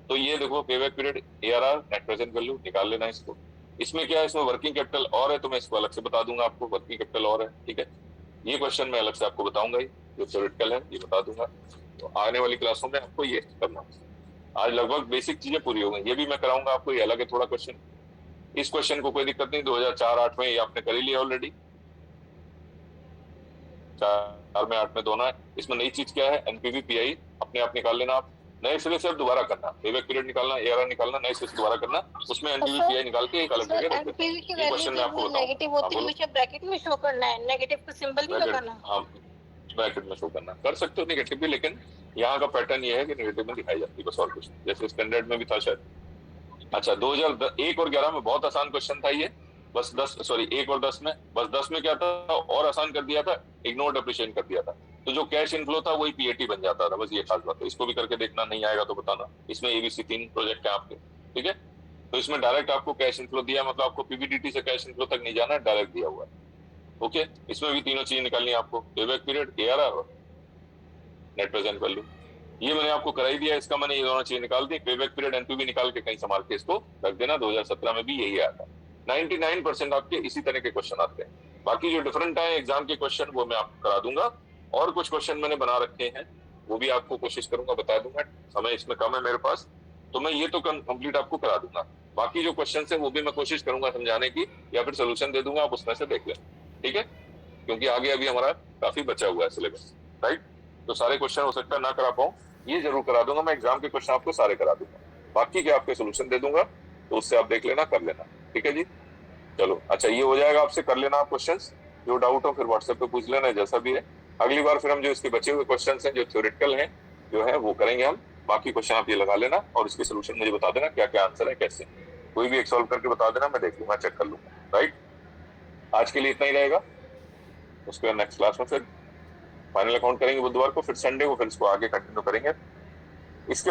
तो ये देखो payback period, ARR, net present value निकाल लेना इसको। इसमें क्या है, इसमें वर्किंग कैपिटल और है, तो मैं इसको अलग से बता दूंगा आपको, वर्किंग कैपिटल और है, ठीक है। ये क्वेश्चन मैं अलग से आपको बताऊंगा ही, जो थ्योरेटिकल है ये बता दूंगा। तो आने वाली क्लासों में आपको ये करना, आज लगभग बेसिक चीजें पूरी हो गई, ये भी मैं कराऊंगा आपको, ये अलग है थोड़ा क्वेश्चन। इस क्वेश्चन को कोई दिक्कत नहीं, 2004-8 में ये आपने कर ही लिया ऑलरेडी, 4 में 8 में दोनों है। इसमें नई चीज क्या है, एनपीवी पीआई अपने आप निकाल लेना, आप नए सिरे से दोबारा करना, पेबैक पीरियड निकालना, एआरआर निकालना, नए सिरे से दोबारा करना, उसमें एनपीवी पीआई निकाल के एक अलग जगह रख देते हैं। ये क्वेश्चन मैं आपको बताऊंगा, नेगेटिव होती है, मुझे ब्रैकेट में शो करना है, नेगेटिव का सिंबल भी लगाना, हाँ ब्रैकेट में शो करना, कर सकते हो नेगेटिव भी, लेकिन यहाँ का पैटर्न ये है कि नेगेटिव में दिखाई जाती है बस, और कुछ जैसे स्टैंडर्ड में भी था शायद। अच्छा 2001 और 11 में बहुत आसान क्वेश्चन था ये, बस 1 और 10 में, बस 10 में क्या था और आसान कर दिया था, इग्नोर डेप्रिशिएशन कर दिया था, तो जो कैश इनफ्लो था वही पीएटी बन जाता था, बस ये खास बात है। इसको भी करके देखना, नहीं आएगा तो बताना। इसमें एबीसी 3 प्रोजेक्ट है आपके, ठीक है। तो इसमें डायरेक्ट आपको कैश इनफ्लो दिया, मतलब आपको पीबीडीटी से कैश इनफ्लो तक नहीं जाना है, डायरेक्ट दिया हुआ है, ओके। इसमें भी तीनों चीज निकालनी है आपको, पेबैक पीरियड, एआरआर और नेट प्रेजेंट वैल्यू। ये मैंने आपको कराई दिया, इसका मैंने ये दोनों चीज निकाल दी। पेबैक पीरियड एनपीवी निकाल के कहीं संभाल के इसको रख देना, 2017 में भी यही आया था। 99% आपके इसी तरह के क्वेश्चन आते हैं। बाकी जो डिफरेंट आए एग्जाम के क्वेश्चन वो मैं आपको करा दूंगा, और कुछ क्वेश्चन मैंने बना रखे हैं वो भी आपको कोशिश करूंगा बता दूंगा। समय इसमें कम है मेरे पास, तो मैं ये तो कंप्लीट आपको करा दूंगा। बाकी जो क्वेश्चन है वो भी मैं कोशिश करूंगा समझाने की, या फिर सोल्यूशन दे दूंगा, आप उसमें से देख लें, ठीक है, क्योंकि आगे अभी हमारा काफी बचा हुआ है सिलेबस, राइट। तो सारे क्वेश्चन हो सकता है ना करा पाऊं, ये जरूर करा दूंगा मैं, एग्जाम के क्वेश्चन आपको सारे करा दूंगा, बाकी के आपके सोल्यूशन दे दूंगा, तो उससे आप देख लेना, कर लेना, ठीक है जी। चलो अच्छा, ये हो जाएगा, आपसे कर लेना आप क्वेश्चंस, जो डाउट हो फिर व्हाट्सएप पे पूछ लेना, जैसा भी है। अगली बार फिर हम जो इसके बचे हुए क्वेश्चंस हैं जो थ्योरेटिकल हैं जो है वो करेंगे हम। बाकी क्वेश्चन आप ये लगा लेना और इसके सोल्यूशन मुझे बता देना क्या क्या आंसर है, कैसे, कोई भी एक सॉल्व करके बता देना, मैं देख लूंगा, चेक कर लूंगा, राइट। आज के लिए इतना ही रहेगा, उसके बाद नेक्स्ट क्लास में फिर फाइनल अकाउंट करेंगे बुधवार को, फिर संडे को फिर इसको आगे कंटिन्यू करेंगे। इसके